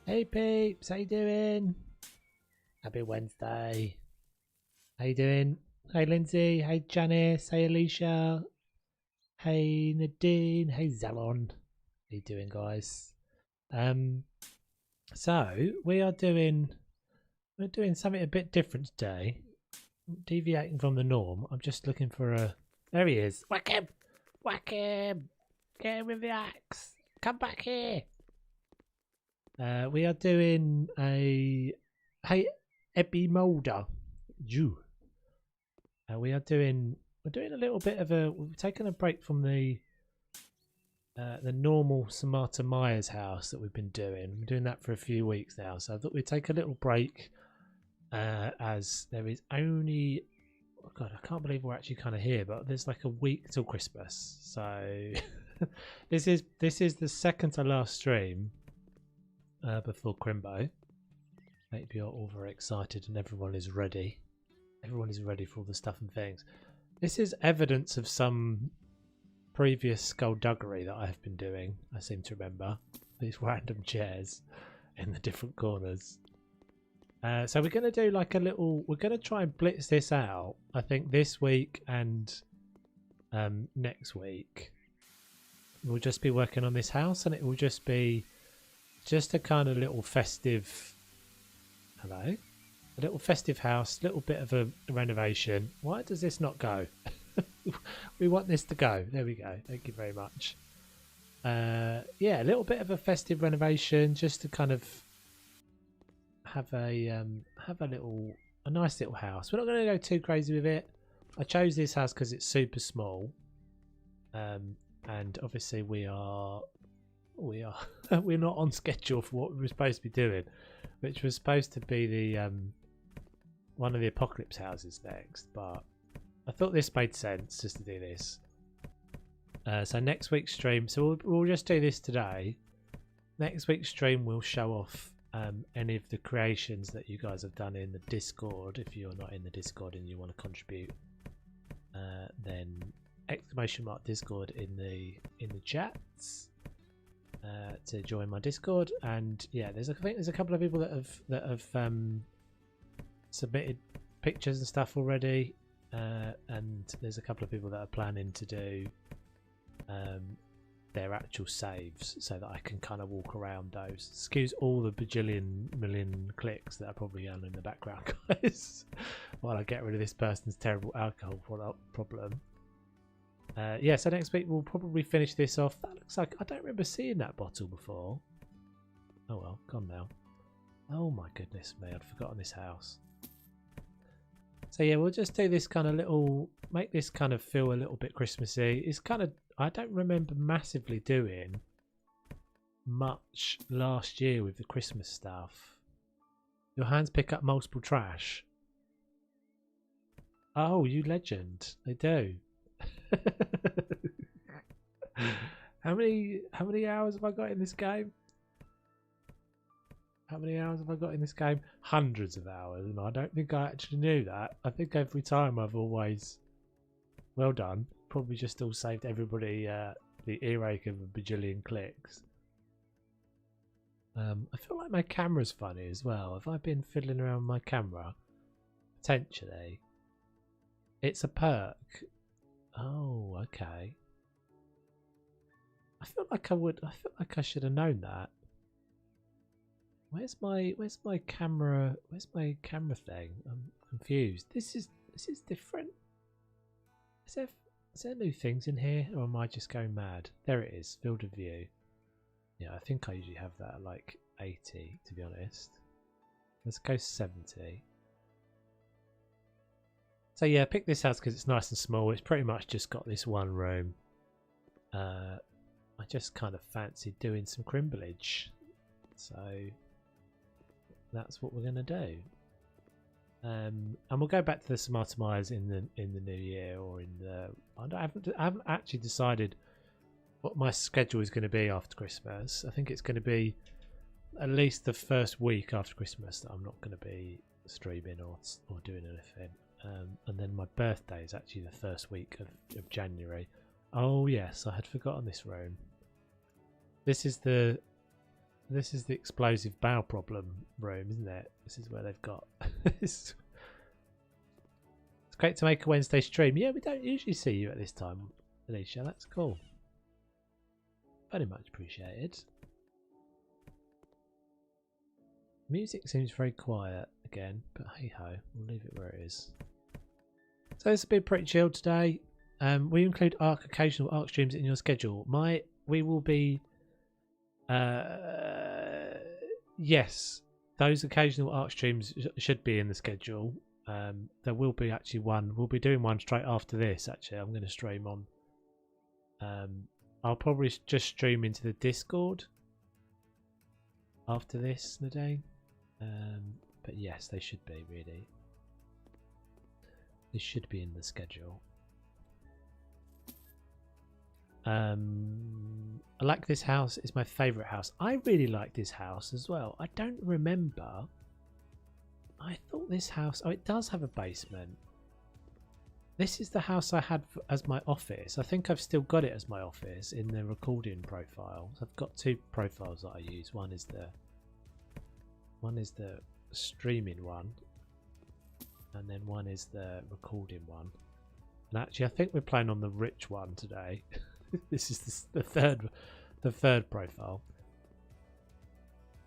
Hey peeps, how you doing? Happy Wednesday. How you doing? Hey Lindsay, hey Janice, hey Alicia, hey Nadine, hey Zalon. How you doing, guys? Um, so we're doing something a bit different today, deviating from the norm. I'm just looking for a. There he is. Whack him! Whack him! Get him with the axe. Come back here. We are doing a hey Epi Molder. You. We're doing a little bit of a. We've taken a break from the normal Samantha Myers house that we've been doing. We're doing that for a few weeks now, so I thought we'd take a little break. As there is only, oh God, I can't believe we're actually kind of here, but there's like a week till Christmas, so this is the second to last stream before Crimbo. Hope you're all very excited and everyone is ready. Everyone is ready for all the stuff and things. This is evidence of some previous skullduggery that I have been doing. I seem to remember these random chairs in the different corners. So we're going to do like a little. We're going to try and blitz this out. I think this week and next week we'll just be working on this house, and it will just be just a kind of little festive. Hello. A little festive house, little bit of a renovation. Why does this not go? We want this to go. There we go. Thank you very much. Yeah, a little bit of a festive renovation, just to kind of have a nice little house. We're not going to go too crazy with it. I chose this house because it's super small, and obviously we're not on schedule for what we were supposed to be doing, which was supposed to be the one of the apocalypse houses next, but I thought this made sense just to do this. So next week's stream, so we'll just do this today. Next week's stream we'll show off any of the creations that you guys have done in the Discord. If you're not in the Discord and you want to contribute, then !Discord in the chats to join my Discord. And yeah, I think there's a couple of people that have submitted pictures and stuff already, and there's a couple of people that are planning to do their actual saves so that I can kind of walk around those. Excuse all the bajillion million clicks that are probably going on in the background, guys, while I get rid of this person's terrible alcohol problem. Yeah, so next week we'll probably finish this off. That looks like, I don't remember seeing that bottle before. Oh well, gone now. Oh my goodness me, I'd forgotten this house. So yeah, we'll just do this kind of little, make this kind of feel a little bit Christmassy. It's kind of, I don't remember massively doing much last year with the Christmas stuff. Your hands pick up multiple trash. Oh, you legend. They do. How many hours have I got in this game? How many hours have I got in this game? Hundreds of hours, and I don't think I actually knew that. I think every time I've always... Well done. Probably just all saved everybody the earache of a bajillion clicks. I feel like my camera's funny as well. Have I been fiddling around with my camera? Potentially. It's a perk. Oh, okay. I feel like I should have known that. Where's my camera? Where's my camera thing? I'm confused. This is different. Is there new things in here, or am I just going mad? There it is, field of view. Yeah, I think I usually have that at like 80, to be honest. Let's go 70. So yeah, pick this house because it's nice and small. It's pretty much just got this one room. I just kind of fancied doing some crimblage, so that's what we're gonna do. And we'll go back to the Samantha Myers in the new year, or in the I haven't actually decided what my schedule is going to be after Christmas. I think it's going to be at least the first week after Christmas that I'm not going to be streaming or doing anything. And then my birthday is actually the first week of January. Oh yes, I had forgotten this room. This is the This is the explosive bowel problem room, isn't it? This is where they've got. It's great to make a Wednesday stream. Yeah, we don't usually see you at this time, Alicia. That's cool. Very much appreciated. Music seems very quiet again, but hey ho, we'll leave it where it is. So this has been pretty chilled today. We include occasional ARC streams in your schedule. We will be yes, those occasional ARC streams should be in the schedule. There will be actually one. We'll be doing one straight after this. Actually, I'm going to stream on. I'll probably just stream into the Discord after this, Nadine. But yes, they should be really. This should be in the schedule. I like this house. It's my favourite house. I really like this house as well. I don't remember. I thought this house... Oh, it does have a basement. This is the house I had as my office. I think I've still got it as my office in the recording profile. I've got two profiles that I use. One is the streaming one, and then one is the recording one. And actually, I think we're playing on the rich one today. This is the third profile.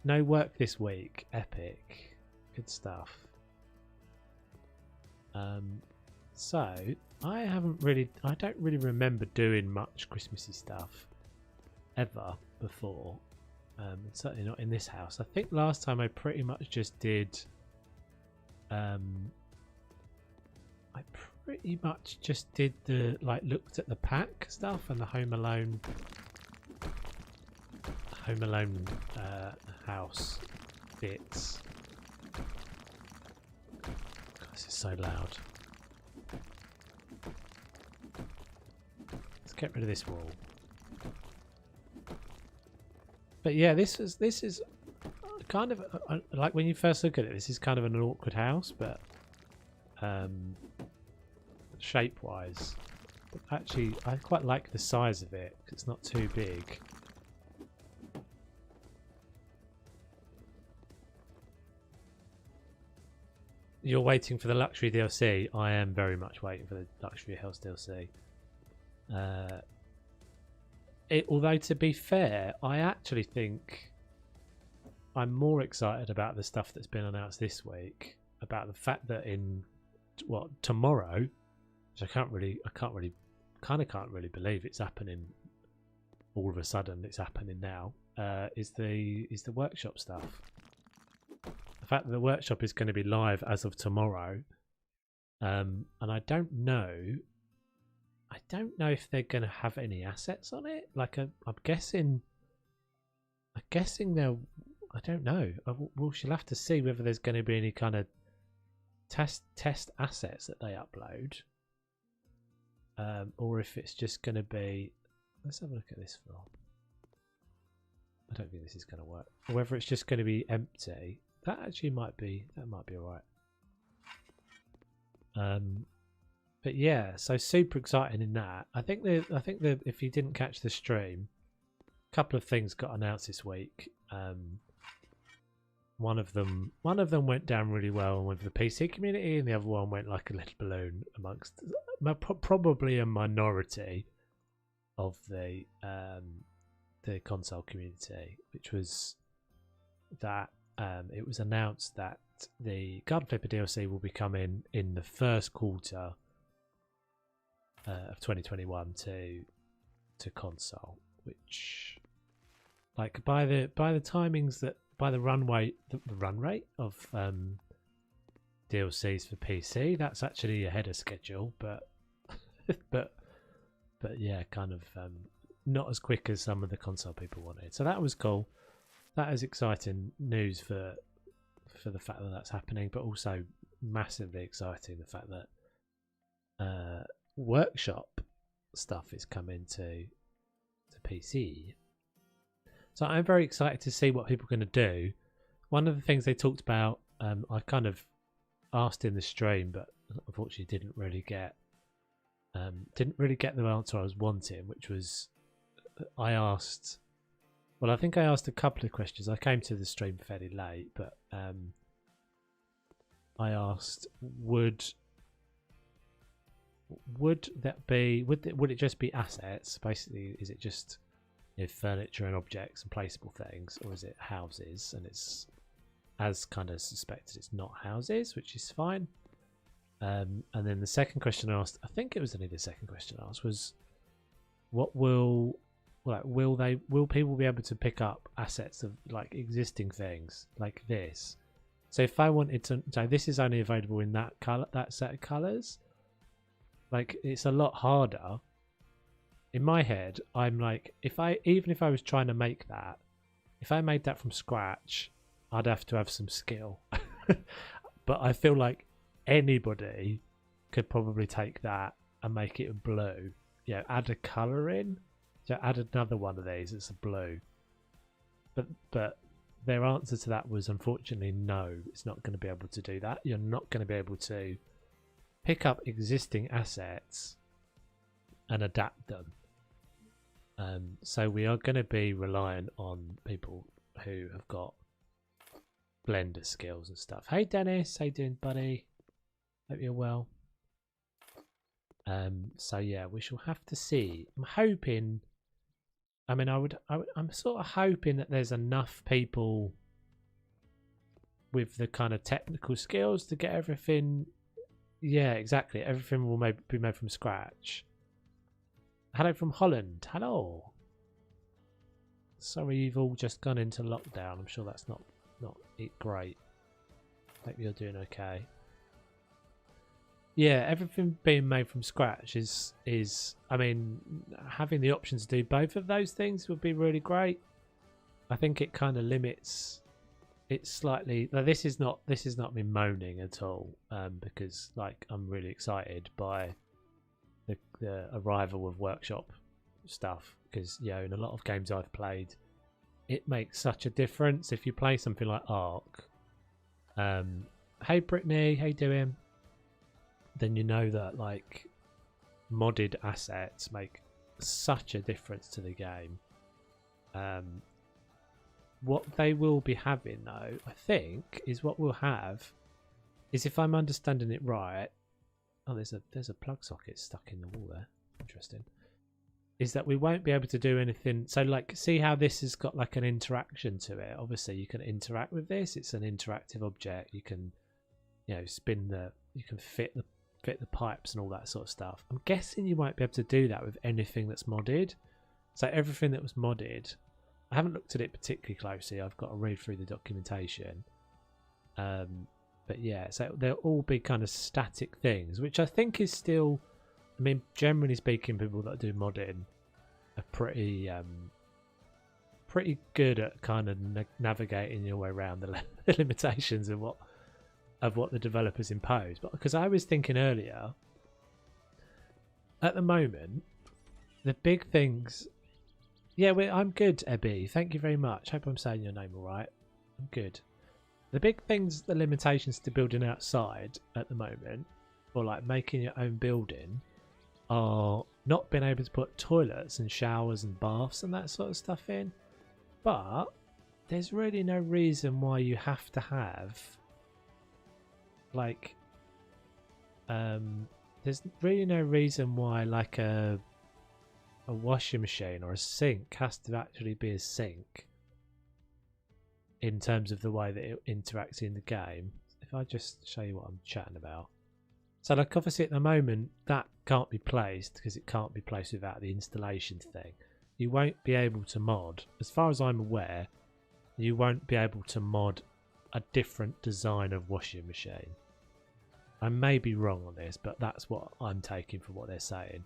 No work this week. Epic. Good stuff. So I don't really remember doing much Christmassy stuff ever before. Certainly not in this house. I think last time I pretty much just did the looked at the pack stuff and the Home Alone house bits. God, this is so loud. Let's get rid of this wall. But yeah, this is kind of like when you first look at it, this is kind of an awkward house, but shape wise, actually I quite like the size of it because it's not too big. You're waiting for the luxury DLC. I am very much waiting for the luxury house DLC. Although to be fair, I actually think I'm more excited about the stuff that's been announced this week. About the fact that tomorrow, which I can't really believe it's happening. All of a sudden, it's happening now. Is the workshop stuff? The fact that the workshop is going to be live as of tomorrow, and I don't know if they're going to have any assets on it. Like I'm guessing they'll. I don't know. She'll have to see whether there's going to be any kind of test assets that they upload, or if it's just going to be. Let's have a look at this film. I don't think this is going to work. Or whether it's just going to be empty. That actually might be. That might be alright. But yeah, so super exciting in that. I think if you didn't catch the stream, a couple of things got announced this week. One of them went down really well with the PC community, and the other one went like a little balloon amongst probably a minority of the console community, which was that it was announced that the Garden Flipper DLC will be coming in the first quarter of 2021 to console, which like by the timings that by the run rate of DLCs for PC, that's actually ahead of schedule, but but yeah, kind of not as quick as some of the console people wanted. So that was cool. That is exciting news for the fact that that's happening, but also massively exciting the fact that workshop stuff is coming to PC. So I'm very excited to see what people are going to do. One of the things they talked about, I kind of asked in the stream, but unfortunately didn't really get the answer I was wanting, which was I asked Well, I think I asked a couple of questions. I came to the stream fairly late, but I asked, would that be, would it just be assets? Basically, is it just, you know, furniture and objects and placeable things, or is it houses? And it's, as kind of suspected, it's not houses, which is fine. And then the second question I asked, I think it was only the second question I asked, was what will people be able to pick up assets of like existing things like this? So if I wanted to, so this is only available in that color, that set of colors. Like, it's a lot harder. In my head, I'm like, even if I was trying to make that, if I made that from scratch, I'd have to have some skill. But I feel like anybody could probably take that and make it a blue. Yeah, add a color in. So add another one of these. It's a blue. But their answer to that was, unfortunately, no. It's not going to be able to do that. You're not going to be able to pick up existing assets and adapt them. So we are going to be reliant on people who have got blender skills and stuff. Hey Dennis, how you doing, buddy? Hope you're well. So yeah, we shall have to see. I'm hoping. I mean, I'm sort of hoping that there's enough people with the kind of technical skills to get everything. Yeah, exactly. Everything will be made from scratch. Hello from Holland. Hello. Sorry, you've all just gone into lockdown. I'm sure that's not great. Hope you're doing okay. Yeah, everything being made from scratch is I mean, having the option to do both of those things would be really great. I think it kind of limits it slightly. Now, this is not me moaning at all, because like I'm really excited by the arrival of workshop stuff, because in a lot of games I've played, it makes such a difference if you play something like Ark. Hey Brittany, how you doing? Then you know that like modded assets make such a difference to the game. What they will be having though, I think, is what we'll have is, if I'm understanding it right, oh, there's a plug socket stuck in the wall there. Interesting. Is that we won't be able to do anything. So like, see how this has got like an interaction to it. Obviously you can interact with this. It's an interactive object. You can, you can fit the pipes and all that sort of stuff. I'm guessing you won't be able to do that with anything that's modded. So everything that was modded, I haven't looked at it particularly closely. I've got to read through the documentation. But yeah, so they'll all be kind of static things, which I think is still, I mean, generally speaking, people that do modding are pretty good at kind of navigating your way around the limitations of what the developers impose. But because I was thinking earlier, at the moment, the big things. Yeah, I'm good, Ebby. Thank you very much. Hope I'm saying your name all right. I'm good. The big things, the limitations to building outside at the moment, or like making your own building, are not being able to put toilets and showers and baths and that sort of stuff in. But there's really no reason why you have to have like there's really no reason why like a washing machine or a sink has to actually be a sink in terms of the way that it interacts in the game. If I just show you what I'm chatting about. So like, obviously at the moment that can't be placed because it can't be placed without the installation thing. You won't be able to mod, as far as I'm aware, you won't be able to mod a different design of washing machine. I may be wrong on this, but that's what I'm taking from what they're saying.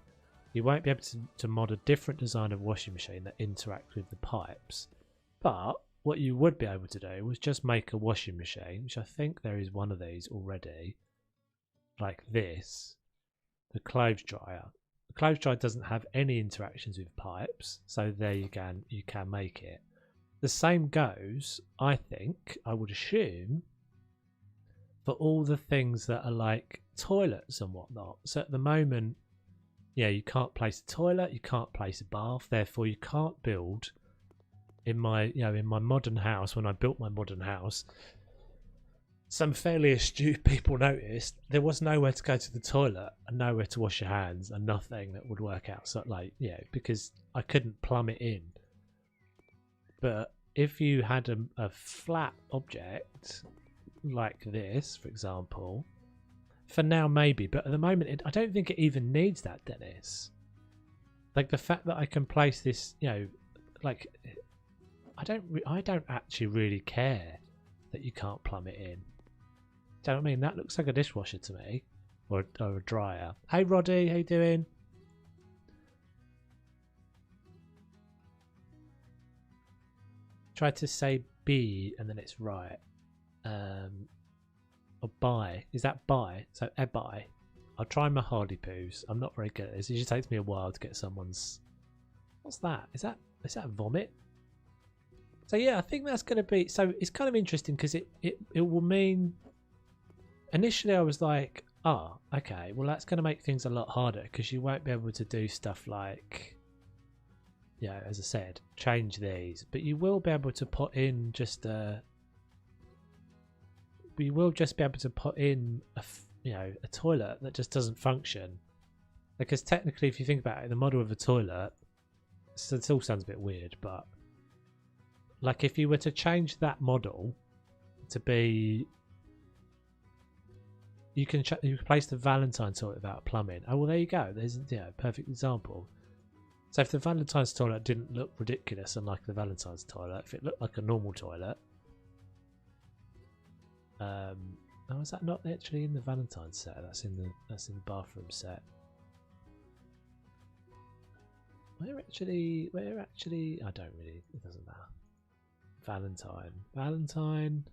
You won't be able to mod a different design of washing machine that interacts with the pipes. But what you would be able to do was just make a washing machine, which I think there is one of these already, like this, the clothes dryer. The clothes dryer doesn't have any interactions with pipes, so there you can make it. The same goes, I think, I would assume, for all the things that are like toilets and whatnot. So at the moment, yeah, you can't place a toilet, you can't place a bath, therefore you can't build in my in my modern house, when I built my modern house, some fairly astute people noticed there was nowhere to go to the toilet and nowhere to wash your hands and nothing that would work out. So because I couldn't plumb it in. But if you had a flat object like this, for example, for now maybe, but at the moment I don't think it even needs that, Dennis. Like the fact that I can place this, like I don't actually really care that you can't plumb it in. Do you know what I mean? That looks like a dishwasher to me, or a dryer. Hey Roddy, how you doing? Try to say B and then it's right. Or buy. Is that buy? So buy. I'll try my hardy poos. I'm not very good at this. It just takes me a while to get someone's. What's that? Is that vomit? So yeah, I think that's going to be. So it's kind of interesting because it will mean. Initially, I was like, oh, okay, well that's going to make things a lot harder because you won't be able to do stuff like, as I said, change these, but you will be able to put in just a. We will just be able to put in a toilet that just doesn't function, because technically, if you think about it, the model of a toilet, so it all sounds a bit weird, but like if you were to change that model to be, you can replace the Valentine's toilet without plumbing. Oh well, there you go. There's a perfect example. So if the Valentine's toilet didn't look ridiculous unlike the Valentine's toilet, if it looked like a normal toilet. Oh, is that not actually in the Valentine's set? That's in the bathroom set. Where actually? I don't really. It doesn't matter. Valentine.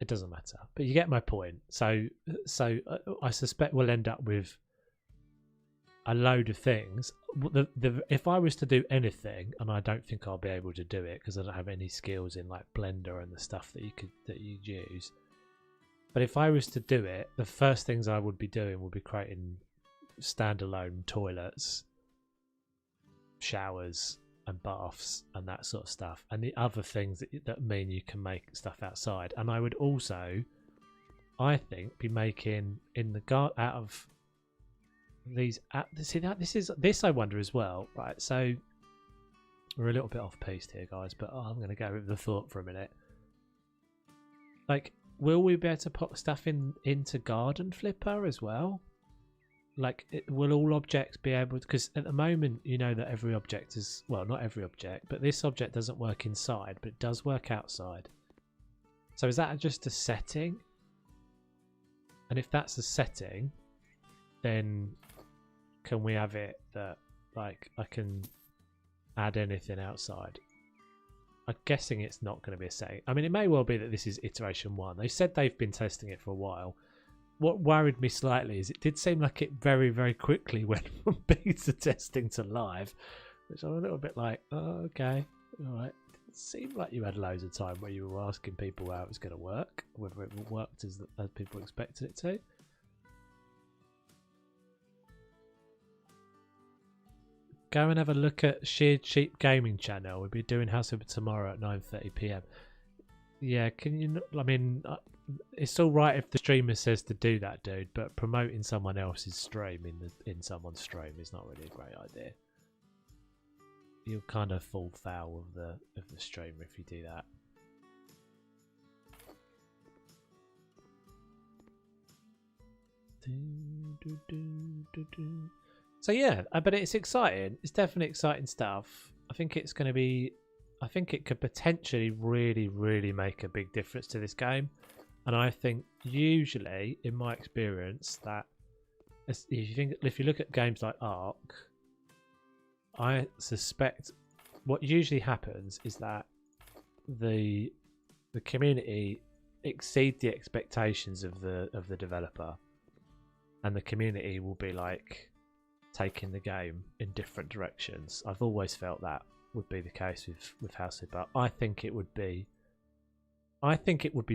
It doesn't matter, but you get my point. So I suspect we'll end up with a load of things. If I was to do anything, and I don't think I'll be able to do it because I don't have any skills in like Blender and the stuff that you'd use. But if I was to do it, the first things I would be doing would be creating standalone toilets, showers, and baths, and that sort of stuff, and the other things that mean you can make stuff outside. And I would also, I think, be making in the garden out of these. This I wonder as well, right? So we're a little bit off piste here, guys, but I'm going to go with the thought for a minute. Like, will we be able to put stuff into Garden Flipper as well? Like, will all objects be able to, because at the moment that every object is, well, not every object, but this object doesn't work inside, but it does work outside. So is that just a setting? And if that's a setting, then can we have it that like I can add anything outside? I'm guessing it's not going to be a setting. I mean, it may well be that this is iteration 1. They said they've been testing it for a while. What worried me slightly is it did seem like it very, very quickly went from beta testing to live, which I'm a little bit like, oh, okay, all right. It seemed like you had loads of time where you were asking people how it was going to work, whether it worked as people expected it to. Go and have a look at Sheared Sheep Gaming channel. We'll be doing House Over tomorrow at 9:30 p.m. Yeah, can you? I mean, it's all right if the streamer says to do that, dude. But promoting someone else's stream in someone's stream is not really a great idea. You'll kind of fall foul of the streamer if you do that. So yeah, but it's exciting. It's definitely exciting stuff. I think it's going to be. I think it could potentially really, really make a big difference to this game. And I think usually, in my experience, that if you look at games like Ark, I suspect what usually happens is that the community exceed the expectations of the developer, and the community will be like taking the game in different directions. I've always felt that would be the case with House of, but I think it would be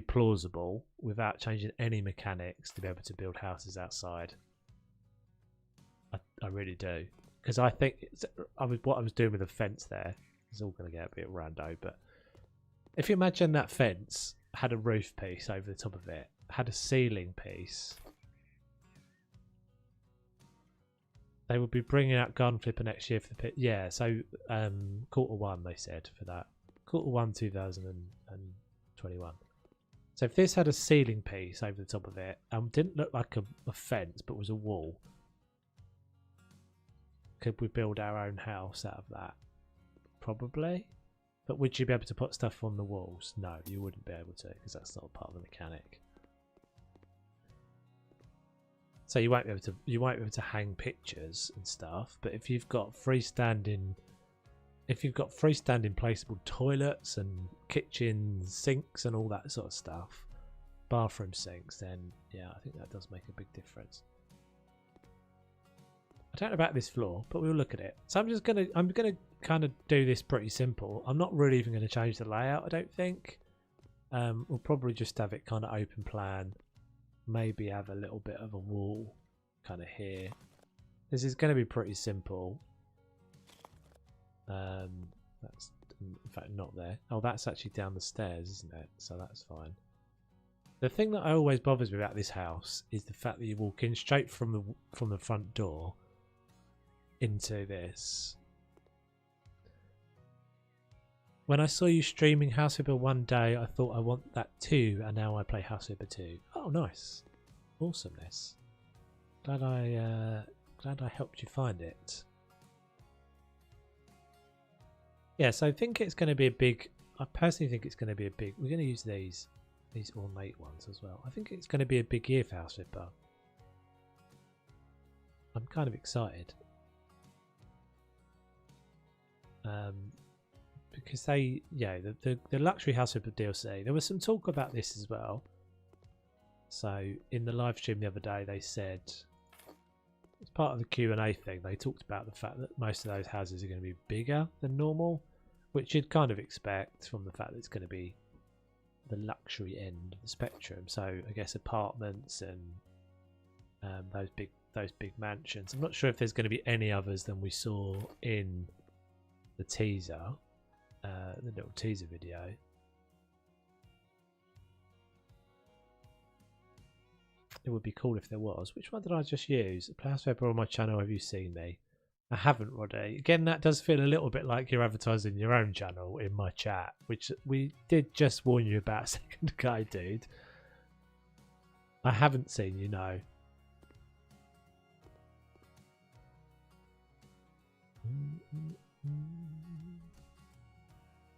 plausible without changing any mechanics to be able to build houses outside. I really do. because I think what I was doing with the fence there is all going to get a bit rando. But if you imagine that fence had a roof piece over the top of it, had a ceiling piece, they would be bringing out Garden Flipper next year for the pit. Yeah, so Q1 they said for that. Q1 2021. So if this had a ceiling piece over the top of it and didn't look like a fence but was a wall, could we build our own house out of that? Probably. But would you be able to put stuff on the walls? No, you wouldn't be able to, because that's not part of the mechanic. So you won't be able to hang pictures and stuff. But if you've got freestanding placeable toilets and kitchen sinks and all that sort of stuff, bathroom sinks, then yeah, I think that does make a big difference. I don't know about this floor, but we'll look at it. So I'm gonna kind of do this pretty simple. I'm not really even going to change the layout, I don't think. We'll probably just have it kind of open plan. Maybe have a little bit of a wall kind of here. This is going to be pretty simple. That's in fact not there. Oh, that's actually down the stairs, isn't it? So that's fine. The thing that always bothers me about this house is the fact that you walk in straight from the front door into this. When I saw you streaming House Flipper one day, I thought I want that too, and now I play House Flipper 2. Oh, nice. Awesomeness. Glad I helped you find it. Yeah, so I think it's going to be a big... I personally think it's going to be a big... We're going to use these ornate ones as well. I think it's going to be a big year for House Flipper. I'm kind of excited. Because the luxury House Flipper DLC, there was some talk about this as well. So in the live stream the other day, they said, as part of the Q&A thing, they talked about the fact that most of those houses are going to be bigger than normal, which you'd kind of expect from the fact that it's going to be the luxury end of the spectrum. So I guess apartments and those big mansions. I'm not sure if there's going to be any others than we saw in the teaser. The little teaser video. It would be cool if there was. Which one did I just use? House Flipper on my channel. Have you seen me? I haven't, Roddy. Again, that does feel a little bit like you're advertising your own channel in my chat, which we did just warn you about a second ago, dude. I haven't seen you, no.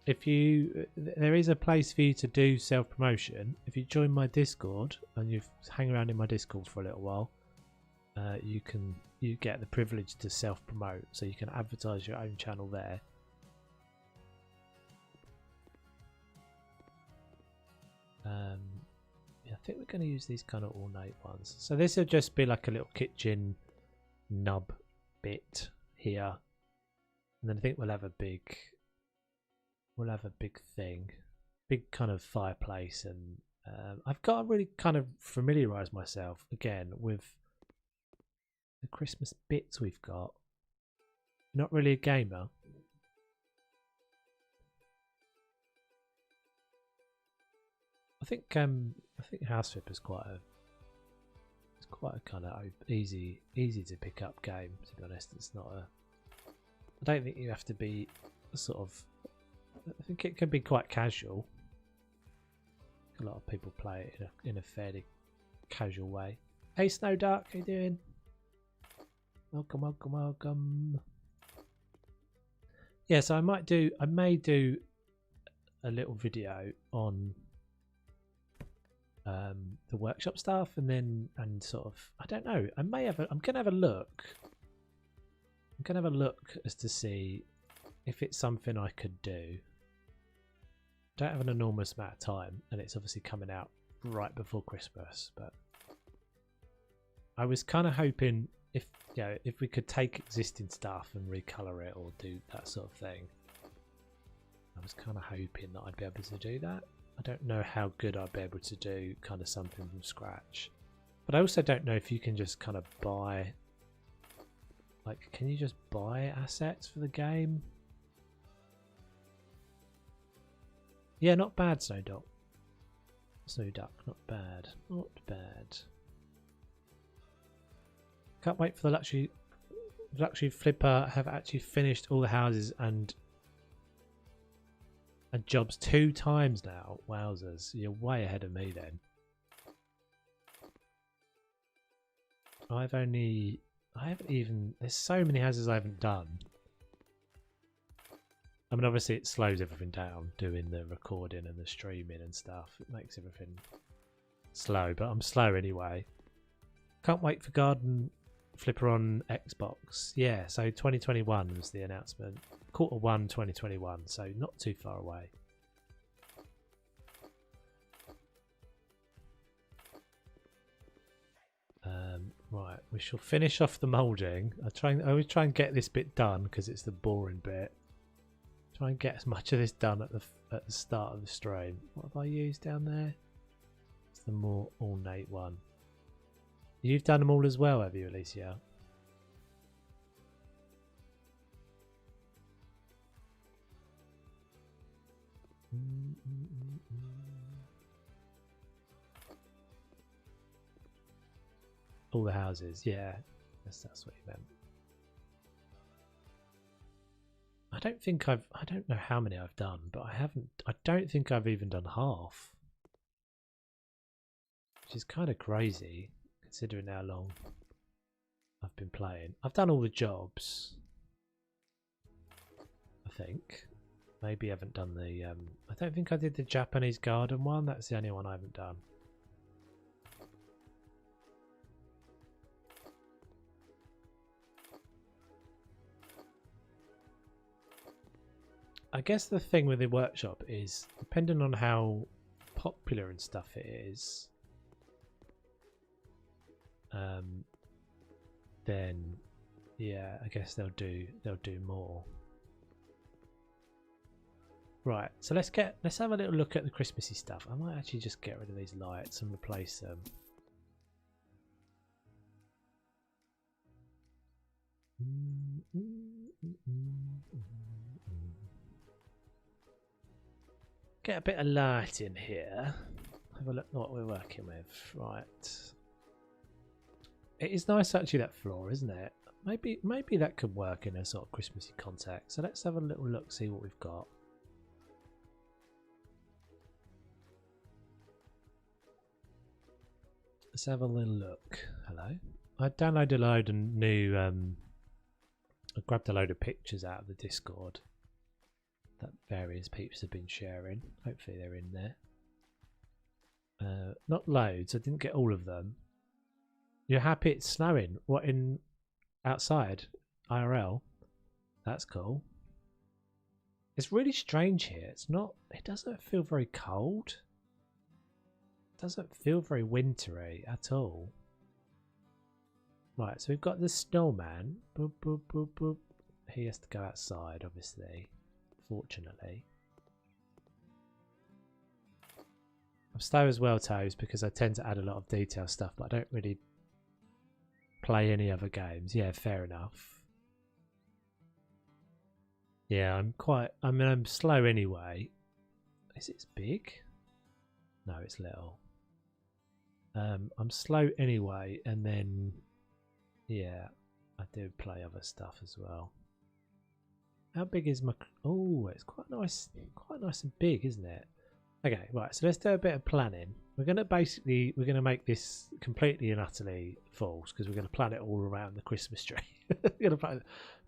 There is a place for you to do self-promotion. If you join my Discord and you hang around in my Discord for a little while, you get the privilege to self-promote, so you can advertise your own channel there. Yeah, I think we're going to use these kind of ornate ones. So this will just be like a little kitchen nub bit here, and then I think we'll have a big thing, big kind of fireplace, and I've got to really kind of familiarise myself again with the Christmas bits we've got. Not really a gamer. I think House Flipper is quite a kind of easy to pick up game, to be honest. It's not a... I don't think you have to be sort of... I think it can be quite casual. A lot of people play it in a fairly casual way. Hey Snow Dark, how you doing? Welcome. Yeah, so I may do a little video on the workshop stuff, and sort of, I don't know, I'm gonna have a look. I'm gonna have a look as to see if it's something I could do. Don't have an enormous amount of time, and it's obviously coming out right before Christmas, but I was kind of hoping if we could take existing stuff and recolor it or do that sort of thing. I was kind of hoping that I'd be able to do that. I don't know how good I'd be able to do kind of something from scratch, but I also don't know if you can just kind of buy Like, can you just buy assets for the game? Yeah, not bad, Snowduck. Snowduck, not bad. Not bad. Can't wait for the luxury flipper have actually finished all the houses and jobs 2 times now. Wowzers, you're way ahead of me then. I haven't even, there's so many houses I haven't done. I mean, obviously it slows everything down doing the recording and the streaming and stuff. It makes everything slow, but I'm slow anyway. Can't wait for Garden Flipper on Xbox. Yeah, so 2021 was the announcement. Q1 2021, so not too far away. Right, we shall finish off the moulding. I always try and get this bit done because it's the boring bit. Try and get as much of this done at the start of the stream. What have I used down there? It's the more ornate one. You've done them all as well, have you, Alicia? All the houses, yeah. That's what you meant. I don't know how many I've done, but I don't think I've even done half. Which is kind of crazy, considering how long I've been playing. I've done all the jobs, I think. Maybe I haven't done the... I don't think I did the Japanese garden one. That's the only one I haven't done. I guess the thing with the workshop is, depending on how popular and stuff it is, then yeah, I guess they'll do more. Right, so let's have a little look at the Christmassy stuff. I might actually just get rid of these lights and replace them. Get a bit of light in here. Have a look at what we're working with. Right. It is nice actually, that floor, isn't it? Maybe that could work in a sort of Christmassy context. So let's have a little look, see what we've got. Let's have a little look. Hello. I downloaded a load of new I grabbed a load of pictures out of the Discord that various peeps have been sharing. Hopefully they're in there. Not loads, I didn't get all of them. You're happy it's snowing? What, in outside? IRL? That's cool. It's really strange here. It doesn't feel very cold. It doesn't feel very wintry at all. Right, so we've got the snowman. Boop, boop, boop, boop. He has to go outside, obviously. Fortunately. I'm slow as well, Toes, because I tend to add a lot of detail stuff, but I don't really play any other games. Yeah, fair enough. Yeah, I'm slow anyway. Is it big? No, it's little. I'm slow anyway, and then yeah, I do play other stuff as well. How big is my... Oh, it's quite nice and big, isn't it? Okay, right, so let's do a bit of planning. We're going to make this completely and utterly false, because we're going to plan it all around the Christmas tree. we're going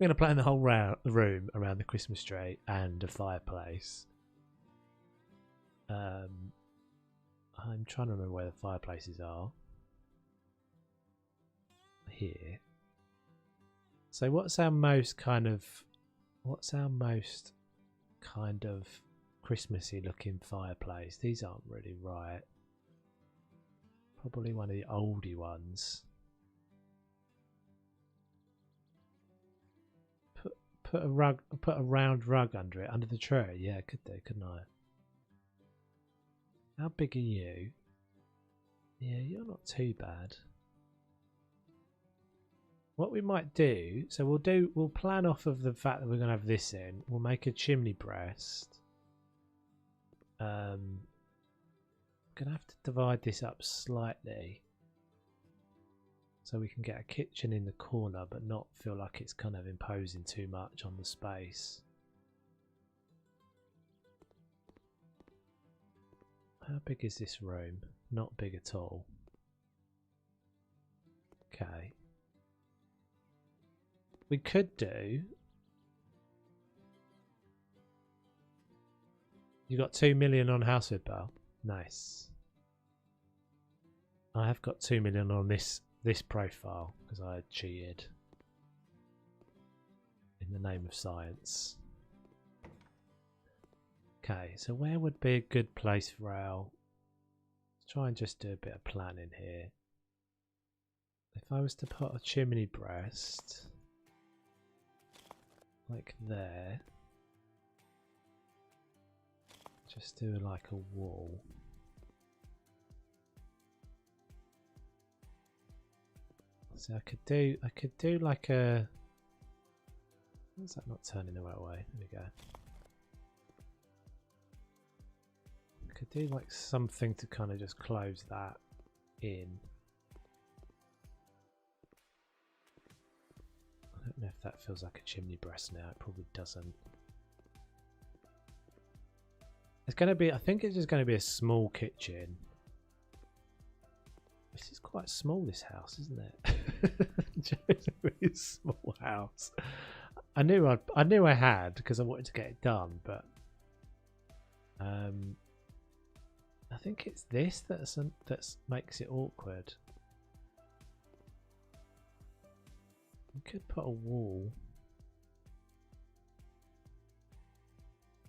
to plan the whole room around the Christmas tree and a fireplace. I'm trying to remember where the fireplaces are. Here. So what's our most kind of Christmassy looking fireplace? These aren't really right. Probably one of the oldie ones. Put a round rug under it, under the tree. Yeah, could do, couldn't I? How big are you? Yeah, you're not too bad. what we might do, so we'll plan off of the fact that we're going to have this in. We'll make a chimney breast. Gonna have to divide this up slightly so we can get a kitchen in the corner but not feel like it's kind of imposing too much on the space. How big is this room? Not big at all. Okay. We could do... You got 2 million on Household Bell. Nice. I have got 2 million on this profile because I cheated in the name of science. Okay, so where would be a good place for our... Let's try and just do a bit of planning here. If I was to put a chimney breast like there, just do like a wall. So I could do like a... Why is that not turning the right way? There we go. I could do like something to kind of just close that in. I don't know if that feels like a chimney breast now. It probably doesn't. It's going to be, I think it's just going to be a small kitchen. This is quite small, this house, isn't it? It's a really small house. I knew I had because I wanted to get it done, but I think it's this that makes it awkward. We could put a wall.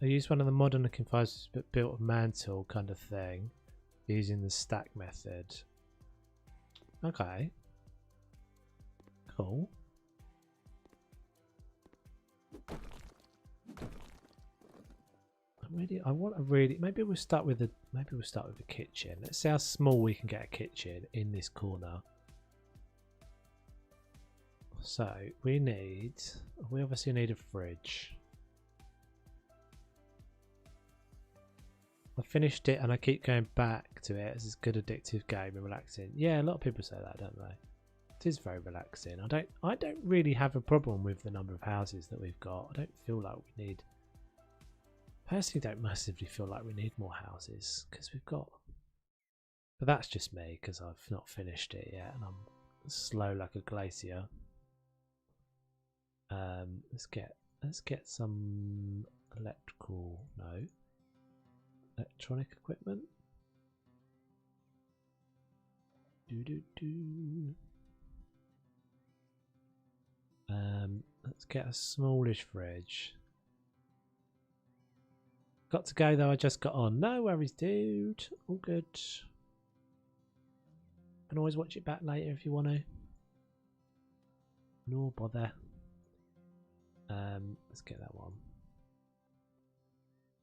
I used one of the modern looking files but built a mantle kind of thing using the stack method. Okay. Cool. Maybe we'll start with the kitchen. Let's see how small we can get a kitchen in this corner. So we obviously need a fridge. I finished it and I keep going back to it as a good addictive game and relaxing. Yeah, a lot of people say that, don't they? It is very relaxing. I don't really have a problem with the number of houses that we've got. I don't feel like we need... Personally, don't massively feel like we need more houses because we've got... But that's just me because I've not finished it yet and I'm slow like a glacier. Let's get some electrical... No. Electronic equipment. Let's get a smallish fridge. Got to go though, I just got on. No worries, dude. All good. Can always watch it back later if you want to. No bother. Let's get that one.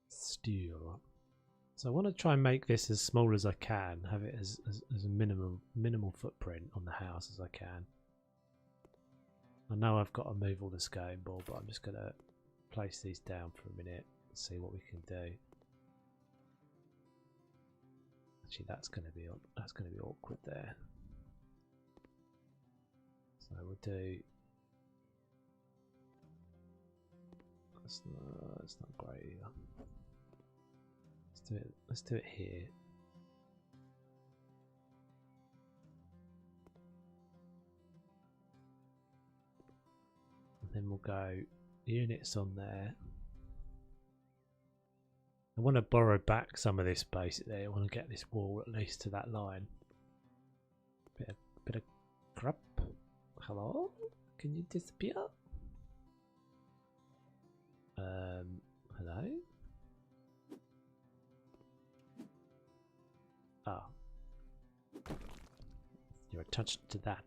Steel. So I want to try and make this as small as I can, have it as a minimal footprint on the house as I can. I know I've got to move all the skirting board, but I'm just going to place these down for a minute and see what we can do. Actually, that's going to be awkward there. So we'll do. That's not great either. Let's do it here. And then we'll go units on there. I want to borrow back some of this basically. I want to get this wall at least to that line. Bit of crap. Hello? Can you disappear? Hello? Oh. You're attached to that.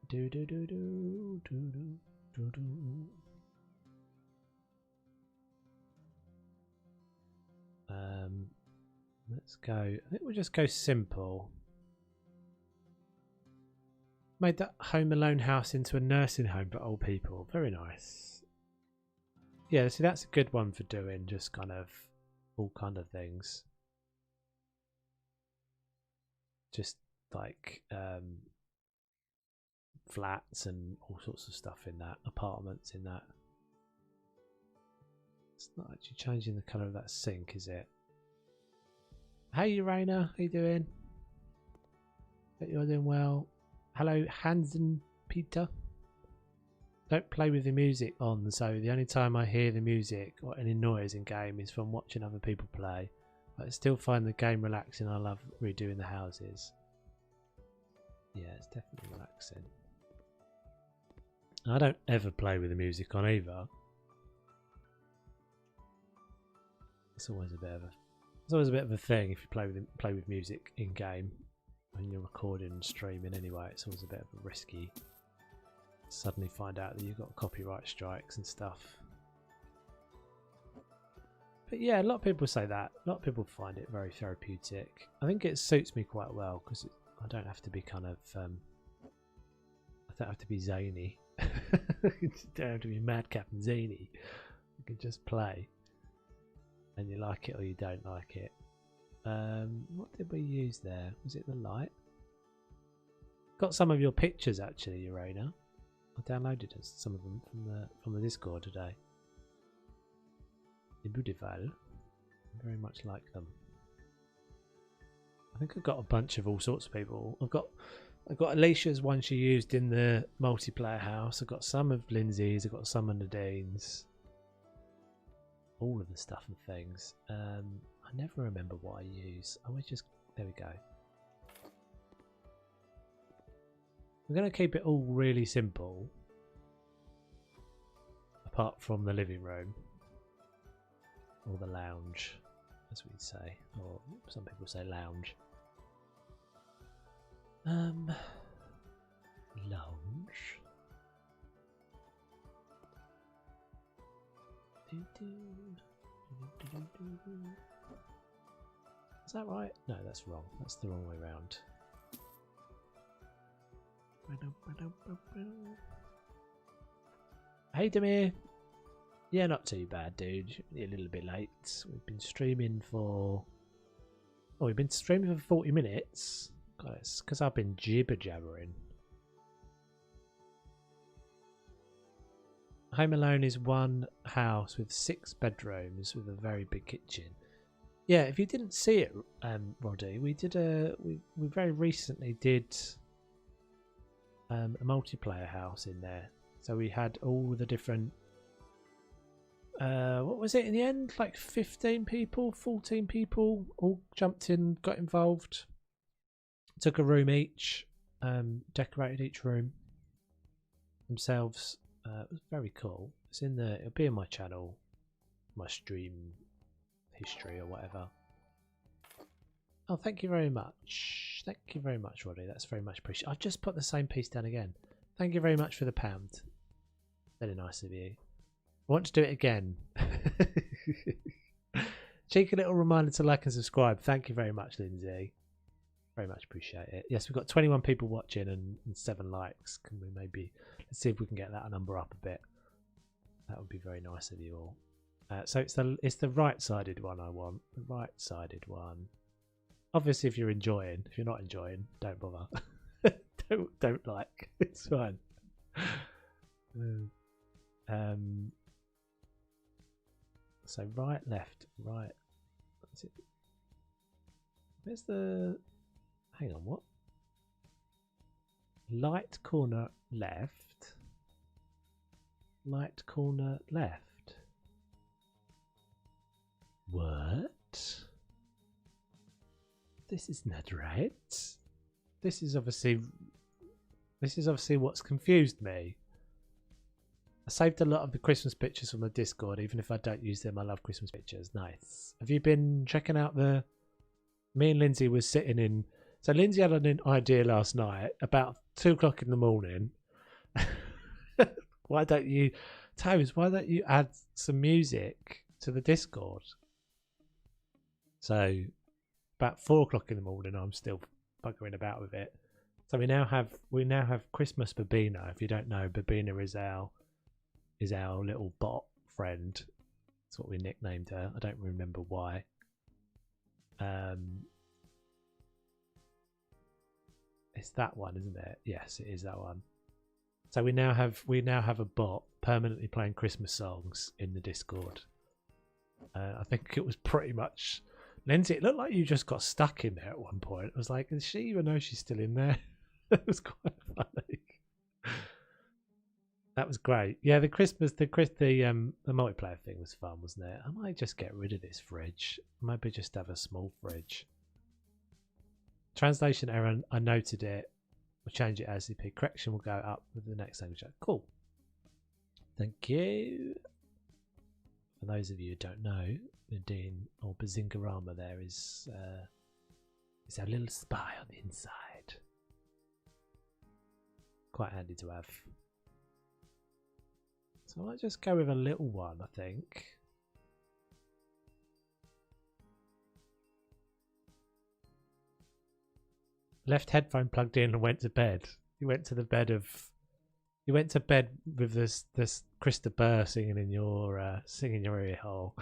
Do do do do do do do do. Let's go. I think we'll just go simple. Made that Home Alone house into a nursing home for old people. Very nice. Yeah, see, that's a good one for doing just kind of all kind of things. Just like flats and all sorts of stuff in that, apartments in that. It's not actually changing the colour of that sink, is it? Hey, Raina, how you doing? Hope you're doing well. Hello, Hansen Peter. Don't play with the music on, so the only time I hear the music or any noise in game is from watching other people play. I still find the game relaxing. I love redoing the houses. Yeah, it's definitely relaxing. I don't ever play with the music on either. It's always a bit of a thing if you play with music in game when you're recording and streaming. Anyway, it's always a bit of a risky. Suddenly find out that you've got copyright strikes and stuff. But yeah, a lot of people say that. A lot of people find it very therapeutic. I think it suits me quite well because I don't have to be kind of. I don't have to be zany. I don't have to be madcap and zany. You can just play. And you like it or you don't like it. What did we use there? Was it the light? Got some of your pictures actually, Urana. I downloaded some of them from the Discord today. They're beautiful. I very much like them. I think I've got a bunch of all sorts of people. I've got Alicia's one she used in the multiplayer house. I've got some of Lindsay's. I've got some of Nadine's. All of the stuff and things. I never remember what I use. I always just... There we go. We're going to keep it all really simple. Apart from the living room. Or the lounge, as we'd say. Or some people say lounge. Lounge. Is that right? No, that's wrong. That's the wrong way round. Hey Demir. Yeah, not too bad, dude. A little bit late. We've been streaming for... Oh, we've been streaming for 40 minutes. God, it's because I've been jibber-jabbering. Home Alone is one house with 6 bedrooms with a very big kitchen. Yeah, if you didn't see it, Roddy, we very recently did a multiplayer house in there. So we had all the different... what was it in the end? Like 15 people, 14 people all jumped in, got involved. Took a room each, decorated each room themselves. It was very cool. It'll be in my channel, my stream history or whatever. Oh, thank you very much. Thank you very much, Roddy. That's very much appreciated. I've just put the same piece down again. Thank you very much for the pound. Very nice of you. I want to do it again. Cheeky little reminder to like and subscribe. Thank you very much, Lindsay. Very much appreciate it. Yes, we've got 21 people watching and 7 likes. Can we maybe... Let's see if we can get that number up a bit. That would be very nice of you all. So it's the right-sided one I want. The right-sided one. Obviously, if you're enjoying. If you're not enjoying, don't bother. don't like. It's fine. So right, left, right. That's it. Where's the... Hang on, what? Light corner left. Light corner left. What? This is not right. This is obviously what's confused me. I saved a lot of the Christmas pictures from the Discord, even if I don't use them. I love Christmas pictures. Nice. Have you been checking out me and Lindsay was sitting in... So Lindsay had an idea last night about 2 o'clock in the morning. Why don't you add some music to the Discord? So about 4 o'clock in the morning, I'm still buggering about with it. So we now have Christmas Babina. If you don't know, Babina is our little bot friend. That's what we nicknamed her. I don't remember why. It's that one, isn't it? Yes, it is that one. So we now have a bot permanently playing Christmas songs in the Discord. I think it was pretty much Lindsay. It looked like you just got stuck in there at one point. I was like, does she even know she's still in there? It was quite funny. That was great. Yeah, the multiplayer thing was fun, wasn't it? I might just get rid of this fridge. Maybe just have a small fridge. Translation error. I noted it. We'll change it as CP. Correction will go up with the next language. Cool. Thank you. For those of you who don't know, Nadine or Bazingarama there is our little spy on the inside. Quite handy to have. So I might just go with a little one, I think. Left headphone plugged in and went to bed. You went to bed with this Krista Burr singing in your ear hole.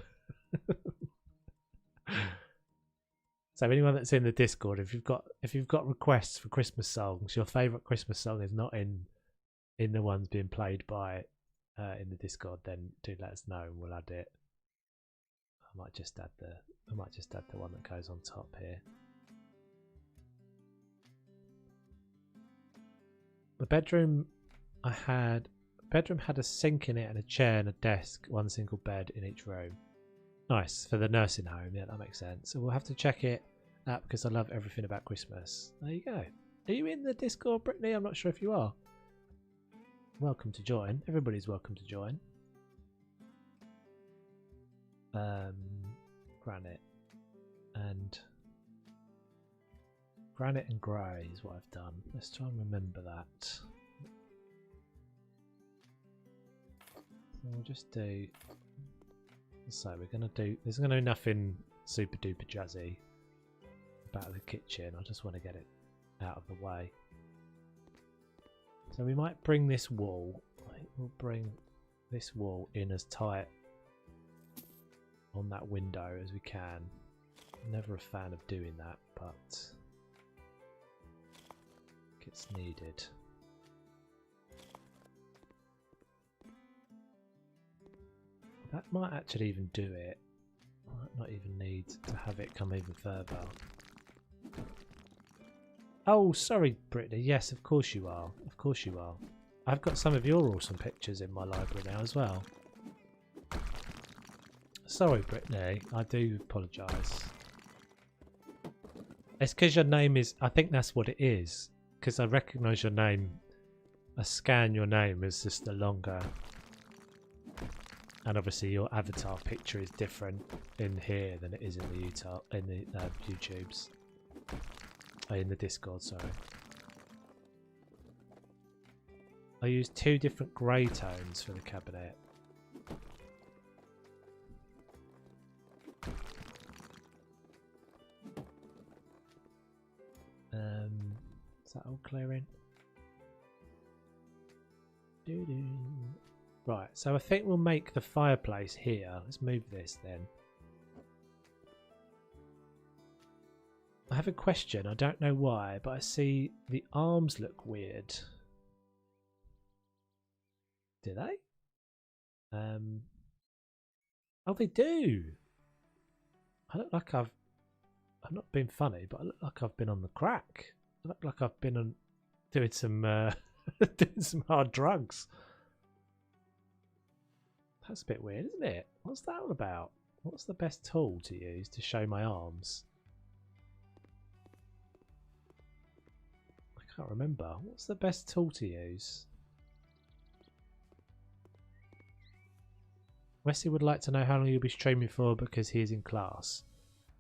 So anyone that's in the Discord, if you've got requests for Christmas songs, your favourite Christmas song is not in the ones being played by in the Discord, then do let us know and we'll add it. I might just add the one that goes on top here. The bedroom had a sink in it and a chair and a desk, one single bed in each room. Nice for the nursing home. Yeah, that makes sense. So we'll have to check it out because I love everything about Christmas. There you go. Are you in the Discord, Brittany? I'm not sure if you are. Welcome to join. Everybody's welcome to join. Granite and grey is what I've done. Let's try and remember that. So we'll just do. So we're gonna do. There's gonna be nothing super duper jazzy about the kitchen. I just want to get it out of the way. So we might bring this wall. I think we'll bring this wall in as tight on that window as we can. I'm never a fan of doing that, but it's needed. That might actually even do it. Might not even need to have it come even further. Oh, sorry, Brittany. Yes, of course you are. Of course you are. I've got some of your awesome pictures in my library now as well. Sorry, Brittany. I do apologise. It's because your name is... I think that's what it is. Because I recognise your name. I scan your name as just a longer... And obviously your avatar picture is different in here than it is in the YouTubes. In the Discord, sorry. I used 2 different grey tones for the cabinet. Is that all clearing? Right, so I think we'll make the fireplace here. Let's move this then. I have a question. I don't know why, but I see the arms look weird. Do they? Oh, they do. I look like I'm not being funny, but I look like I've been on the crack. I look like I've been doing some doing some hard drugs. That's a bit weird, isn't it? What's that all about? What's the best tool to use to show my arms? I can't remember. What's the best tool to use? Wesley would like to know how long you'll be streaming for because he is in class.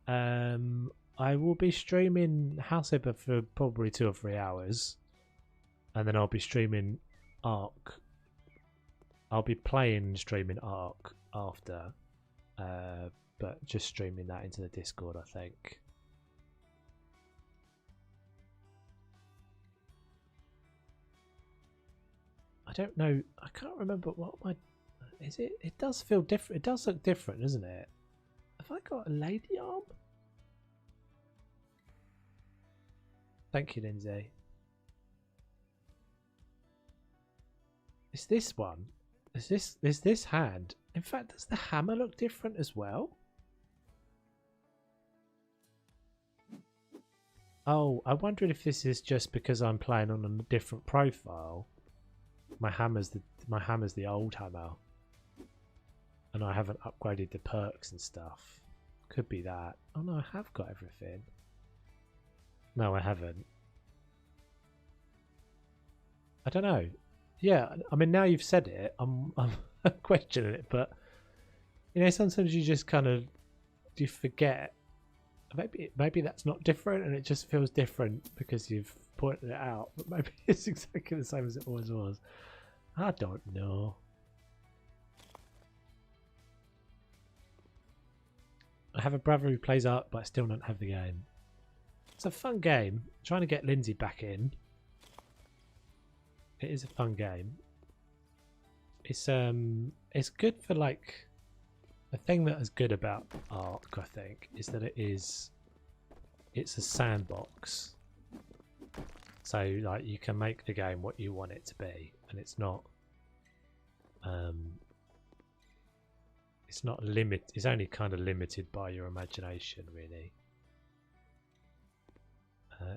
I will be streaming House Hipper for probably 2 or 3 hours. And then I'll be streaming Ark. I'll be playing and streaming Ark after. But just streaming that into the Discord, I think. don't know. I can't remember what my... Is it? It does feel different. It does look different, doesn't it? Have I got a lady arm? Thank you, Lindsay. Is this one? Is this hand? In fact, does the hammer look different as well? Oh, I wondered if this is just because I'm playing on a different profile. My hammer's the old hammer, and I haven't upgraded the perks and stuff. Could be that. Oh no, I have got everything. No, I haven't. I don't know. Yeah, I mean, now you've said it, I'm questioning it, but you know, sometimes you just kind of forget. Maybe that's not different, and it just feels different because you've pointed it out. But maybe it's exactly the same as it always was. I don't know. I have a brother who plays Ark, but I still don't have the game. It's a fun game. I'm trying to get Lindsay back in. It is a fun game. It's good for like... The thing that is good about Ark, I think, is that it's a sandbox. So like you can make the game what you want it to be, and it's not it's only kind of limited by your imagination, really.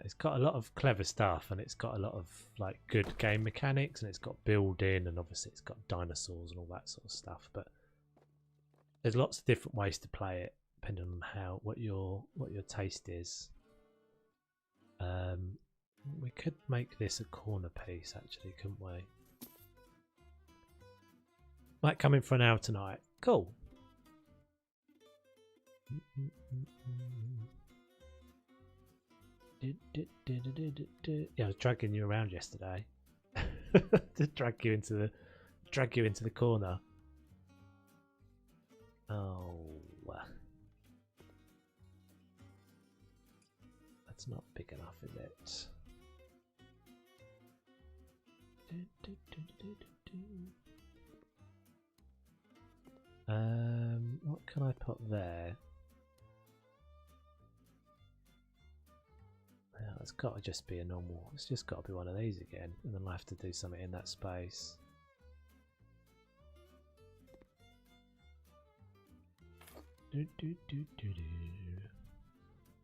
It's got a lot of clever stuff, and it's got a lot of like good game mechanics, and it's got building, and obviously it's got dinosaurs and all that sort of stuff, but there's lots of different ways to play it depending on what your taste is. We could make this a corner piece actually, couldn't we? Might come in for an hour tonight. Cool. Yeah, I was dragging you around yesterday. To drag you into the corner. Oh, that's not big enough, is it? What can I put there? Well, it's got to just be a normal. It's just got to be one of these again, and then I'll have to do something in that space.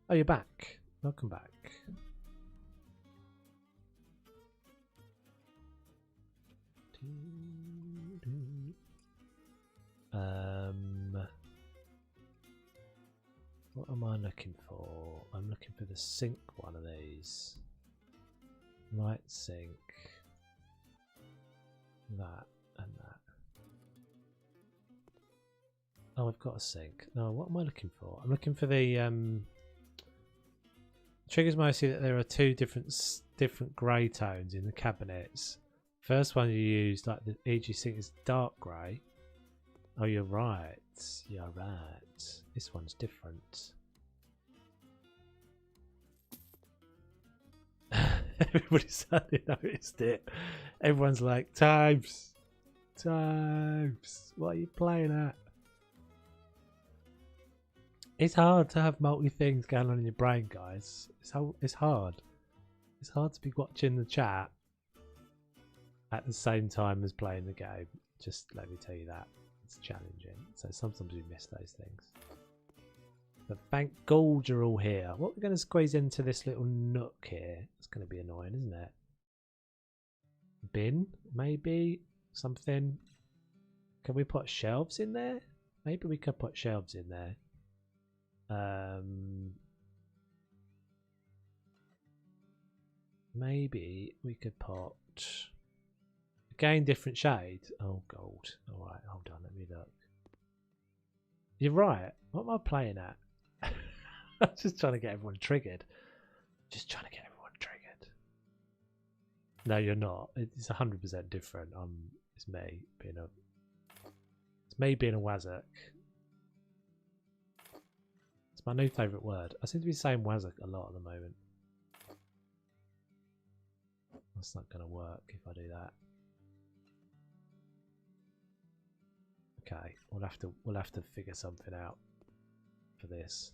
Oh, you're back. Welcome back. What am I looking for? I'm looking for the sink one of these. Light sink. That and that. Oh, I've got a sink. No, what am I looking for? I'm looking for the triggers me. I see that there are two different grey tones in the cabinets. First one you used, like the EG sink, is dark grey. Oh, you're right. You're right. This one's different. Everybody suddenly noticed it. Everyone's like, Times. What are you playing at? It's hard to have multi things going on in your brain, guys. It's hard. It's hard to be watching the chat at the same time as playing the game. Just let me tell you that. It's challenging. So sometimes we miss those things. But thank God you're all here. What we're going to squeeze into this little nook here. It's going to be annoying, isn't it? Bin, maybe? Something. Can we put shelves in there? Maybe we could put shelves in there. Maybe we could put again different shade. Oh, gold. All right, hold on, let me look. You're right. What am I playing at? I'm just trying to get everyone triggered. Just trying to get everyone triggered. No, you're not. It's 100% different. It's me being a wazzock. It's my new favourite word. I seem to be saying wazzock a lot at the moment. That's not going to work if I do that. Okay, we'll have to figure something out for this.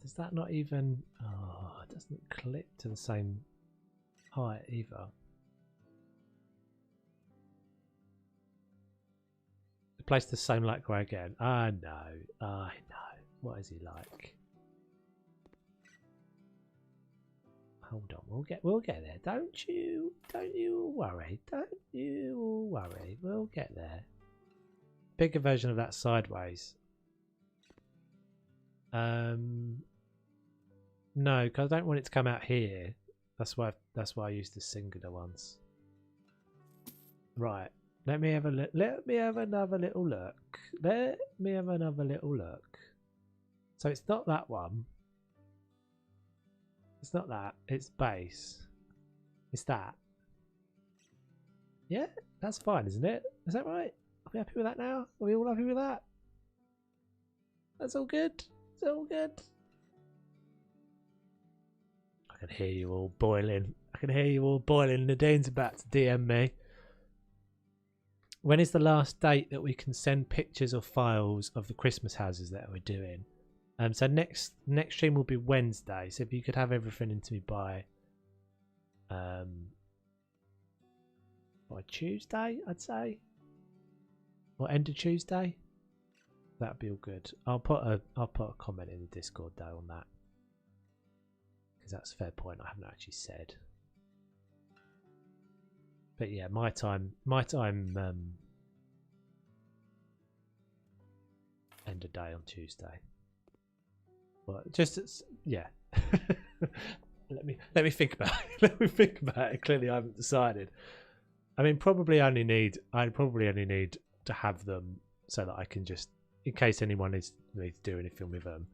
Does that not even? Oh, it doesn't clip to the same height either. Place the same light grey again. I know. What is he like? Hold on, we'll get there. Don't you worry. Don't you worry. We'll get there. Bigger version of that sideways. No, because I don't want it to come out here. That's why I used the singular ones. Right. Let me have a look. Let me have another little look. Let me have another little look. So it's not that one. It's not that. It's base. It's that. Yeah, that's fine, isn't it? Is that right? Are we happy with that now? Are we all happy with that? That's all good. It's all good. I can hear you all boiling. I can hear you all boiling. Nadine's about to DM me. When is the last date that we can send pictures or files of the Christmas houses that we're doing? So next stream will be Wednesday. So if you could have everything into me by Tuesday, I'd say, or end of Tuesday, that'd be all good. I'll put a comment in the Discord though on that, because that's a fair point. I haven't actually said. But yeah, my time end of day on Tuesday. Well, just yeah. let me think about it. Let me think about it. Clearly, I haven't decided. I mean, probably only need to have them so that I can just, in case anyone needs to do anything with them,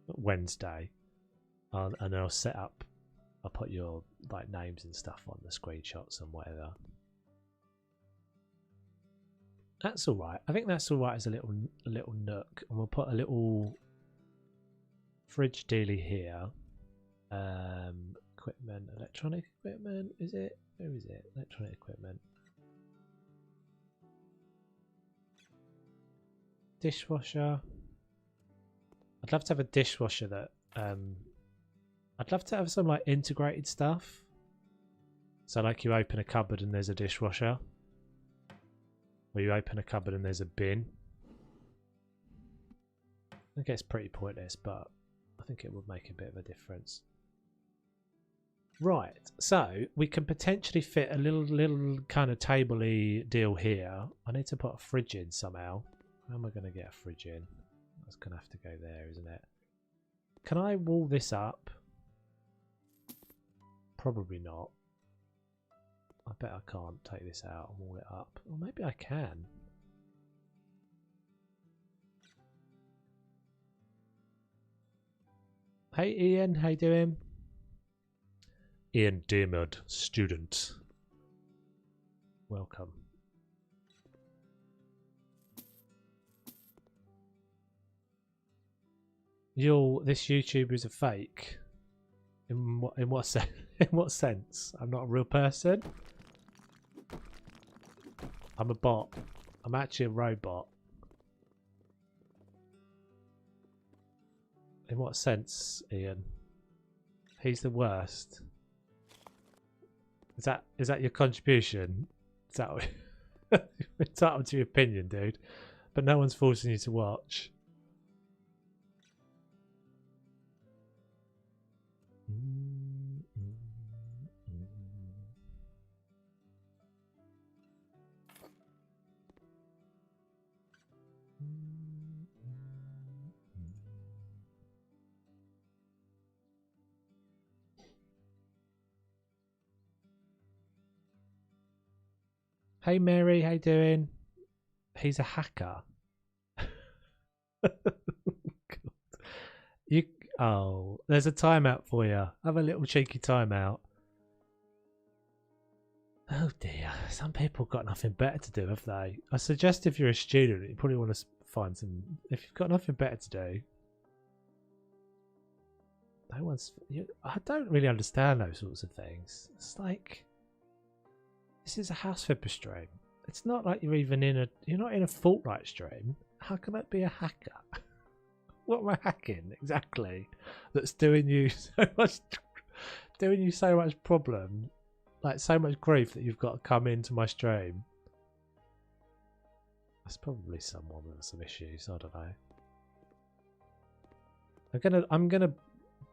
Wednesday, and I'll set up. I'll put your like names and stuff on the screenshots and whatever. That's all right. I think that's all right as a little nook, and we'll put a little fridge dealy here. Equipment, electronic equipment. Is it? Where is it? Electronic equipment. Dishwasher. I'd love to have a dishwasher that. I'd love to have some like integrated stuff. So like you open a cupboard and there's a dishwasher. Or you open a cupboard and there's a bin. I think it's pretty pointless, but I think it would make a bit of a difference. Right, so we can potentially fit a little kind of table-y deal here. I need to put a fridge in somehow. How am I going to get a fridge in? That's going to have to go there, isn't it? Can I wall this up? Probably not. I bet I can't take this out and wall it up. Or maybe I can. Hey Ian, how you doing? Ian Dearmod, student. Welcome. This YouTuber is a fake. In what sense? In what sense? I'm not a real person. I'm a bot. I'm actually a robot. In what sense, Ian? He's the worst. Is that your contribution? Is that entitled to your opinion, dude? But no one's forcing you to watch. Hey Mary, how you doing? He's a hacker. There's a timeout for you. Have a little cheeky timeout. Oh dear, some people got nothing better to do, have they? I suggest if you're a student, you probably want to find some. If you've got nothing better to do, I don't really understand those sorts of things. It's like, This is a house flipper stream. It's not like you're even in a. You're not in a Fortnite stream. How can that be a hacker? What am I hacking exactly? That's doing you so much, problem, like so much grief that you've got to come into my stream. That's probably someone with some issues. I don't know. I'm gonna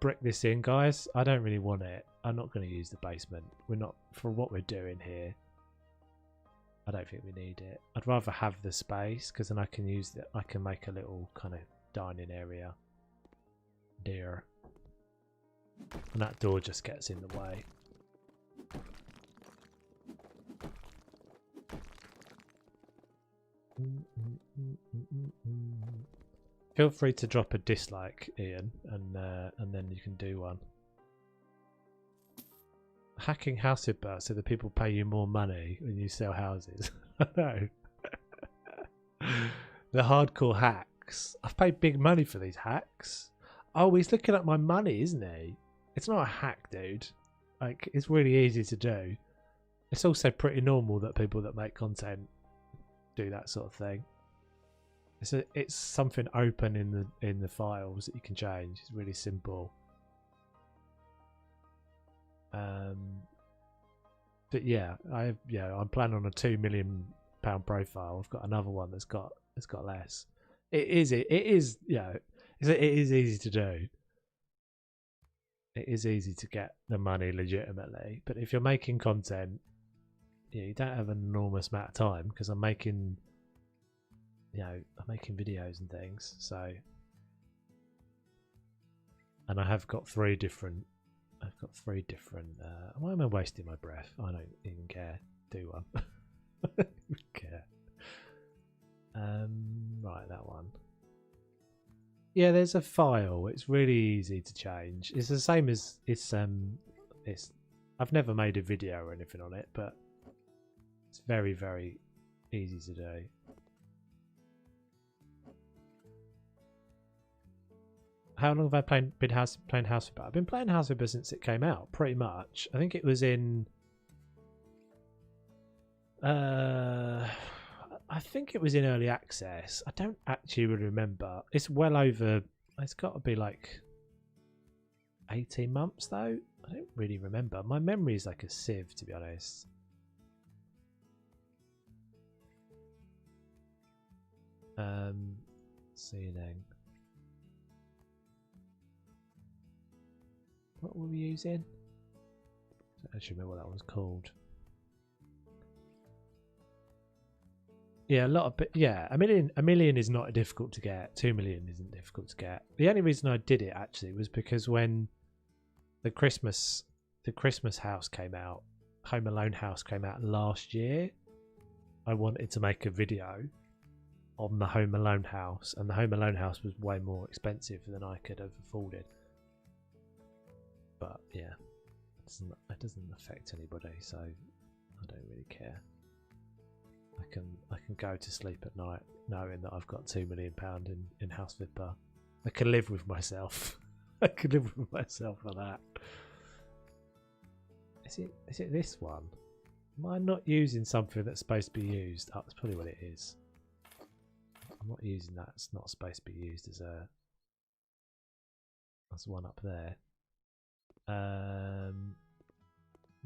brick this in, guys. I don't really want it. I'm not going to use the basement. We're not, for what we're doing here. I don't think we need it. I'd rather have the space because then I can use it. I can make a little kind of dining area there, and that door just gets in the way. Feel free to drop a dislike, Ian, and then you can do one. Hacking house flipper so that people pay you more money when you sell houses. I know. The hardcore hacks. I've paid big money for these hacks. Oh, he's looking at my money, isn't he? It's not a hack, dude. Like, it's really easy to do. It's also pretty normal that people that make content do that sort of thing. It's something open in the files that you can change. It's really simple. But yeah, I'm planning on a £2 million profile. I've got another one that's got less. It is easy to do. It is easy to get the money legitimately, but if you're making content, you don't have an enormous amount of time because I'm making videos and things. So, and I have got three different. Why am I wasting my breath? I don't even care. Do one. I don't even care. Right, that one. Yeah, there's a file. It's really easy to change. It's the same as it's. I've never made a video or anything on it, but it's very, very easy to do. How long have I been playing House Flipper? I've been playing House Flipper since it came out, pretty much. I think it was in. I think it was in early access. I don't actually really remember. It's well over. It's got to be like 18 months though. I don't really remember. My memory is like a sieve, to be honest. Ceiling. What were we using? I don't actually remember what that one's called. Yeah, a million is not difficult to get. 2 million isn't difficult to get. The only reason I did it actually was because when the Christmas house came out, Home Alone house came out last year, I wanted to make a video on the Home Alone house, and the Home Alone house was way more expensive than I could have afforded. But yeah, it doesn't affect anybody, so I don't really care. I can go to sleep at night knowing that I've got £2 million in House Flipper. I can live with myself. I can live with myself for that. Is it this one? Am I not using something that's supposed to be used? Oh, that's probably what it is. I'm not using that. It's not supposed to be used as one up there.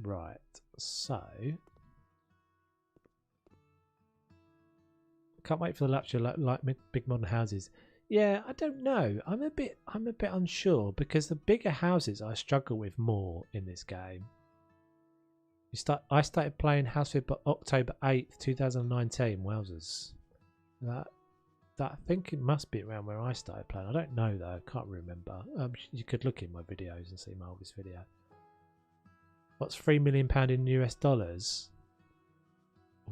Right. So. Can't wait for the luxury like big modern houses. Yeah, I don't know. I'm a bit unsure because the bigger houses I struggle with more in this game. I started playing House Flipper October 8th, 2019. Wowzers. That I think it must be around where I started playing. I don't know though. I can't remember. You could look in my videos and see my oldest video. What's £3 million in US dollars?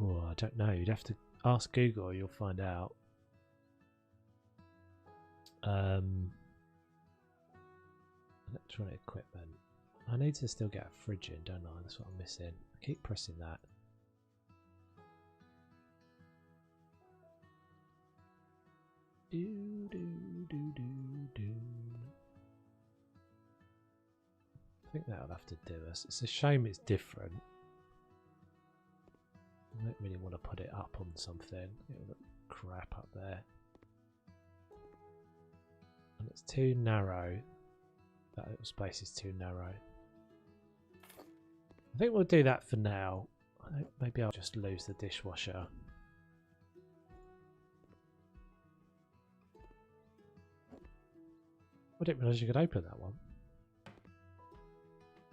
Oh, I don't know. You'd have to ask Google, you'll find out. Electronic equipment. I need to still get a fridge in, don't I? That's what I'm missing. I keep pressing that. Do. I think that'll have to do us. It's a shame it's different. really want to put it up on something. It'll look crap up there. And it's too narrow. That little space is too narrow. I think we'll do that for now. Maybe I'll just lose the dishwasher. I didn't realise you could open that one.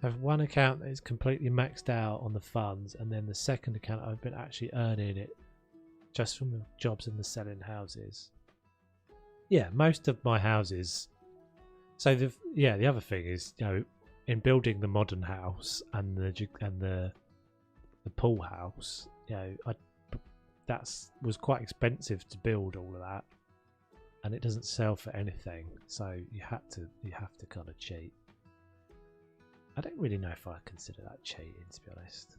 I have one account that is completely maxed out on the funds, and then the second account I've been actually earning it just from the jobs and the selling houses. Yeah, most of my houses. So the other thing is, you know, in building the modern house and the pool house, you know, was quite expensive to build all of that, and it doesn't sell for anything. So you have to kind of cheat. I don't really know if I consider that cheating, to be honest.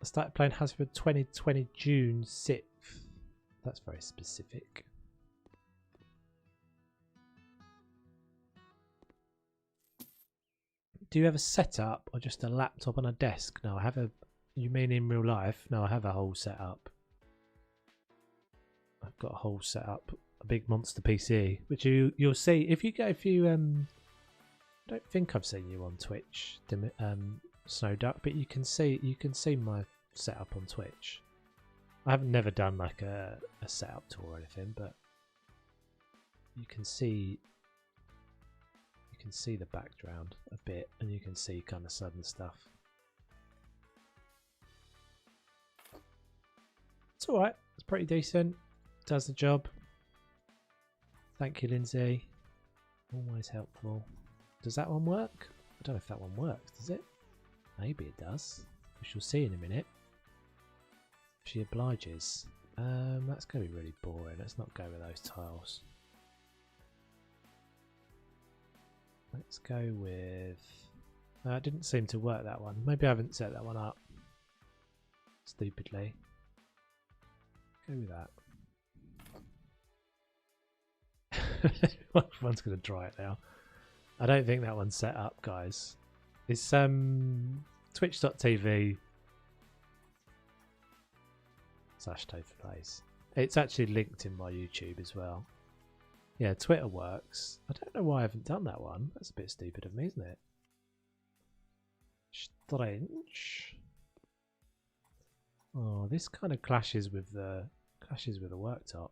I started playing Hasbro 2020 June 6th. That's very specific. Do you have a setup or just a laptop on a desk? No, I have a... You mean in real life? No, I have a whole setup. I've got a whole setup, a big monster PC, which you'll see if you I don't think I've seen you on Twitch, Snowduck, but you can see my setup on Twitch. I haven't never done like a setup tour or anything, but you can see the background a bit, and you can see kind of sudden stuff. It's alright, it's pretty decent, does the job. Thank you, Lindsay. Always helpful. Does that one work? I don't know if that one works, does it? Maybe it does. We shall see in a minute. She obliges. That's going to be really boring. Let's not go with those tiles. Let's go with... it didn't seem to work, that one. Maybe I haven't set that one up. Stupidly. Go with that. One's going to dry it now. I don't think that one's set up, guys. It's twitch.tv/TofuPlays. It's actually linked in my YouTube as well. Yeah, Twitter works. I don't know why I haven't done that one. That's a bit stupid of me, isn't it? Strange. Oh, this kind of clashes with the worktop.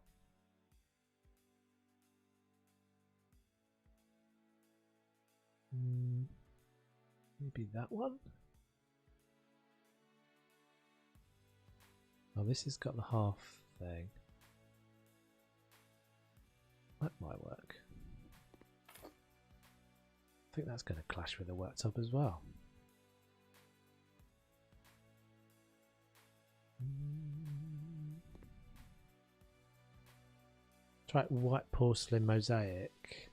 Maybe that one? Oh, this has got the half thing. That might work. I think that's going to clash with the worktop as well. Try white porcelain mosaic.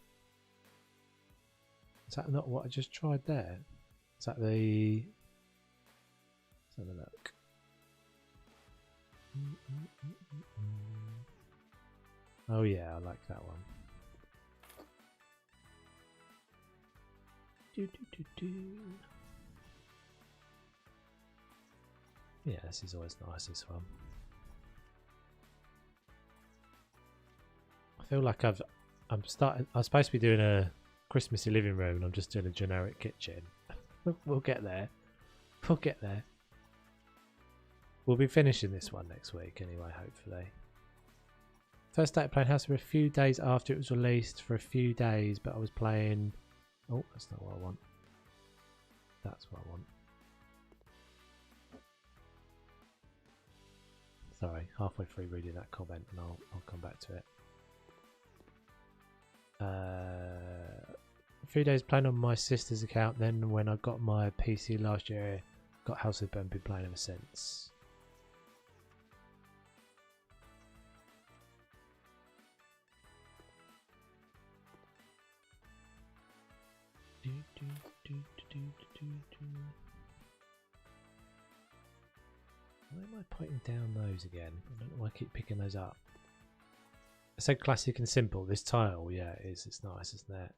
Is that not what I just tried there? Is that the... Let's have a look. Oh yeah, I like that one. Yeah, this is always nice, this one. I feel like I'm supposed to be doing a Christmassy living room and I'm just doing a generic kitchen. We'll get there. We'll get there. We'll be finishing this one next week anyway, hopefully. First started playing House for a few days after it was released, for a few days, but I was playing... Oh, that's not what I want. That's what I want. Sorry, halfway through reading that comment and I'll come back to it. A few days playing on my sister's account, then when I got my PC last year, got House of Bone, been playing ever since. Why am I putting down those again? I don't know why I keep picking those up. So classic and simple. This tile, yeah, it is. It's nice, isn't it?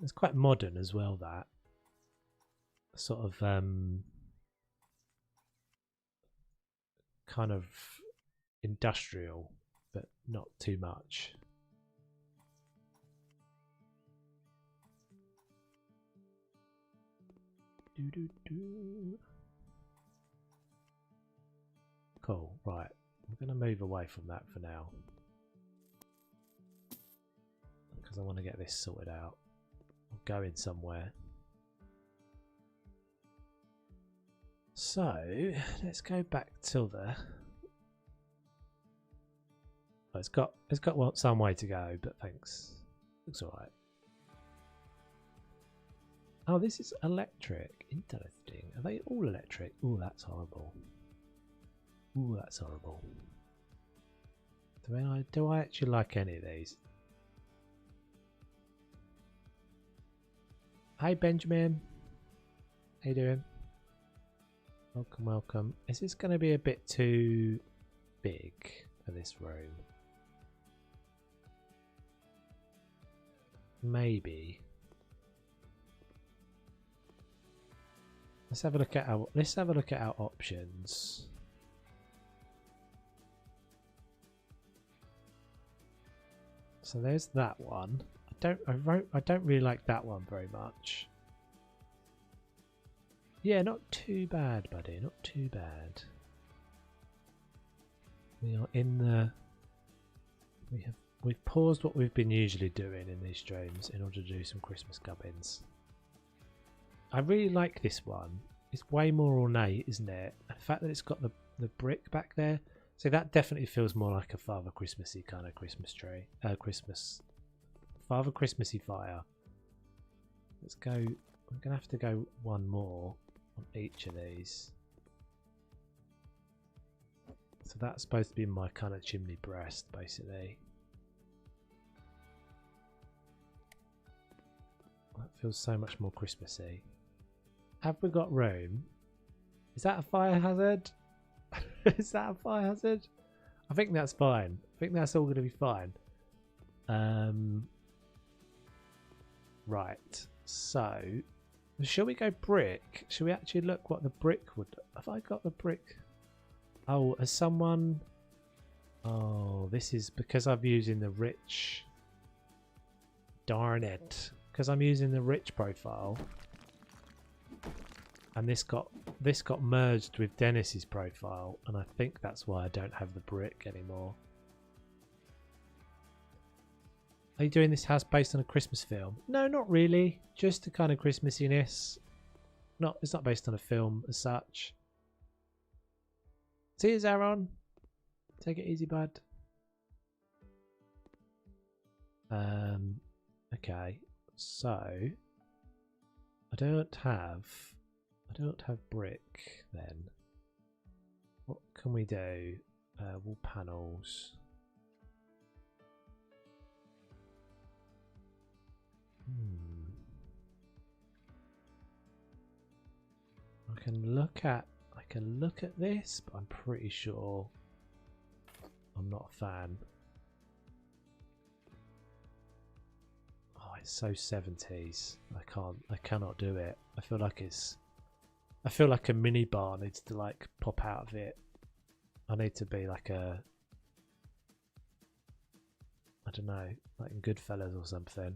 It's quite modern as well. That sort of kind of industrial, but not too much. Cool. Right, I'm going to move away from that for now because I want to get this sorted out. I'm going somewhere. So let's go back to the. Oh, it's got some way to go, but thanks. Looks alright. Oh, this is electric. Interesting. Are they all electric? Oh, that's horrible. Ooh, that's horrible. Do I actually like any of these? Hi, Benjamin. How you doing? Welcome, welcome. Is this going to be a bit too big for this room? Maybe. Let's have a look at our options. So there's that one. I don't really like that one very much. Yeah, not too bad, buddy. Not too bad. We are in the. We've paused what we've been usually doing in these streams in order to do some Christmas gubbins. I really like this one. It's way more ornate, isn't it? The fact that it's got the brick back there. So that definitely feels more like a Father Christmassy kind of Christmas tree. Father Christmassy fire. Let's go. I'm gonna have to go one more on each of these. So that's supposed to be my kind of chimney breast, basically. That feels so much more Christmassy. Have we got room? Is that a fire hazard? Is that a fire hazard? I think that's fine. I think that's all going to be fine. Right. So, shall we go brick? Shall we actually look what the brick would... Have I got the brick? Oh, has someone... Oh, this is because I'm using the rich... Darn it. Because I'm using the rich profile. And this got merged with Dennis's profile, and I think that's why I don't have the brick anymore. Are you doing this house based on a Christmas film? No, not really. Just a kind of Christmassiness. It's not based on a film as such. See you, Aaron. Take it easy, bud. Okay. So I don't have brick then. What can we do? Wall panels. I can look at this, but I'm pretty sure I'm not a fan. Oh, it's so 70s. I cannot do it. I feel like a mini bar needs to like pop out of it. I need to be like a, I don't know, like in Goodfellas or something.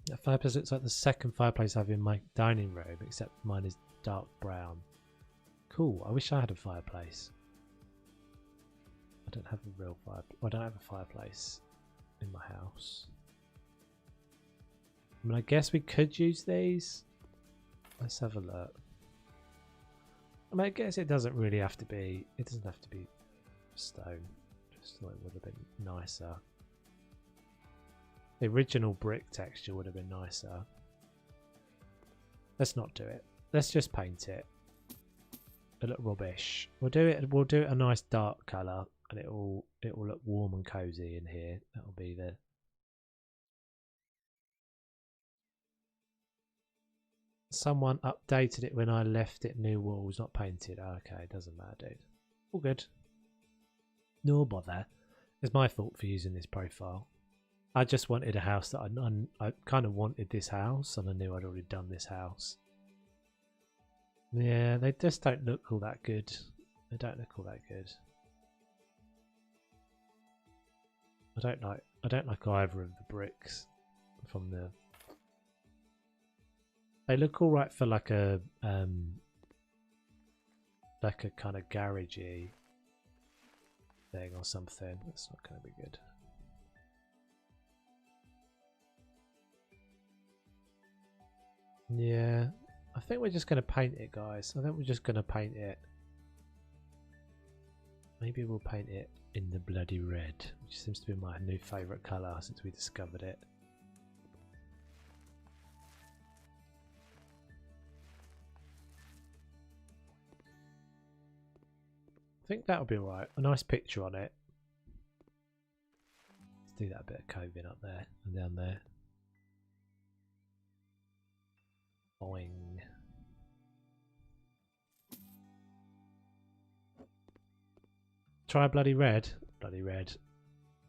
That fireplace looks like the second fireplace I have in my dining room, except mine is dark brown. Cool. I wish I had a fireplace. I don't have a real fire. I don't have a fireplace in my house. I mean, I guess we could use these. Let's have a look. I mean, I guess it doesn't really have to be. It doesn't have to be stone. Just thought it would have been nicer. The original brick texture would have been nicer. Let's not do it. Let's just paint it. It'll look rubbish. We'll do it a nice dark colour, and it will look warm and cozy in here. That'll be the. Someone updated it when I left it new walls, not painted. Okay, doesn't matter, dude. All good. No bother. It's my fault for using this profile. I just wanted a house that I kind of wanted this house, and I knew I'd already done this house. Yeah, they just don't look all that good. They don't look all that good. I don't like either of the bricks from the. They look all right for like a kind of garagey thing or something. That's not going to be good. Yeah, I think we're just going to paint it, guys. I think we're just going to paint it. Maybe we'll paint it in the bloody red, which seems to be my new favourite colour since we discovered it. I think that'll be alright. A nice picture on it. Let's do that bit of coving up there and down there. Boing. Try bloody red. Bloody red.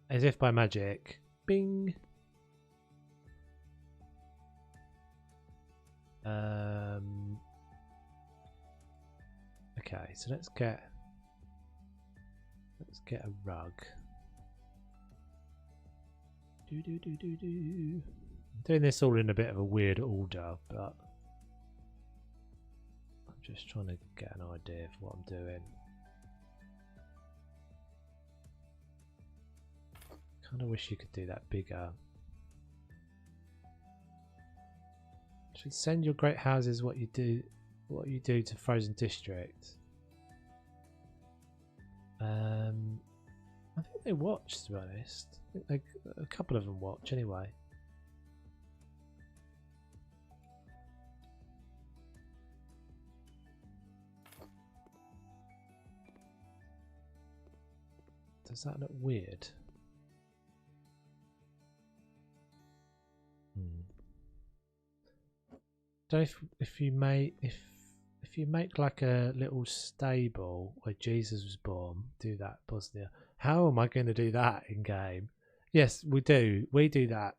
As if by magic. Bing. Okay, so let's get a rug. I'm doing this all in a bit of a weird order, but I'm just trying to get an idea of what I'm doing. Kind of wish you could do that bigger. Should send your great houses what you do to Frozen District. I think they watch, to be honest. I think a couple of them watch anyway. Does that look weird? Don't know if you make like a little stable where Jesus was born, do that, Bosnia. How am I going to do that in game? Yes, we do. We do that.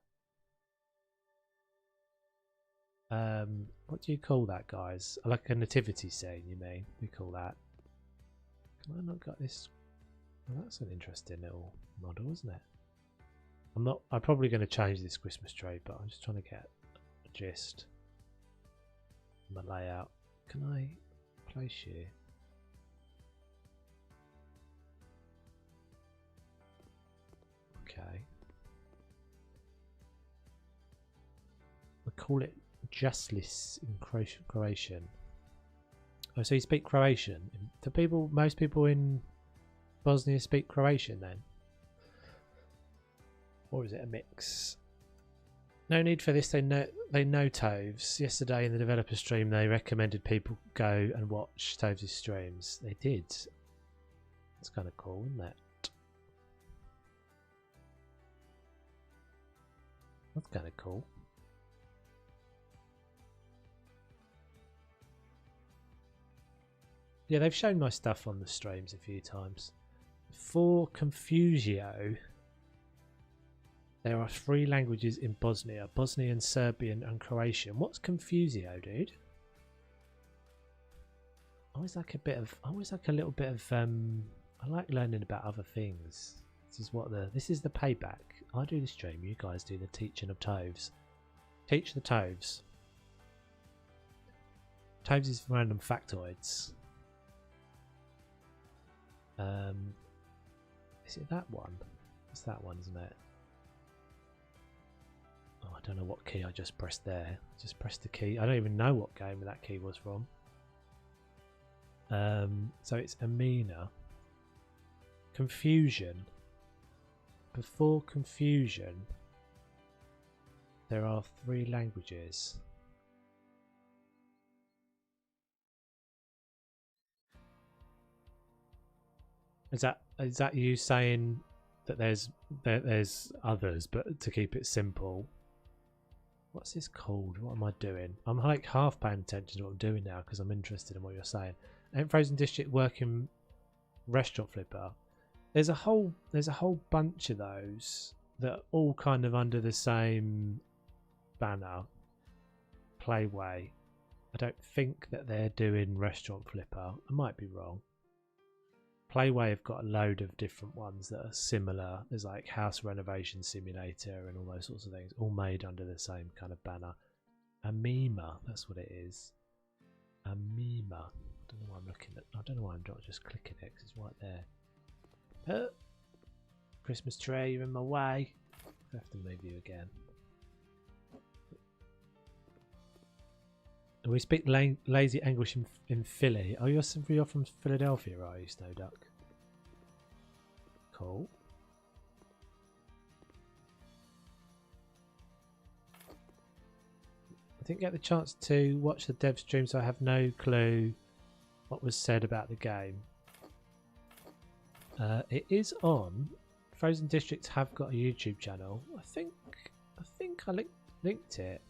What do you call that, guys? Like a nativity scene, you mean? We call that. Have I not got this? Well, that's an interesting little model, isn't it? I'm probably going to change this Christmas tree, but I'm just trying to get a gist. My layout. Can I place you? Okay. We call it Justlis in Croatian. Oh, so you speak Croatian? Do most people in Bosnia speak Croatian then? Or is it a mix? No need for this, they know Toves. Yesterday in the developer stream they recommended people go and watch Toves' streams. They did. It's kind of cool, isn't it? That's kind of cool. Yeah, they've shown my stuff on the streams a few times. For Confusio, there are 3 languages in Bosnia: Bosnian, Serbian, and Croatian. What's Confusio, dude? I always like a little bit of. I like learning about other things. This is the payback. I do the stream. You guys do the teaching of Toves. Teach the Toves. Toves is random factoids. Is it that one? It's that one, isn't it? Oh, I don't know what key I just pressed there. Just pressed the key. I don't even know what game that key was from. So it's Amina. Confusion. Before Confusion, there are 3 languages. Is that you saying that there's others, but to keep it simple? What's this called? What am I doing? I'm like half paying attention to what I'm doing now because I'm interested in what you're saying. Ain't Frozen District working restaurant flipper? there's a whole bunch of those that are all kind of under the same banner. Playway. I don't think that they're doing Restaurant Flipper. I might be wrong. Playway have got a load of different ones that are similar. There's like House Renovation Simulator and all those sorts of things, all made under the same kind of banner. Amima, that's what it is. Amima. I don't know why I'm looking at. I don't know why I'm not just clicking it because it's right there. Christmas tree, you're in my way. I have to move you again. We speak lazy English in Philly. Oh, you're from Philadelphia, are you, Snow Duck? Cool. I didn't get the chance to watch the dev stream, so I have no clue what was said about the game. It is on. Frozen Districts have got a YouTube channel. I think I linked it.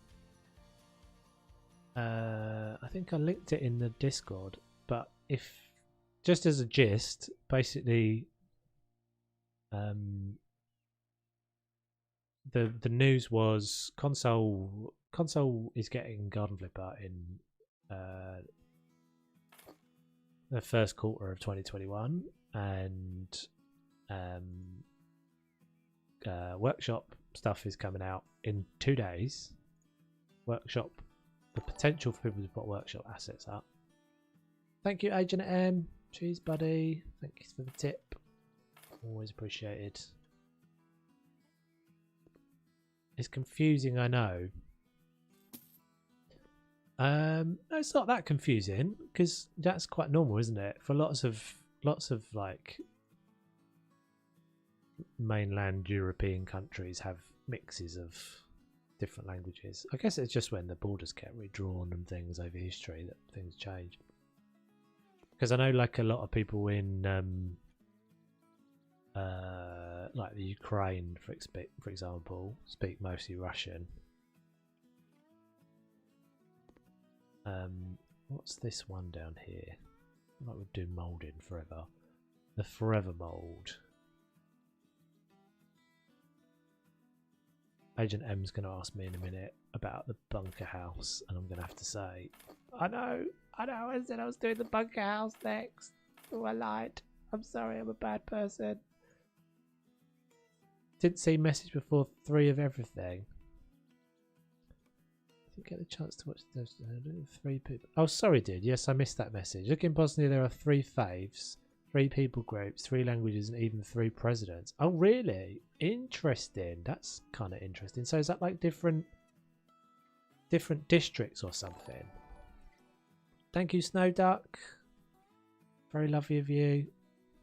I think I linked it in the Discord, but if just as a gist, basically, the news was console is getting Garden Flipper in the first quarter of 2021, and workshop stuff is coming out in 2 days. Workshop. The potential for people to put workshop assets up. Thank you, Agent M. Cheers, buddy. Thank you for the tip. Always appreciated. It's confusing, I know. No, it's not that confusing because that's quite normal, isn't it? For lots of like mainland European countries have mixes of different languages. I guess it's just when the borders get redrawn and things over history that things change. Because I know like a lot of people in like the Ukraine, for example, speak mostly Russian. What's this one down here? Like we've done moulding forever. The forever mould. Agent M's going to ask me in a minute about the bunker house, and I'm going to have to say, I know, I said I was doing the bunker house next. Oh, I lied. I'm sorry, I'm a bad person. Didn't see message before 3 of everything. Didn't get the chance to watch those 3 people. Oh, sorry, dude. Yes, I missed that message. Look in Bosnia, there are 3 faves, 3 people groups, 3 languages, and even 3 presidents. Oh, really? Interesting. That's kind of interesting. So is that like different districts or something? Thank you, Snow Duck. Very lovely of you.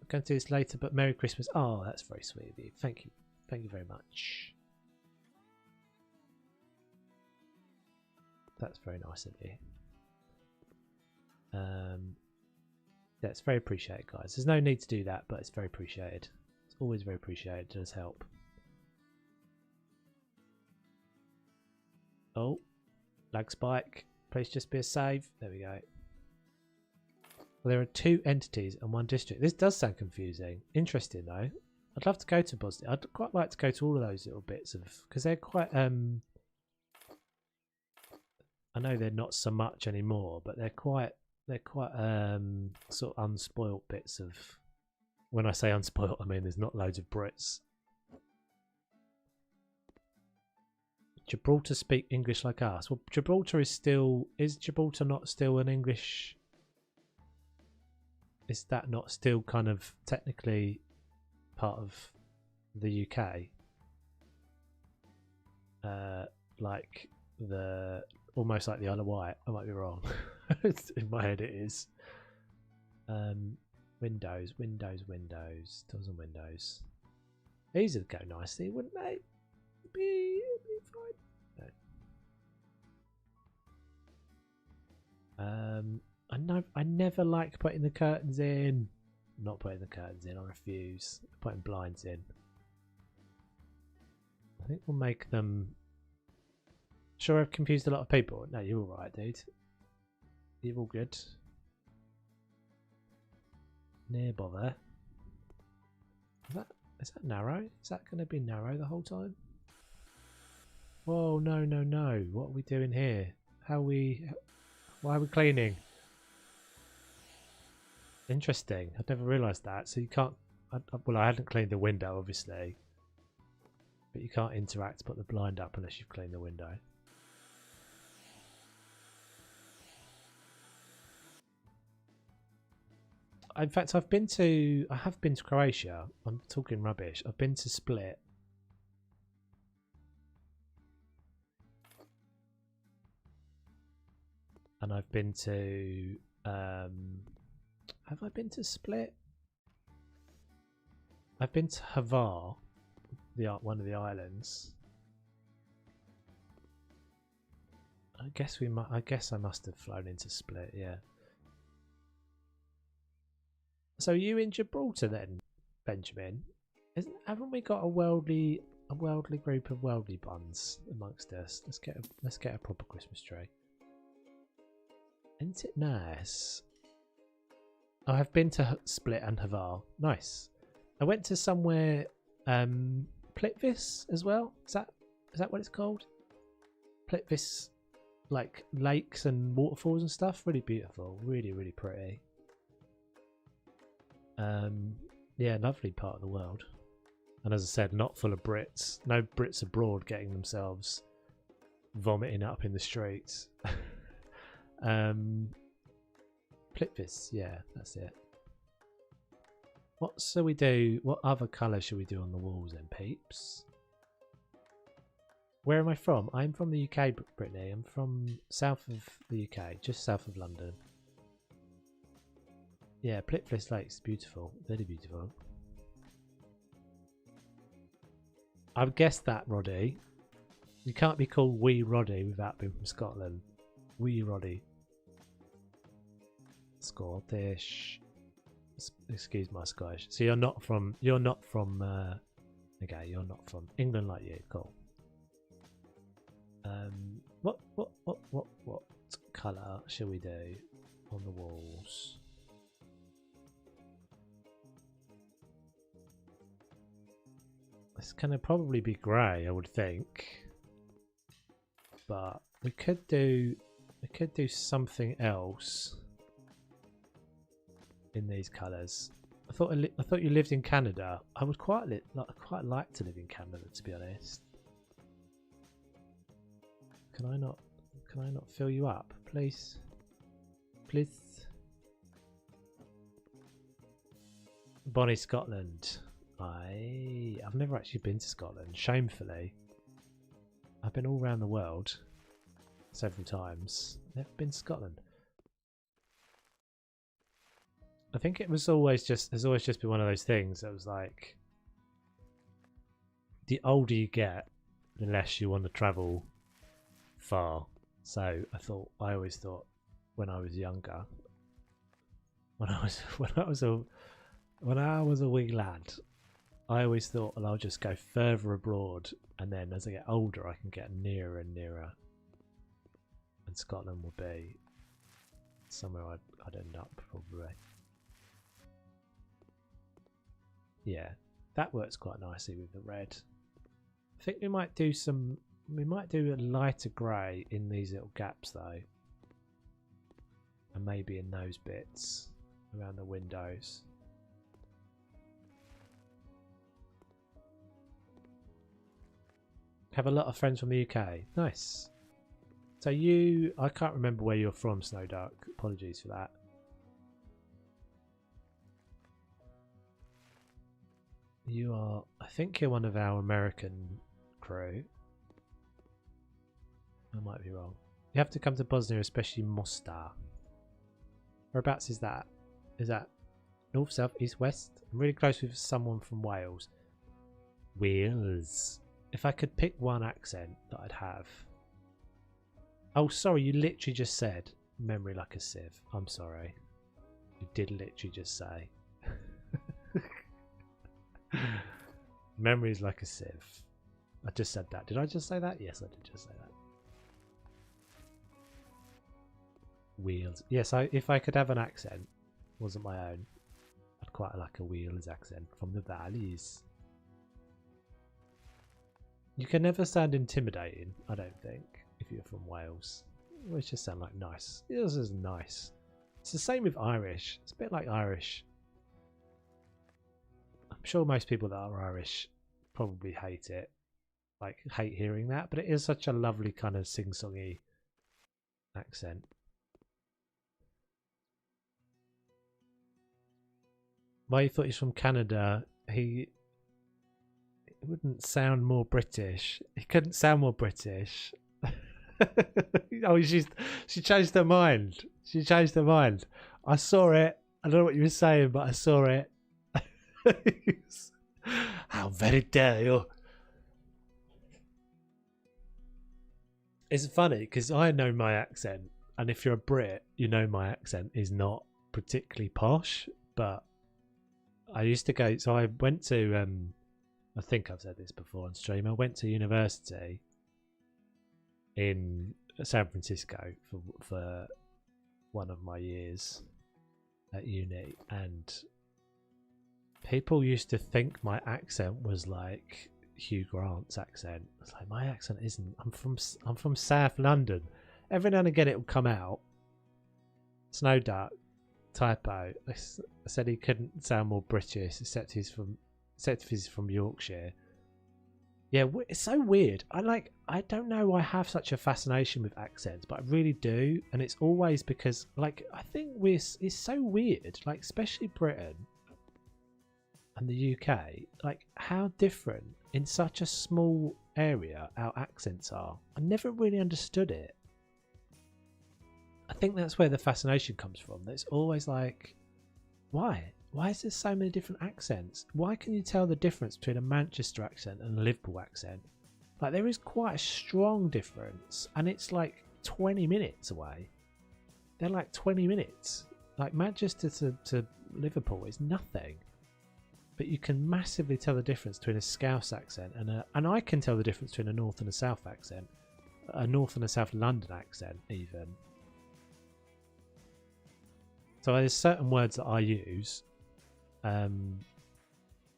I'm going to do this later, but Merry Christmas. Oh, that's very sweet of you. Thank you. Thank you very much. That's very nice of you. Yeah, it's very appreciated, guys. There's no need to do that, but it's very appreciated. It's always very appreciated. It does help. Oh, lag spike. Please just be a save. There we go. Well, there are 2 entities and 1 district. This does sound confusing. Interesting, though. I'd love to go to Bosnia. I'd quite like to go to all of those little bits of... Because they're quite... I know they're not so much anymore, but they're quite sort of unspoilt bits of... When I say unspoilt, I mean there's not loads of Brits. Gibraltar speak English like us. Well, Gibraltar is still... Is Gibraltar not still an English... Is that not still kind of technically part of the UK? Like the... Almost like the Isle of Wight. I might be wrong. In my head it is. Windows. Tools and windows. These would go nicely, wouldn't they? Be fine. No. I never like putting the curtains in. Not putting the curtains in, I refuse. Putting blinds in. I think we'll make them... Sure, I've confused a lot of people. No, you're alright, dude. You're all good. Near bother. Is that narrow? Is that going to be narrow the whole time? Whoa, no, no, no. What are we doing here? Why are we cleaning? Interesting. I'd never realised that. So you can't... well, I hadn't cleaned the window, obviously. But you can't interact, put the blind up unless you've cleaned the window. In fact, I have been to Croatia. I'm talking rubbish. I've been to Split. And I've been to... have I been to Split? I've been to Hvar, one of the islands. I guess I must have flown into Split, yeah. So are you in Gibraltar then, Benjamin? Haven't we got a worldly group of worldly buns amongst us? Let's get a proper Christmas tree. Isn't it nice? I have been to Split and Hvar. Nice. I went to somewhere Plitvice as well. Is that what it's called? Plitvice, like lakes and waterfalls and stuff. Really beautiful. Really, really pretty. Yeah, lovely part of the world. And as I said, not full of Brits. No Brits abroad getting themselves vomiting up in the streets. Plitvice, yeah, that's it. What shall we do? What other colour should we do on the walls then, peeps? Where am I from? I'm from the UK, Brittany. I'm from south of the UK, just south of London. Yeah, Plitvice Lake's beautiful, very beautiful. I've guessed that, Roddy. You can't be called Wee Roddy without being from Scotland. Wee Roddy. Scottish. Excuse my Scottish. So you're not from okay, you're not from England like you. Cool. What colour shall we do on the walls? It's gonna probably be grey, I would think. But we could do something else in these colours. I thought you lived in Canada. I would quite like to live in Canada, to be honest. Can I not fill you up, please? Please. Bonnie, Scotland. I've never actually been to Scotland, shamefully. I've been all around the world several times. Never been to Scotland. I think it was always just has always just been one of those things that was like the older you get, the less you want to travel far. So I always thought when I was younger, when I was a wee lad, I always thought, well, I'll just go further abroad, and then as I get older, I can get nearer and nearer. And Scotland will be somewhere I'd end up probably. Yeah, that works quite nicely with the red. I think we might do a lighter grey in these little gaps though, and maybe in those bits around the windows. Have a lot of friends from the UK. Nice. So I can't remember where you're from, Snowdark. Apologies for that. I think you're one of our American crew. I might be wrong. You have to come to Bosnia, especially Mostar. Whereabouts is that? Is that north, south, east, west? I'm really close with someone from Wales. Wales. If I could pick one accent that I'd have. Oh, sorry, you literally just said memory like a sieve. I'm sorry. You did literally just say. Memory is like a sieve. I just said that. Did I just say that? Yes, I did just say that. Wheels. Yes, if I could have an accent, wasn't my own, I'd quite like a Wales accent from the valleys. You can never sound intimidating, I don't think, if you're from Wales. You always just sound like nice. Yours is nice. It's the same with Irish. It's a bit like Irish. I'm sure most people that are Irish probably hate it. Like, hate hearing that, but it is such a lovely kind of sing-songy accent. Why you thought he's from Canada? He wouldn't sound more British. He couldn't sound more British. Oh, she changed her mind. She changed her mind. I saw it. I don't know what you were saying, but I saw it. How very dare you? It's funny because I know my accent, and if you're a Brit, you know my accent is not particularly posh, but I used to go, so I went to, I think I've said this before on stream, I went to university in San Francisco for one of my years at uni, and people used to think my accent was like Hugh Grant's accent. It's like, my accent isn't. I'm from South London. Every now and again it will come out. Snow Duck typo. I said he couldn't sound more British, except he's from Yorkshire. Yeah, it's so weird. I don't know why I have such a fascination with accents, but I really do, and it's always because, like, I think it's so weird, like, especially Britain and the UK, like, how different in such a small area our accents are. I never really understood it. I think that's where the fascination comes from. It's always like, why? Why is there so many different accents? Why can you tell the difference between a Manchester accent and a Liverpool accent? Like, there is quite a strong difference, and it's like 20 minutes away. They're like 20 minutes. Like, Manchester to Liverpool is nothing. But you can massively tell the difference between a Scouse accent and I can tell the difference between a North and a South accent. A North and a South London accent, even. So there's certain words that I use.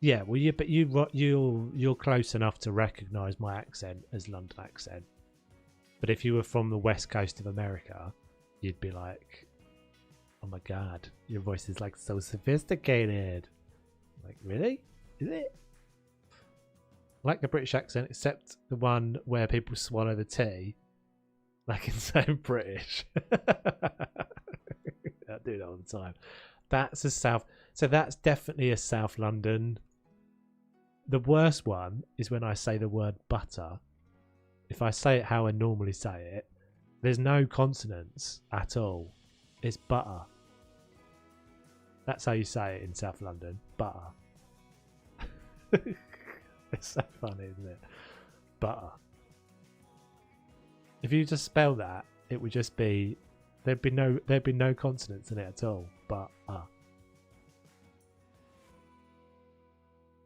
Yeah, well, but you're close enough to recognise my accent as London accent. But if you were from the west coast of America, you'd be like, "Oh my god, your voice is like so sophisticated." Like, really? Is it? I like the British accent, except the one where people swallow the T. Like, it's so British. I do that all the time. That's a South. So that's definitely a South London. The worst one is when I say the word butter. If I say it how I normally say it, there's no consonants at all. It's butter. That's how you say it in South London. Butter. It's so funny, isn't it? Butter. If you just spell that, it would just be there'd be no consonants in it at all. Butter.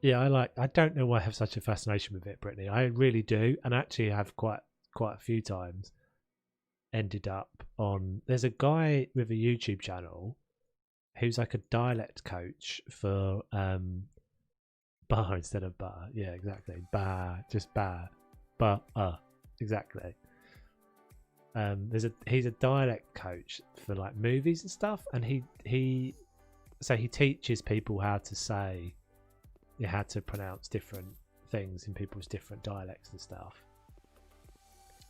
Yeah, I don't know why I have such a fascination with it, Brittany. I really do, and actually have quite a few times ended up on. There's a guy with a YouTube channel who's like a dialect coach for bar instead of bar. Yeah, exactly. Bar, just bar. Exactly. He's a dialect coach for like movies and stuff, and he teaches people how to say, how to pronounce different things in people's different dialects and stuff.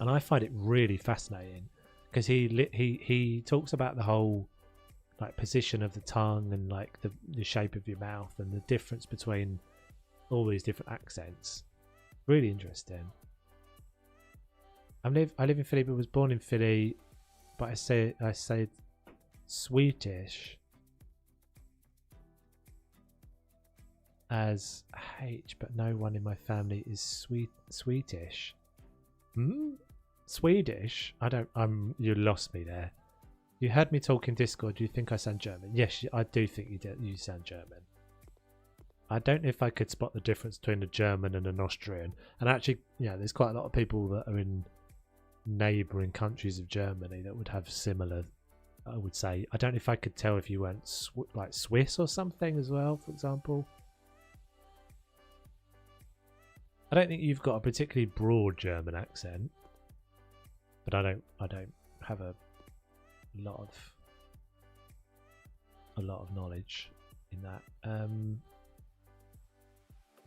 And I find it really fascinating because he talks about the whole like position of the tongue and like the shape of your mouth and the difference between all these different accents. Really interesting. I live in Philly, but was born in Philly, but I say Swedish as H, but no one in my family is Swedish. Swedish? You lost me there. You heard me talk in Discord. Do you think I sound German? Yes, I do think you sound German. I don't know if I could spot the difference between a German and an Austrian. And actually, there's quite a lot of people that are in neighbouring countries of Germany that would have similar I would say. I don't know if I could tell if you weren't like Swiss or something as well, for example. I don't think you've got a particularly broad German accent, but I don't have a lot of knowledge in that.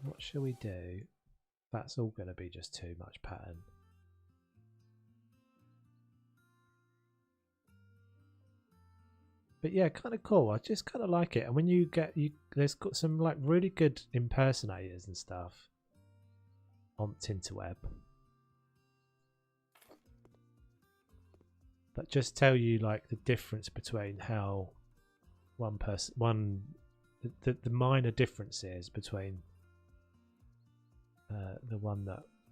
What shall we do? That's all going to be just too much pattern. But yeah, kind of cool. I just kind of like it. And when you get there's got some like really good impersonators and stuff on Tinterweb that just tell you like the difference between how the minor differences between the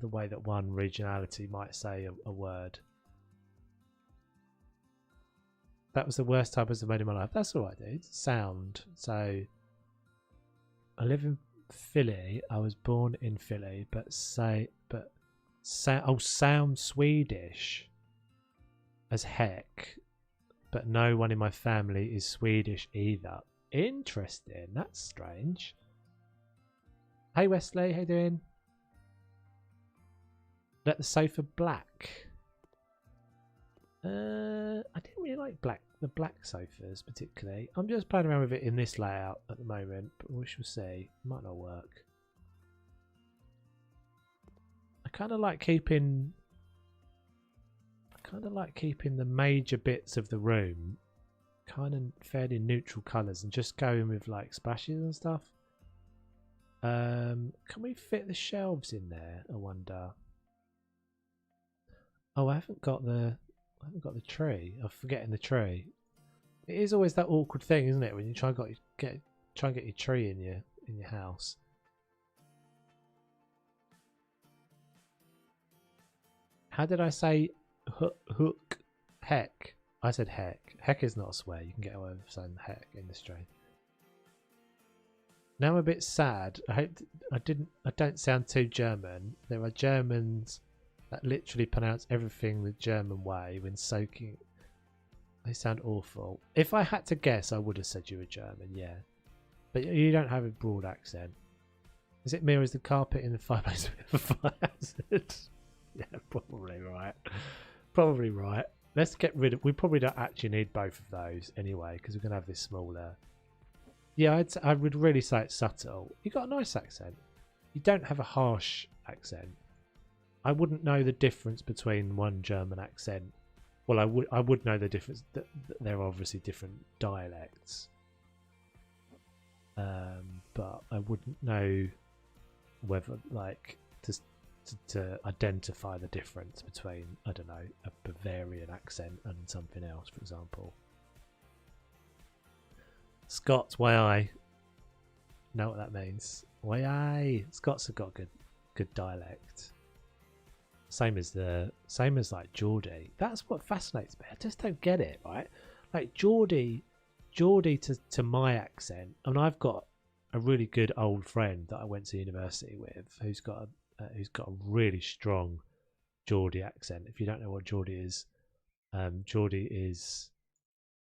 way that one regionality might say a word. That was the worst type I've made in my life. That's all right, dude. Sound. So I live in Philly. I was born in Philly, but sound Swedish as heck. But no one in my family is Swedish either. Interesting. That's strange. Hey Wesley, how you doing? Let the sofa black. I didn't really like the black sofas particularly. I'm just playing around with it in this layout at the moment, but we shall see. Might not work. I kind of like keeping the major bits of the room kind of fairly neutral colours and just going with like splashes and stuff. Can we fit the shelves in there? I wonder. Oh, I haven't got the tree. I'm forgetting the tree. It is always that awkward thing, isn't it, when you try and get your tree in your house. How did I say hook? Heck. I said heck. Heck is not a swear. You can get away with saying heck in this stream. Now I'm a bit sad. I hope I don't sound too German. There are Germans that literally pronounce everything the German way when soaking. They sound awful. If I had to guess, I would have said you were German, yeah. But you don't have a broad accent. Is it me or is the carpet in the fireplace a fire hazard? Yeah, probably right. Probably right. Let's get rid of... We probably don't actually need both of those anyway, because we're going to have this smaller... Yeah, I would really say it's subtle. You got a nice accent. You don't have a harsh accent. I wouldn't know the difference between one German accent. Well, I would know the difference. That there are obviously different dialects, but I wouldn't know whether like to identify the difference between, I don't know, a Bavarian accent and something else, for example. Scots, why I know what that means. Why I Scots have got good dialect. Same as like Geordie. That's what fascinates me. I just don't get it, right? Like Geordie to my accent, and I've got a really good old friend that I went to university with who's got a really strong Geordie accent. If you don't know what Geordie is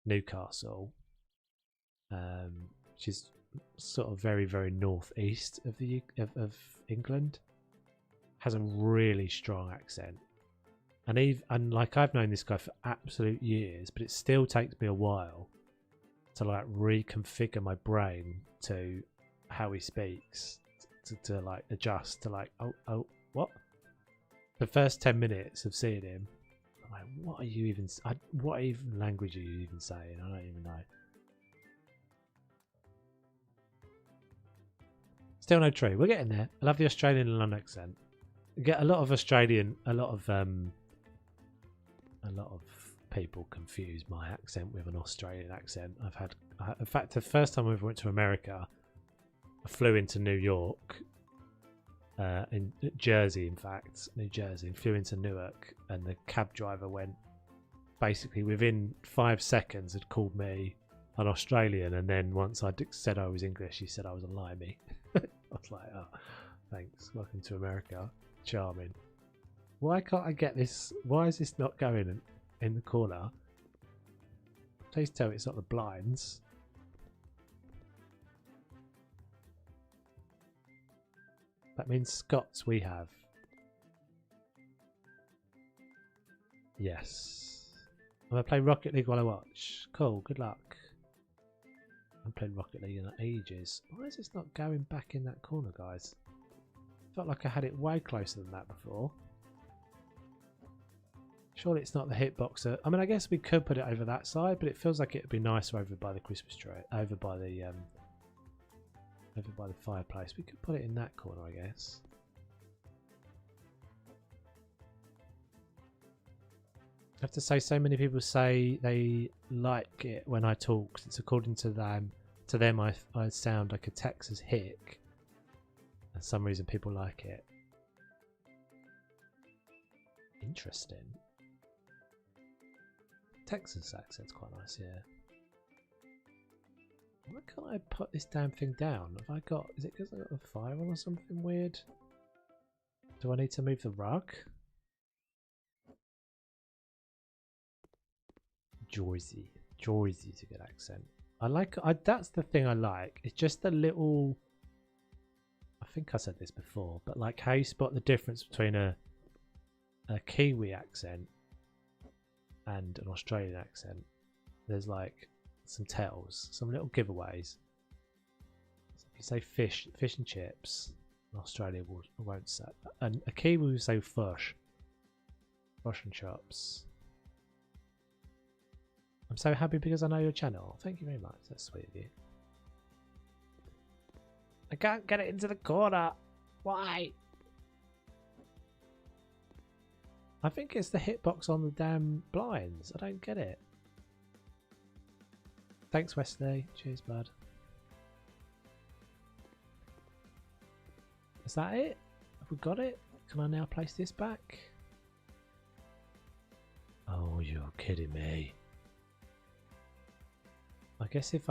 Newcastle. She's sort of very, very northeast of England. Has a really strong accent, and like I've known this guy for absolute years, but it still takes me a while to like reconfigure my brain to how he speaks, to like adjust to like oh what. The first 10 minutes of seeing him, I'm like, what even language are you even saying? I don't even know. Still no tree. We're getting there. I love the Australian and London accent. You get a lot of people confuse my accent with an Australian accent. In fact, the first time I ever went to America, I flew into New York, in Jersey, in fact, New Jersey, and flew into Newark, and the cab driver went, basically within 5 seconds, had called me an Australian, and then once I said I was English, he said I was a limey. I was like, oh, thanks, welcome to America. Charming. Why can't I get this? Why is this not going in the corner? Please tell me it's not the blinds. That means Scots we have. Yes. I'm going to play Rocket League while I watch. Cool, good luck. I haven't played Rocket League in ages. Why is this not going back in that corner, guys? Felt like I had it way closer than that before. Surely it's not the hitboxer. I mean, I guess we could put it over that side, but it feels like it would be nicer over by the Christmas tree, over by the fireplace. We could put it in that corner, I guess. I have to say, so many people say they like it when I talk. It's according to them. I sound like a Texas hick. For some reason, people like it. Interesting. Texas accent's quite nice, yeah. Why can't I put this damn thing down? Have I got... Is it because I got a fire on or something weird? Do I need to move the rug? Jersey. Jersey's a good accent. That's the thing I like. It's just the little... I think I said this before, but like how you spot the difference between a Kiwi accent and an Australian accent. There's like some tells, some little giveaways. So if you say fish and chips, Australia won't say. And a Kiwi will say fush and chops. I'm so happy because I know your channel. Thank you very much. That's sweet of you. I can't get it into the corner. Why? I think it's the hitbox on the damn blinds. I don't get it. Thanks, Wesley. Cheers, bud. Is that it? Have we got it? Can I now place this back? Oh, you're kidding me. I guess if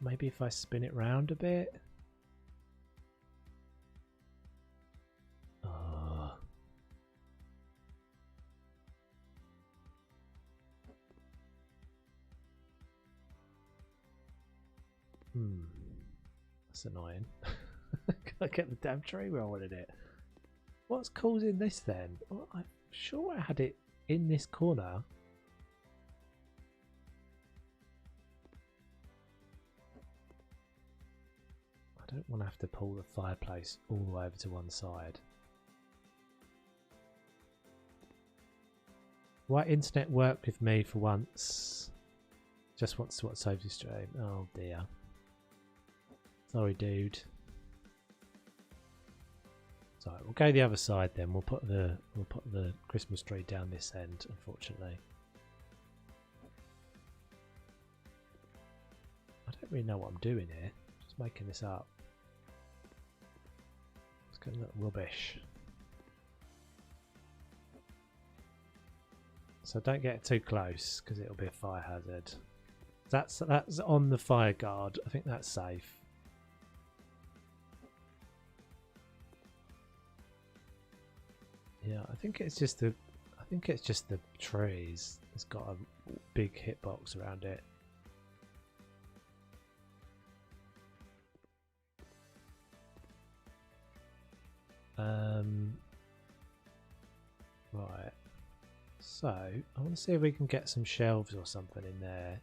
maybe if I spin it round a bit. Oh. That's annoying. Can I get the damn tree where I wanted it? What's causing this then? Well, I'm sure I had it in this corner. I don't want to have to pull the fireplace all the way over to one side. Why internet worked with me for once? Just wants to watch Sophie's stream. Oh dear. Sorry, dude. So we'll go the other side then. We'll put the Christmas tree down this end, unfortunately. I don't really know what I'm doing here. Just making this up. It's going to look rubbish. So don't get too close because it'll be a fire hazard. That's on the fire guard. I think that's safe. Yeah, I think it's just the trees. It's got a big hitbox around it. Right. So I want to see if we can get some shelves or something in there.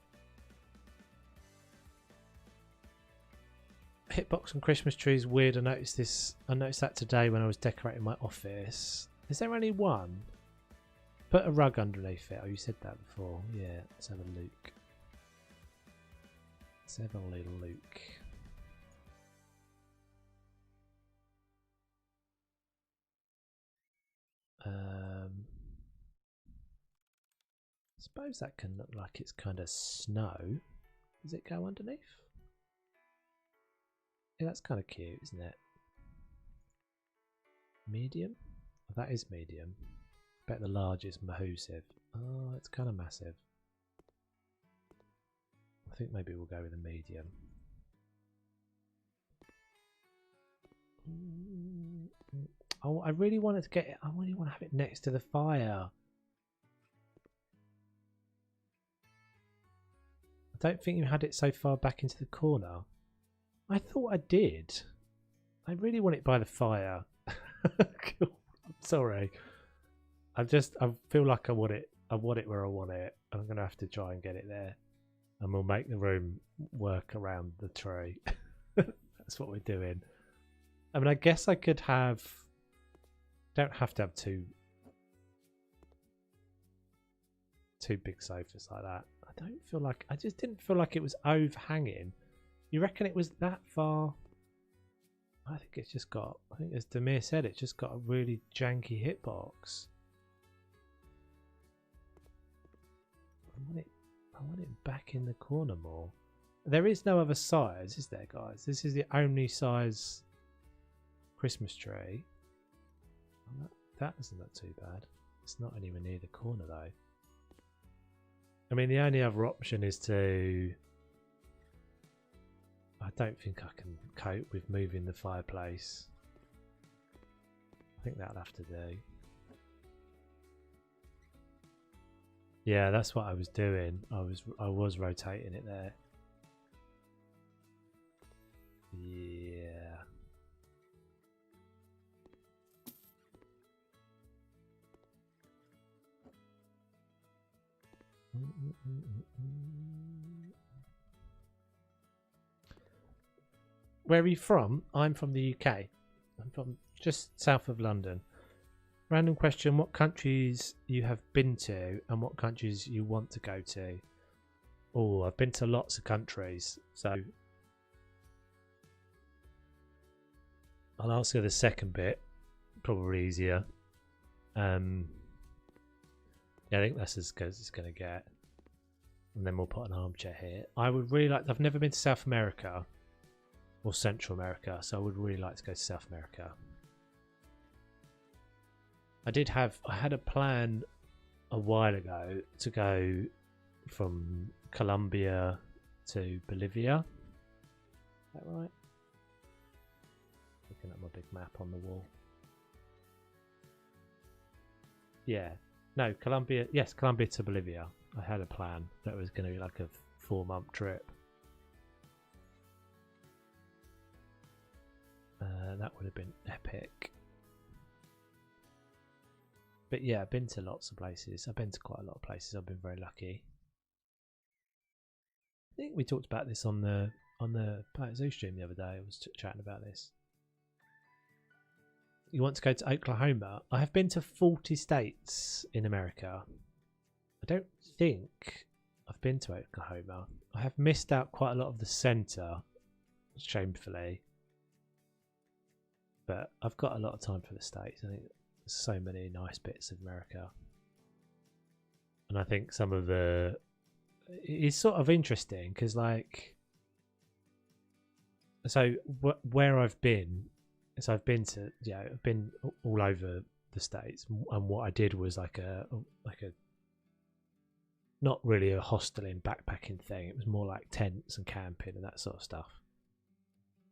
Hitbox and Christmas trees weird. I noticed that today when I was decorating my office. Is there only one? Put a rug underneath it. Oh, you said that before. Yeah, let's have a look. Let's have a little look. I suppose that can look like it's kind of snow. Does it go underneath? Yeah, that's kind of cute, isn't it? Medium? Oh, that is medium. I bet the large is massive. Oh, it's kind of massive. I think maybe we'll go with a medium. Oh, I really wanted to get it. I really want to have it next to the fire. I don't think you had it so far back into the corner. I thought I did. I really want it by the fire. I'm sorry. I feel like I want it where I want it. I'm gonna have to try and get it there. And we'll make the room work around the tree. That's what we're doing. I mean, I guess I could have... Don't have to have two big sofas like that. I just didn't feel like it was overhanging. You reckon it was that far? I think it's just got... I think as Demir said, it's just got a really janky hitbox. I want it back in the corner more. There is no other size, is there, guys? This is the only size Christmas tree. Well, that isn't that too bad. It's not anywhere near the corner, though. I mean, the only other option is to... I don't think I can cope with moving the fireplace. I think that'll have to do. Yeah, that's what I was doing. I was rotating it there. Yeah. Where are you from? I'm from the UK. I'm from just south of London. Random question, what countries you have been to and what countries you want to go to? Oh, I've been to lots of countries, so I'll answer the second bit, probably easier. Yeah, I think that's as good as it's going to get. And then we'll put an armchair here. I would really like... I've never been to South America or Central America, so I would really like to go to South America. I had a plan a while ago to go from Colombia to Bolivia. Is that right? Looking at my big map on the wall. Yeah. No, Colombia. Yes, Colombia to Bolivia. I had a plan that was going to be like a 4-month trip. That would have been epic. But yeah, I've been to lots of places. I've been to quite a lot of places. I've been very lucky. I think we talked about this on the Planet Zoo stream the other day. I was chatting about this. You want to go to Oklahoma? I have been to 40 states in America. I don't think I've been to Oklahoma. I have missed out quite a lot of the centre, shamefully. But I've got a lot of time for the States. I think there's so many nice bits of America. And I think some of the... It's sort of interesting because, like... So, where I've been... So I've been to... Yeah, I've been all over the States. And what I did was like a not really a hosteling backpacking thing. It was more like tents and camping and that sort of stuff.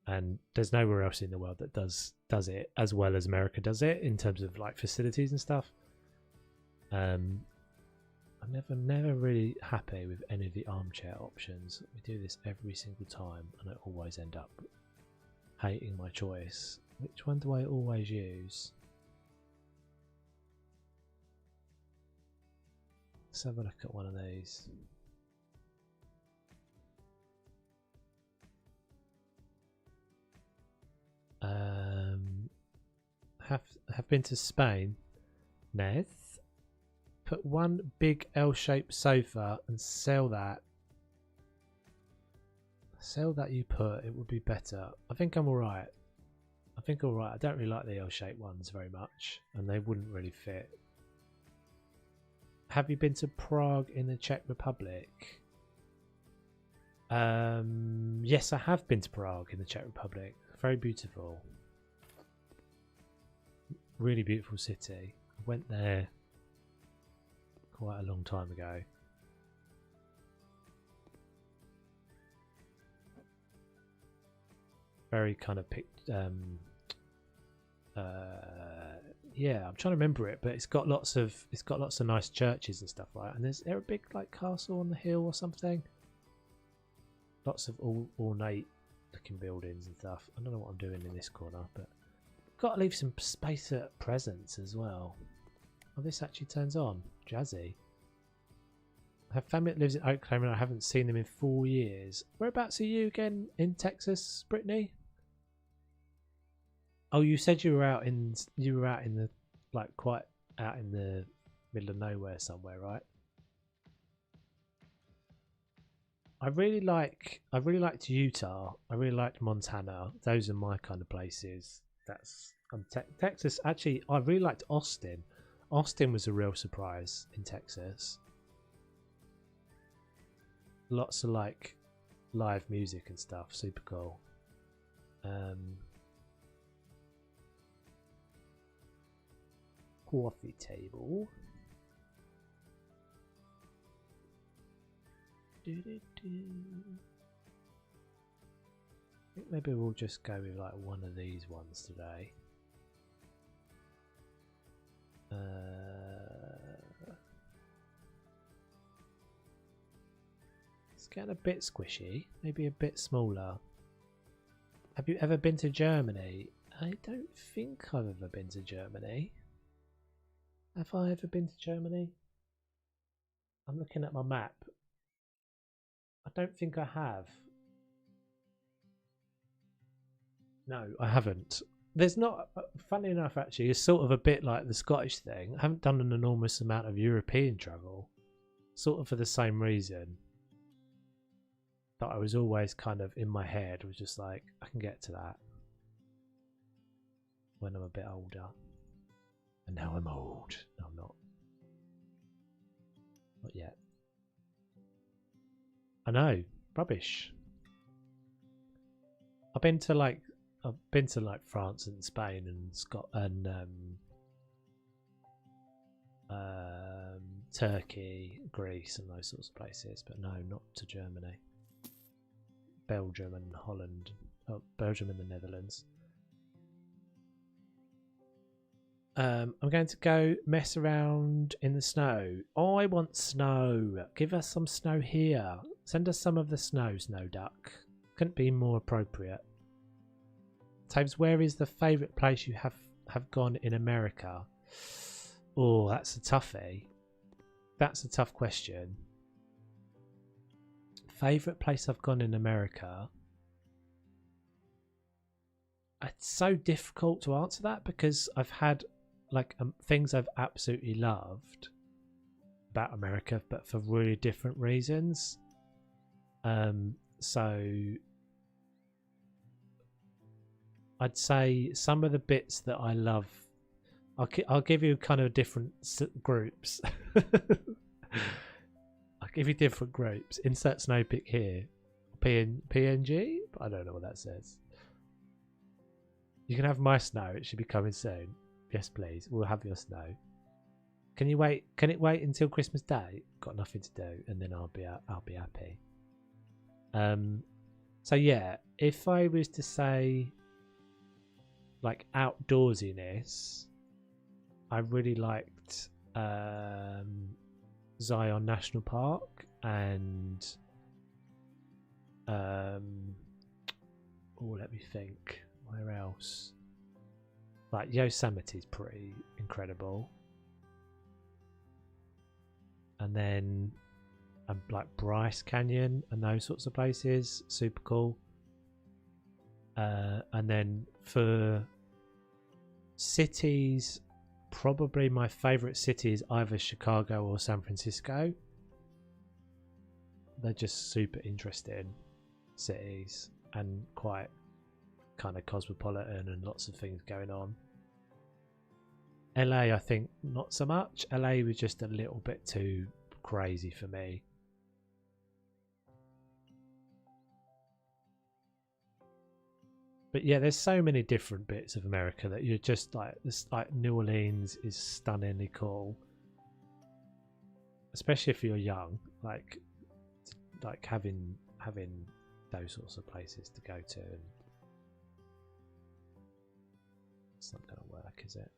And there's nowhere else in the world that does it as well as America does it in terms of like facilities and stuff. I'm never really happy with any of the armchair options. We do this every single time and I always end up hating my choice. Which one do I always use? Let's have a look at one of these. Have been to Spain. Neth, put one big L-shaped sofa and sell that. Sell that you put. It would be better. I think I'm alright. I don't really like the L-shaped ones very much, and they wouldn't really fit. Have you been to Prague in the Czech Republic? Yes, I have been to Prague in the Czech Republic. Very beautiful. Really beautiful city. I went there quite a long time ago. Very kind of picked. Yeah, I'm trying to remember it, but it's got lots of nice churches and stuff, right? And is there a big like castle on the hill or something? Lots of ornate looking buildings and stuff. I don't know what I'm doing in this corner, but got to leave some space for presents as well. Oh, this actually turns on. Jazzy. I have family that lives in Oklahoma and I haven't seen them in 4 years. Whereabouts are you again? In Texas, Brittany? Oh, you said you were out in the like quite out in the middle of nowhere somewhere, right? I really liked Utah. I really liked Montana. Those are my kind of places. Texas. Actually, I really liked Austin. Austin was a real surprise in Texas. Lots of like live music and stuff. Super cool. Coffee table. I think maybe we'll just go with like one of these ones today. It's getting a bit squishy, maybe a bit smaller. Have you ever been to Germany? I don't think I've ever been to Germany. Have I ever been to Germany? I'm looking at my map. I don't think I have. No, I haven't. There's not, funny enough actually, it's sort of a bit like the Scottish thing. I haven't done an enormous amount of European travel. Sort of for the same reason. That I was always kind of in my head, was just like, I can get to that when I'm a bit older. And now I'm old. No, I'm not. Not yet. I know, rubbish. I've been to like France and Spain and Scotland and Turkey, Greece, and those sorts of places, but no, not to Germany. Belgium and Holland. Oh, Belgium and the Netherlands. I'm going to go mess around in the snow. I want snow. Give us some snow here. Send us some of the snow, Snow Duck. Couldn't be more appropriate. Taves, where is the favourite place you have gone in America? Oh, that's a toughie. That's a tough question. Favourite place I've gone in America? It's so difficult to answer that because I've had like things I've absolutely loved about America, but for really different reasons. So I'd say some of the bits that I love, I'll give you kind of different groups. I'll give you different groups. Insert snow pic here. PNG? I don't know what that says. You can have my snow. It should be coming soon. Yes, please. We'll have your snow. Can you wait? Can it wait until Christmas Day? Got nothing to do, and then I'll be happy. So yeah, if I was to say like outdoorsiness, I really liked Zion National Park and let me think. Where else? Like Yosemite's pretty incredible. And then like Bryce Canyon and those sorts of places, super cool. And then for cities, probably my favourite city is either Chicago or San Francisco. They're just super interesting cities and quite kind of cosmopolitan and lots of things going on. LA, I think not so much. LA was just a little bit too crazy for me. But yeah, there's so many different bits of America that you're just like this. Like New Orleans is stunningly cool, especially if you're young. Like having those sorts of places to go to. And it's not going to work, is it?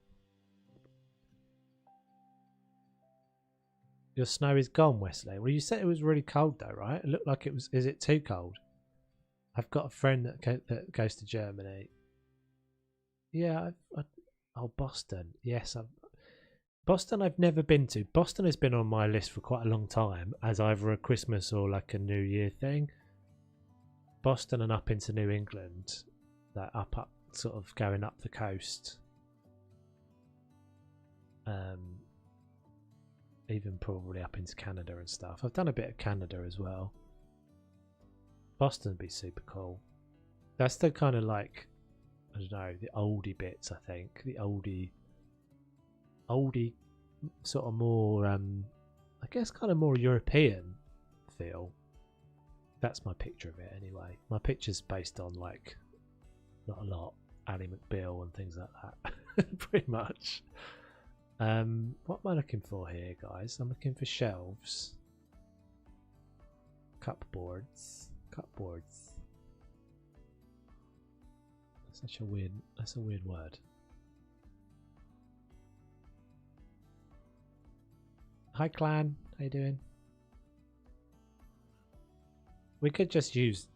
Your snow is gone, Wesley. Well, you said it was really cold though, right? It looked like it was. Is it too cold? I've got a friend that goes to Germany. Yeah, oh, Boston. Yes, Boston I've never been to. Boston has been on my list for quite a long time as either a Christmas or like a New Year thing. Boston and up into New England, that up sort of going up the coast. Even probably up into Canada and stuff. I've done a bit of Canada as well. Boston would be super cool. That's the kind of like, I don't know, the oldie bits, I think. The oldie sort of more, I guess kind of more European feel. That's my picture of it anyway. My picture's based on like, not a lot, Ally McBeal and things like that. Pretty much. What am I looking for here, guys? I'm looking for shelves. Cupboards. That's a weird word. Hi clan, how you doing? We could just use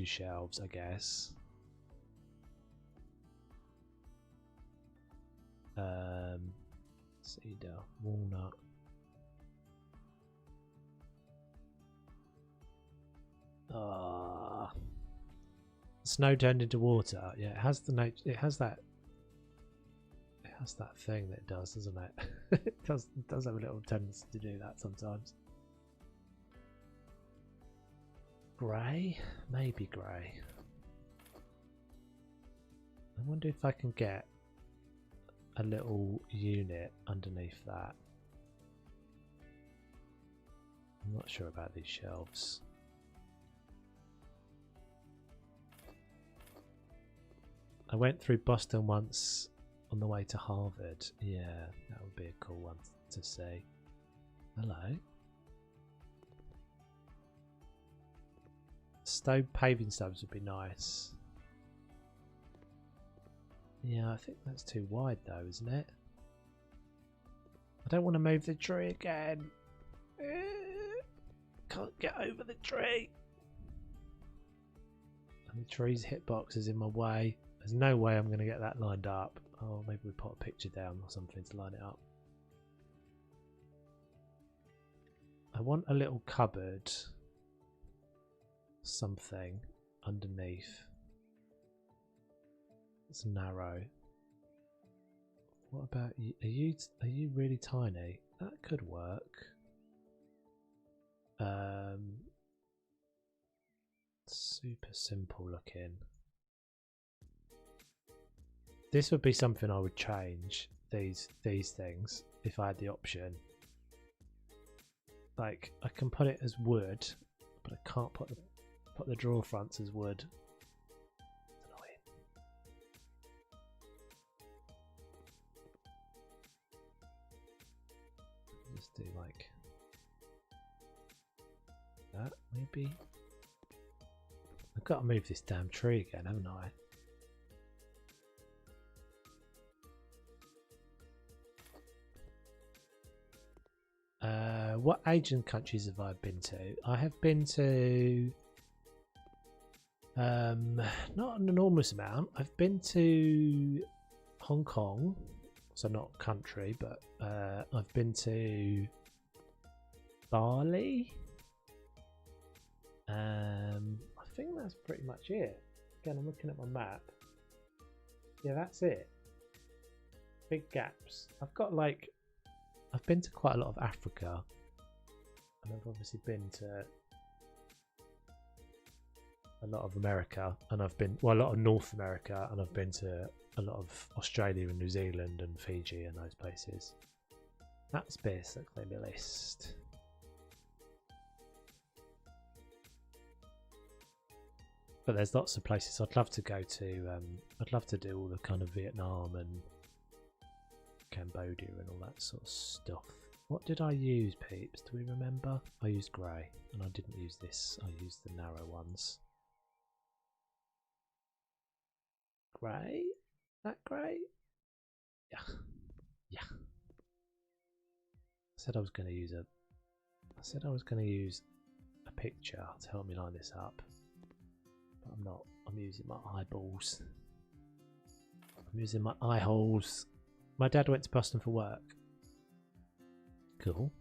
shelves, I guess. Cedar, walnut. Snow turned into water. Yeah, it has the nature. It has that thing that it does, doesn't it? It does have a little tendency to do that sometimes. Grey, maybe grey. I wonder if I can get a little unit underneath that. I'm not sure about these shelves. I went through Boston once on the way to Harvard. Yeah, that would be a cool one to see. Hello. Stone paving stones would be nice. Yeah, I think that's too wide though, isn't it? I don't want to move the tree again. Can't get over the tree. And the tree's hitbox is in my way. There's no way I'm going to get that lined up. Oh, maybe we put a picture down or something to line it up. I want a little cupboard. Something underneath. It's narrow. What about you? Are you really tiny? That could work. Super simple looking. This would be something I would change. These things if I had the option. Like I can put it as wood, but I can't put the drawer fronts as wood. It's annoying. Just do like that, maybe. I've got to move this damn tree again, haven't I? What Asian countries have I been to? I have been to not an enormous amount. I've been to Hong Kong, so not country, but I've been to Bali. I think that's pretty much it. Again, I'm looking at my map. Yeah, that's it. Big gaps. I've been to quite a lot of Africa, and I've obviously been to a lot of America, and I've been, well, a lot of North America, and I've been to a lot of Australia and New Zealand and Fiji and those places. That's basically the list. But there's lots of places I'd love to go to. I'd love to do all the kind of Vietnam and Cambodia and all that sort of stuff. What did I use, peeps? Do we remember? I used grey, and I didn't use this. I used the narrow ones. Grey? That grey? Yeah. Yeah. I said I was going to use a picture to help me line this up. but I'm not. I'm using my eyeballs. I'm using my eye holes. My dad went to Boston for work. Cool.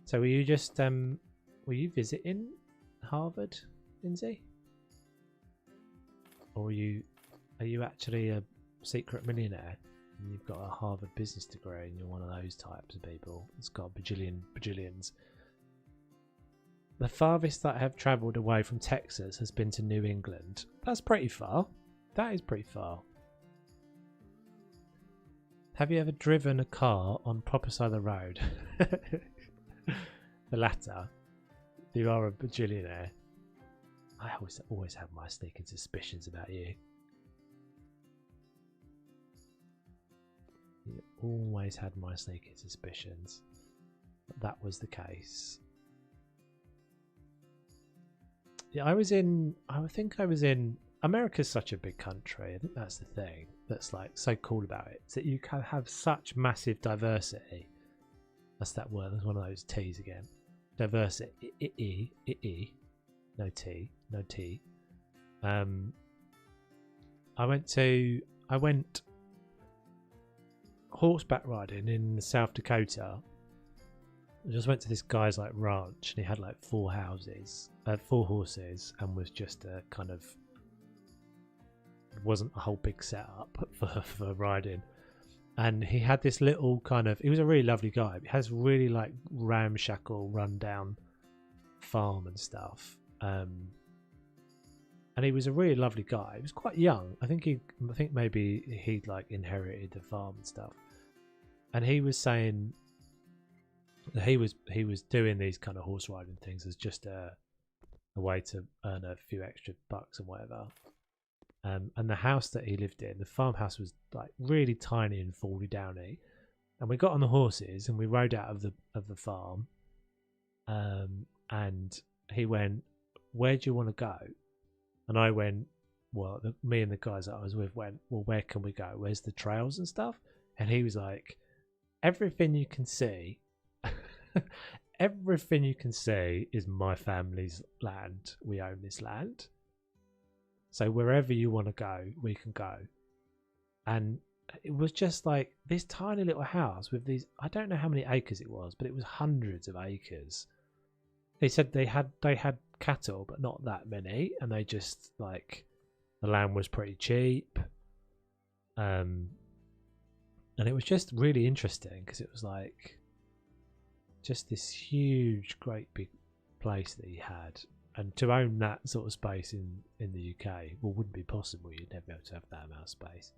So were you just were you visiting Harvard, Lindsay? Or are you actually a secret millionaire and you've got a Harvard business degree and you're one of those types of people that's got bajillions? The farthest that I have travelled away from Texas has been to New England. That's pretty far. That is pretty far. Have you ever driven a car on proper side of the road? The latter. You are a bajillionaire. I always have my sneaking suspicions about you. You always had my sneaking suspicions. But that was the case. Yeah, I think I was in America's such a big country. I think that's the thing that's like so cool about it. Is that you can have such massive diversity. That's that word. There's one of those T's again. Diversity. No T. No T. I went horseback riding in South Dakota. I just went to this guy's like ranch and he had like 4 horses, and was just a kind of, it wasn't a whole big setup for riding. And he had this little kind of, he was a really lovely guy. He has really like ramshackle, rundown farm and stuff. And he was a really lovely guy. He was quite young. I think maybe he'd like inherited the farm and stuff. And he was saying that he was doing these kind of horse riding things as just a way to earn a few extra bucks and whatever. And the house that he lived in, the farmhouse, was like really tiny and foldy downy. And we got on the horses and we rode out of the farm. And he went, "Where do you want to go?" And I went, well, me and the guys that I was with went, "Well, where can we go? Where's the trails and stuff?" And he was like, "Everything you can see, everything you can see is my family's land. We own this land. So wherever you want to go, we can go." And it was just like this tiny little house with these, I don't know how many acres it was, but it was hundreds of acres. They said they had cattle, but not that many, and they just like, the land was pretty cheap. And it was just really interesting because it was like just this huge, great big place that he had. And to own that sort of space in the UK, well, wouldn't be possible. You'd never be able to have that amount of space.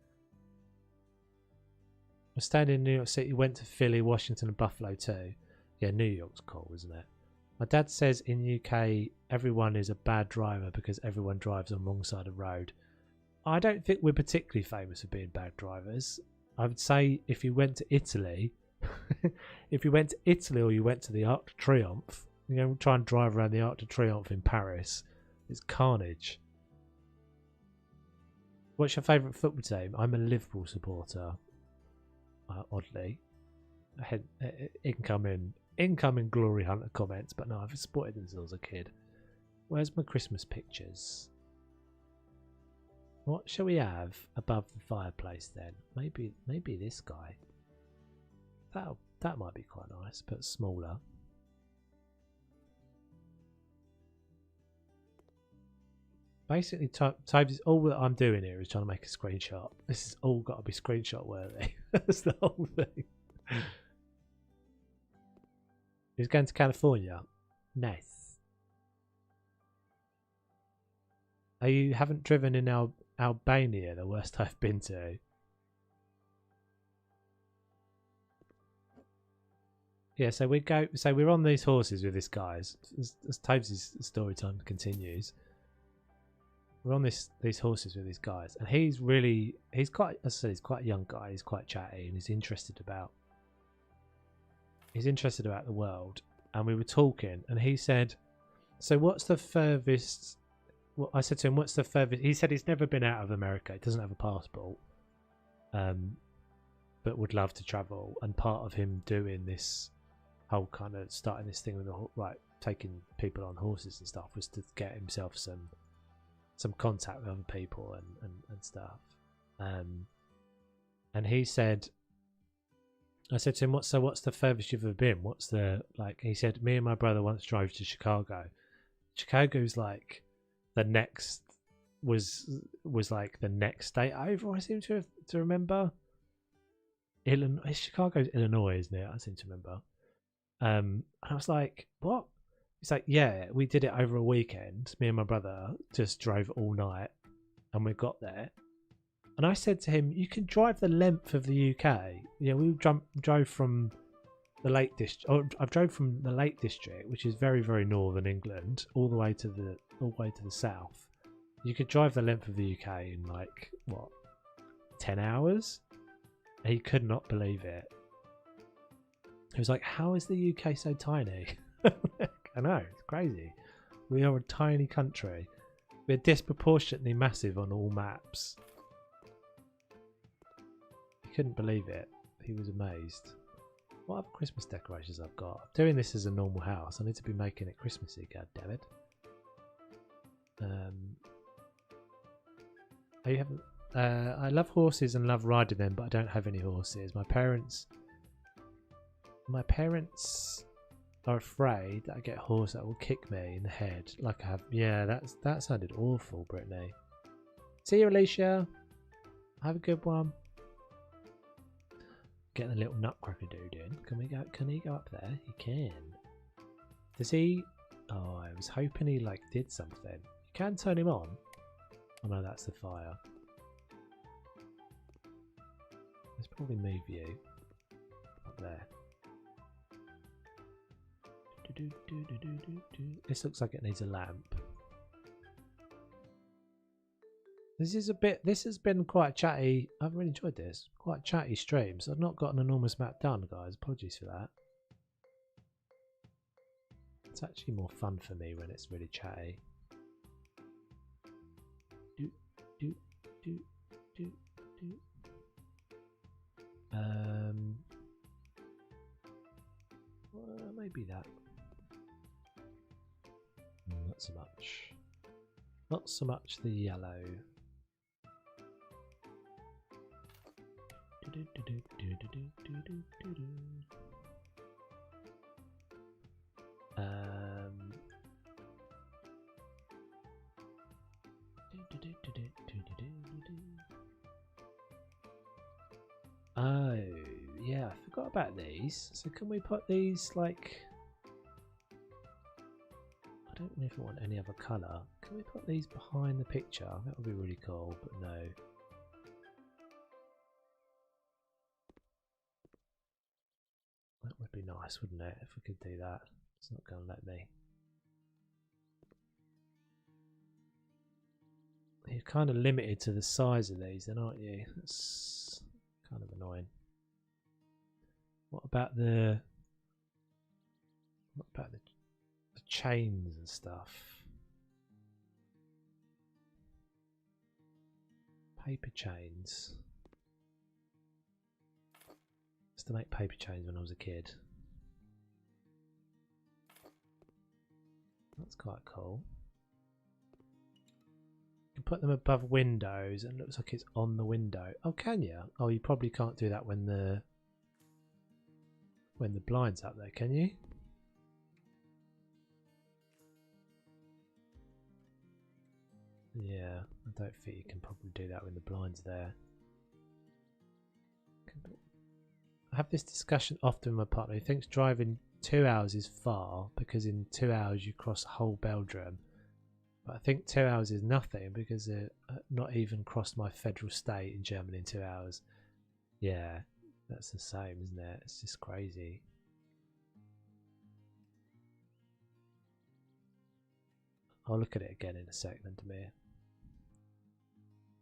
I stayed in New York City, went to Philly, Washington and Buffalo too. Yeah, New York's cool, isn't it? My dad says in the UK, everyone is a bad driver because everyone drives on the wrong side of the road. I don't think we're particularly famous for being bad drivers. I would say if you went to Italy, or you went to the Arc de Triomphe, you know, try and drive around the Arc de Triomphe in Paris, it's carnage. What's your favourite football team? I'm a Liverpool supporter. Oddly, incoming glory hunter comments, but no, I've supported them since I was a kid. Where's my Christmas pictures? What shall we have above the fireplace then? Maybe this guy. That might be quite nice, but smaller. Basically, Toby's, all that I'm doing here is trying to make a screenshot. This has all got to be screenshot worthy. That's the whole thing. He's going to California. Nice. You haven't driven in Albania, the worst I've been to. Yeah, so we're on these horses with this guy. As Toby's story time continues. We're on these horses with these guys, and he's quite, as I said, he's quite a young guy. He's quite chatty, and he's interested about the world. And we were talking, and he said, "So what's the furthest?" Well, I said to him, "What's the furthest?" He said he's never been out of America. He doesn't have a passport, but would love to travel. And part of him doing this whole kind of starting this thing with taking people on horses and stuff was to get himself some some contact with other people and stuff. And he said, I said to him, what's the furthest you've ever been? What's the, like, he said, me and my brother once drove to Chicago. Chicago's like the next, was like the next state over, I seem to remember. Illinois, Chicago's Illinois, isn't it? I seem to remember. And I was like, what? He's like, yeah, we did it over a weekend. Me and my brother just drove all night and we got there. And I said to him, you can drive the length of the UK. Yeah, we drove from the Lake District. Oh, I drove from the Lake District, which is very, very northern England, all the way to the south. You could drive the length of the UK in like what, 10 hours? He could not believe it. He was like, "How is the UK so tiny?" I know, it's crazy. We are a tiny country. We're disproportionately massive on all maps. He couldn't believe it. He was amazed. What other Christmas decorations I've got? I'm doing this as a normal house. I need to be making it Christmassy, goddammit. You haven't. I love horses and love riding them, but I don't have any horses. My parents are afraid that I get a horse that will kick me in the head, like I have. Yeah, that sounded awful, Brittany. See you, Alicia. Have a good one. Getting a little nutcracker dude in. Can he go up there? He can. Does he? Oh, I was hoping he like did something. You can turn him on. Oh no, that's the fire. Let's probably move you up there. This looks like it needs a lamp. This has been quite chatty. I've really enjoyed this. Quite chatty streams. I've not got an enormous map done, guys. Apologies for that. It's actually more fun for me when it's really chatty. Well, maybe that. Not so much. Not so much the yellow. Oh, yeah, I forgot about these. So can we put these like... I don't know if I want any other colour. Can we put these behind the picture? That would be really cool, but no. That would be nice, wouldn't it, if we could do that. It's not going to let me. You're kind of limited to the size of these then, aren't you? That's kind of annoying. What about the chains and stuff? Paper chains. I used to make paper chains when I was a kid. That's quite cool. You can put them above windows and it looks like it's on the window. Oh, can you? Oh, you probably can't do that when the blind's up there, can you? Yeah, I don't think you can probably do that when the blind's there. I have this discussion often with my partner. He thinks driving 2 hours is far because in 2 hours you cross the whole Belgium. But I think 2 hours is nothing because it not even crossed my federal state in Germany in 2 hours. Yeah, that's the same, isn't it? It's just crazy. I'll look at it again in a second, Demir.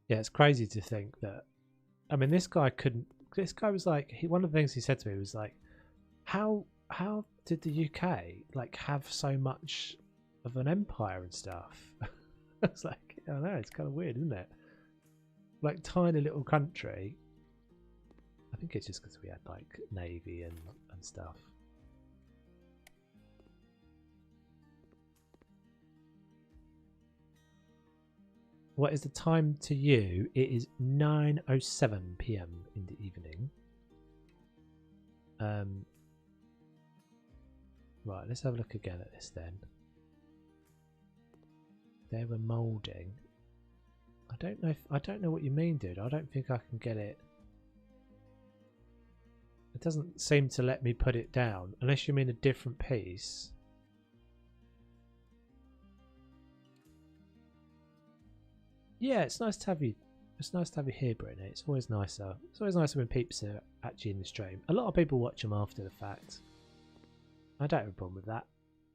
Yeah, it's crazy to think that. I mean, this guy couldn't. This guy was like, one of the things he said to me was like, how did the UK like have so much of an empire and stuff? I was like, I don't know, it's kind of weird, isn't it? Like tiny little country. I think it's just because we had like navy and stuff. What is the time to you? It is 9:07 p.m. in the evening. Right, let's have a look again at this then. They were moulding. I don't know what you mean, dude. I don't think I can get it. It doesn't seem to let me put it down unless you mean a different piece. Yeah, it's nice to have you. It's nice to have you here, Brittany. It's always nicer. It's always nicer when peeps are actually in the stream. A lot of people watch them after the fact. I don't have a problem with that,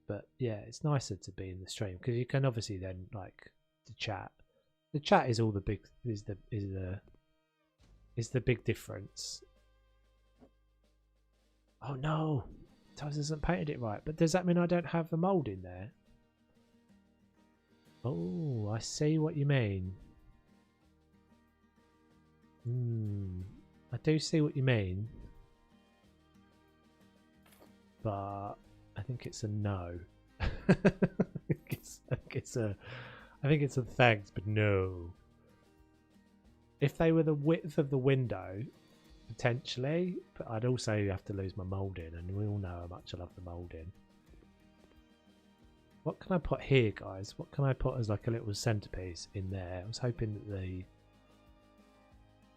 but yeah, it's nicer to be in the stream because you can obviously then like the chat. The chat is all the big is the big difference. Oh no, Toes hasn't painted it right. But does that mean I don't have the mould in there? Oh, I see what you mean. I do see what you mean. But I think it's a no. I think it's a thanks, but no. If they were the width of the window, potentially, but I'd also have to lose my moulding, and we all know how much I love the moulding. What can I put here, guys? What can I put as like a little centerpiece in there? I was hoping that the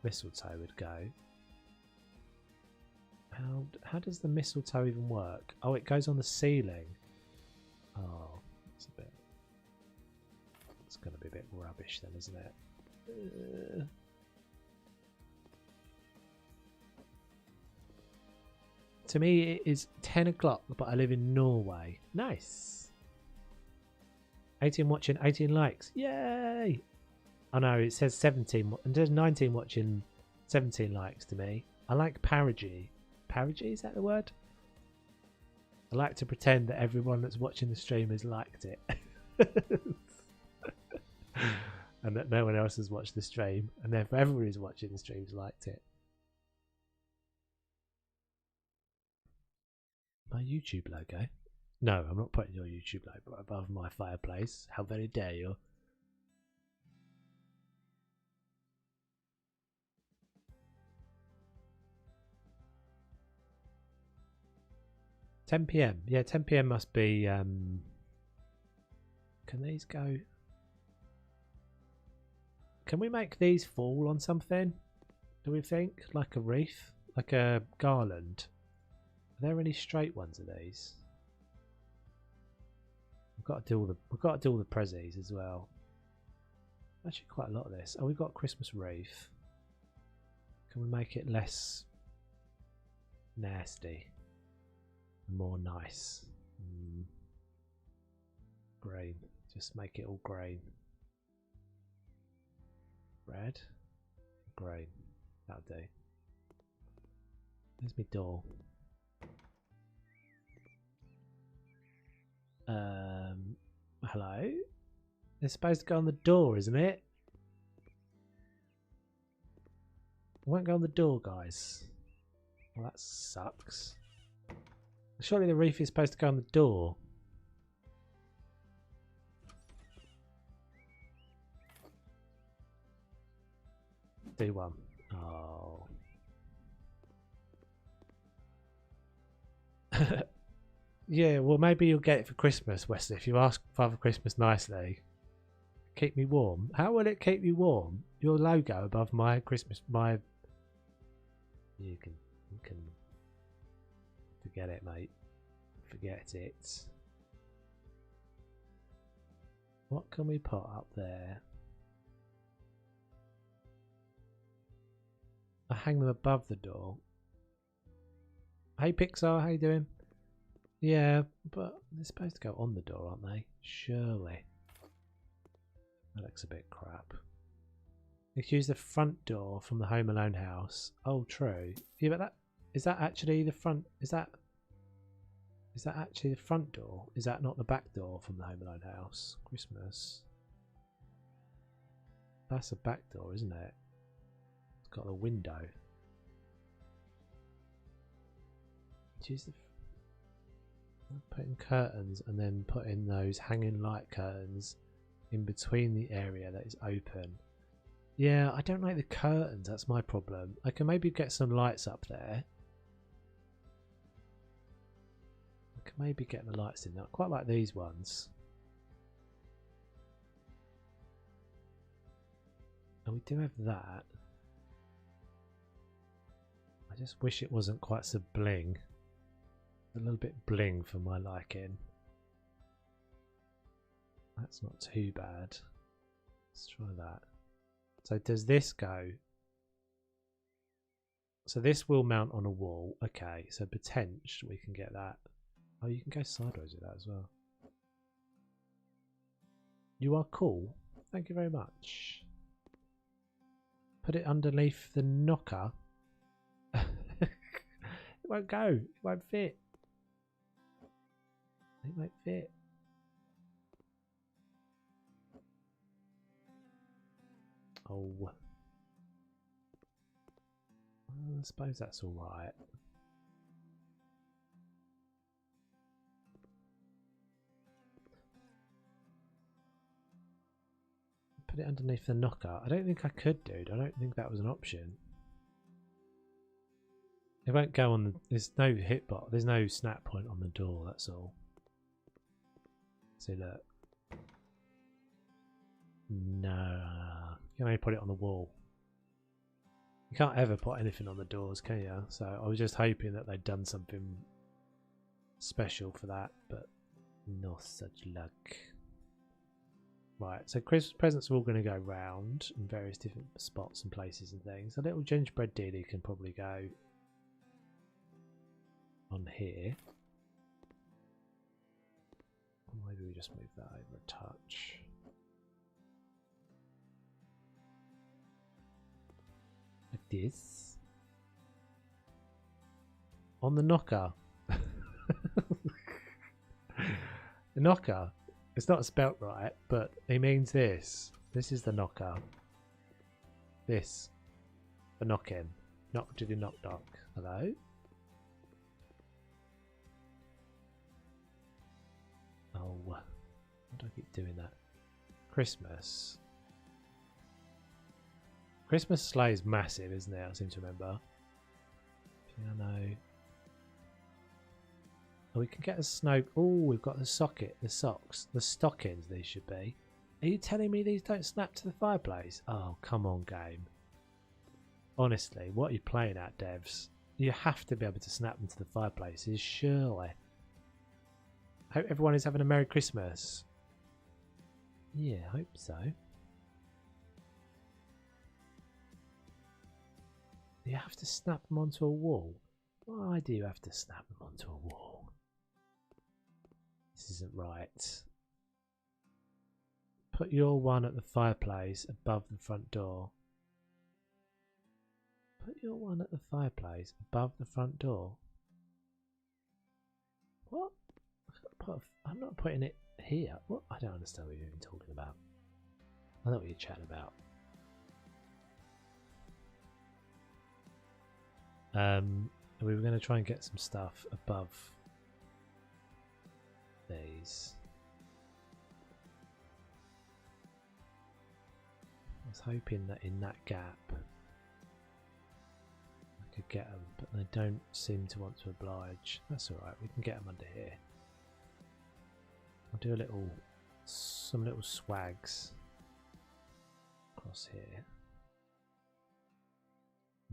mistletoe would go. How does the mistletoe even work? Oh, it goes on the ceiling. Oh, it's going to be a bit rubbish then, isn't it? To me, it is 10 o'clock, but I live in Norway. Nice. 18 watching, 18 likes. Yay! Oh no, it says 17. And there's 19 watching, 17 likes to me. I like parody. Parody, is that the word? I like to pretend that everyone that's watching the stream has liked it. And that no one else has watched the stream. And therefore everyone who's watching the stream has liked it. My YouTube logo? No, I'm not putting your YouTube logo above my fireplace. How very dare you. $10 PM. Yeah, 10 PM must be... Can these go... Can we make these fall on something? Do we think? Like a wreath? Like a garland? Are there any straight ones of these? We've got to do all the prezzies as well. Actually quite a lot of this. Oh, we've got Christmas wreath. Can we make it less nasty? More nice. Green. Just make it all green. Red. Green. That'll do. There's my door. Hello? They're supposed to go on the door, isn't it? It won't go on the door, guys. Well, that sucks. Surely the wreath is supposed to go on the door. Do one. Oh. Yeah, well maybe you'll get it for Christmas, Wesley, if you ask Father Christmas nicely. Keep me warm. How will it keep you warm? Your logo above my Christmas, my... You can forget it, mate. Forget it. What can we put up there? I hang them above the door. Hey Pixar, how you doing? Yeah, but they're supposed to go on the door, aren't they? Surely. That looks a bit crap. You can use the front door from the Home Alone house. Oh, true. Yeah, but is that actually the front? Is that actually the front door? Is that not the back door from the Home Alone house? Christmas. That's a back door, isn't it? It's got a window. Use the put in curtains and then put in those hanging light curtains in between the area that is open. Yeah, I don't like the curtains. That's my problem. I can maybe get some lights up there. I can maybe get the lights in there. I quite like these ones. And we do have that. I just wish it wasn't quite so bling. A little bit bling for my liking. That's not too bad. Let's try that. So does this go? So this will mount on a wall. Okay, so potentially we can get that. Oh, you can go sideways with that as well. You are cool. Thank you very much. Put it underneath the knocker. It won't go. It won't fit. It won't fit. Oh. I suppose that's alright. Put it underneath the knocker. I don't think I could, dude. I don't think that was an option. It won't go on the... There's no hitbox. There's no snap point on the door, that's all. See, look. No. You can only put it on the wall. You can't ever put anything on the doors, can you? So I was just hoping that they'd done something special for that, but not such luck. Right, so Christmas presents are all going to go round in various different spots and places and things. A little gingerbread dealie can probably go on here. Or maybe we just move that over a touch. Like this. On the knocker. The knocker. It's not spelt right, but he means this. This is the knocker. This. For knocking. Knock to the knock knock. Hello? Oh. Why do I keep doing that? Christmas. Christmas sleigh is massive, isn't it? I seem to remember. Piano. Oh, we can get a snow... Oh, we've got the socket, the socks, the stockings these should be. Are you telling me these don't snap to the fireplace? Oh, come on, game. Honestly, what are you playing at, devs? You have to be able to snap them to the fireplaces, surely. Hope everyone is having a Merry Christmas. Yeah, I hope so. You have to snap them onto a wall. Why do you have to snap them onto a wall? This isn't right. Put your one at the fireplace above the front door. Put your one at the fireplace above the front door. What? I'm not putting it here. What? I don't understand what you're even talking about. I know what you're chatting about. We were going to try and get some stuff above these. I was hoping that in that gap I could get them, but they don't seem to want to oblige. That's alright, we can get them under here. I'll do some little swags across here.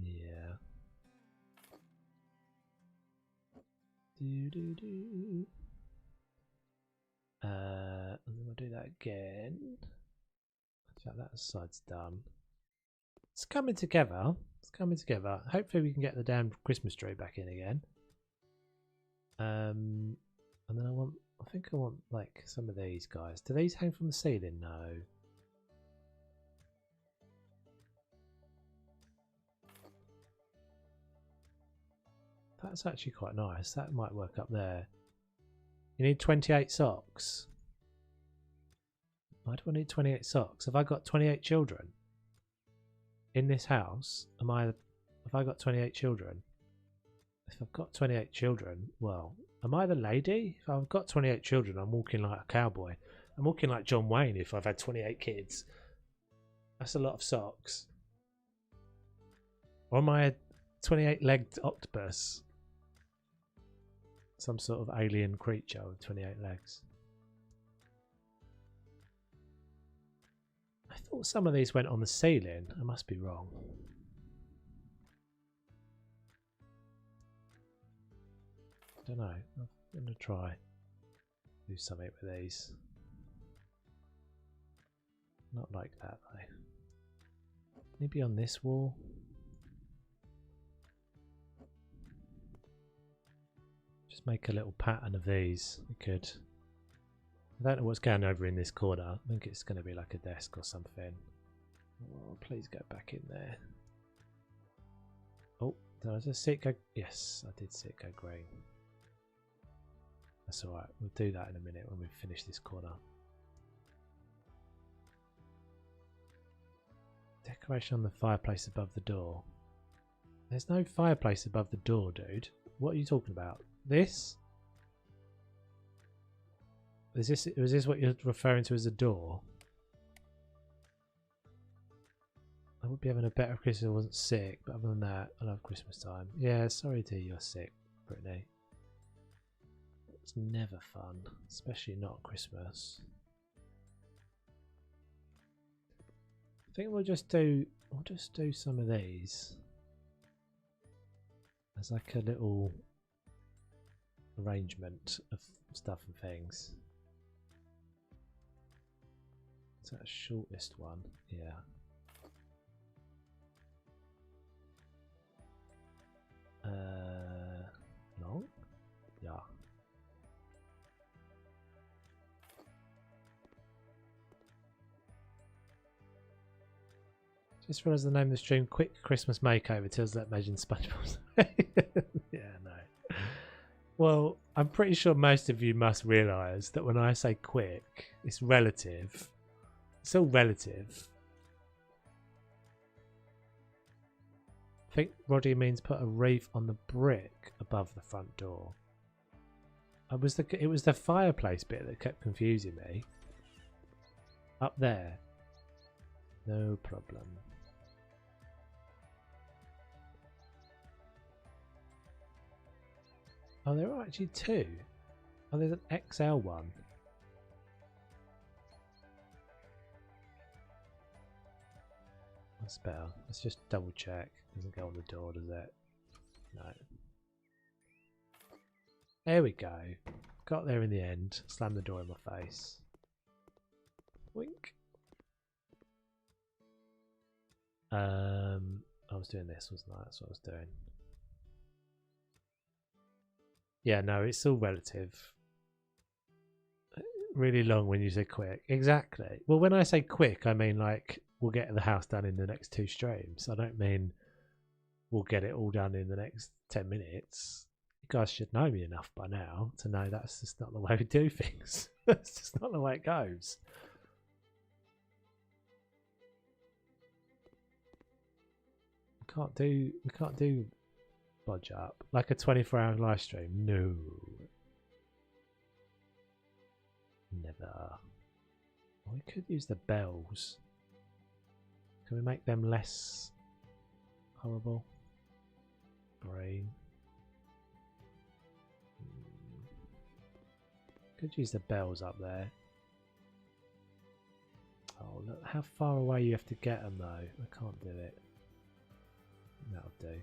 Yeah. And then we'll do that again. So that side's done. It's coming together. It's coming together. Hopefully we can get the damn Christmas tree back in again. And then I think I want like some of these guys. Do these hang from the ceiling? No. That's actually quite nice. That might work up there. You need 28 socks. Why do I need 28 socks? Have I got 28 children in this house? Have I got 28 children? If I've got 28 children, well, am I the lady? If I've got 28 children, I'm walking like a cowboy. I'm walking like John Wayne if I've had 28 kids. That's a lot of socks. Or am I a 28-legged octopus? Some sort of alien creature with 28 legs. I thought some of these went on the ceiling. I must be wrong. I don't know. I'm going to try do something with these. Not like that though. Maybe on this wall. Just make a little pattern of these. We could. I don't know what's going over in this corner. I think it's going to be like a desk or something. Oh, please go back in there. Oh, did I just see it go? Yes, I did see it go green. That's alright. We'll do that in a minute when we finish this corner. Decoration on the fireplace above the door. There's no fireplace above the door, dude. What are you talking about? This? Was this what you're referring to as a door? I would be having a better Christmas if I wasn't sick, but other than that, I love Christmas time. Yeah, sorry to hear you're sick, Brittany. It's never fun, especially not Christmas. I think we'll just do some of these as like a little arrangement of stuff and things. Is that the shortest one? Yeah. Long? Yeah. Just realised the name of the stream, Quick Christmas Makeover, tells that imagine SpongeBob. Yeah, no. Well, I'm pretty sure most of you must realise that when I say quick, it's relative. It's all relative. I think Roddy means put a wreath on the brick above the front door. It was the fireplace bit that kept confusing me. Up there. No problem. Oh, there are actually two. Oh, there's an XL one. That's better. Let's just double check. Doesn't go on the door, does it? No. There we go. Got there in the end. Slammed the door in my face. Wink. I was doing this, wasn't I? That's what I was doing. Yeah, no, it's all relative. Really long when you say quick. Exactly. Well, when I say quick, I mean like we'll get the house done in the next 2 streams. I don't mean we'll get it all done in the next 10 minutes. You guys should know me enough by now to know that's just not the way we do things. That's just not the way it goes. We can't do budge up like a 24-hour live stream. No, never. We could use the bells. Can we make them less horrible? Green. Could use the bells up there. Oh, look how far away you have to get them though. I can't do it. That'll do.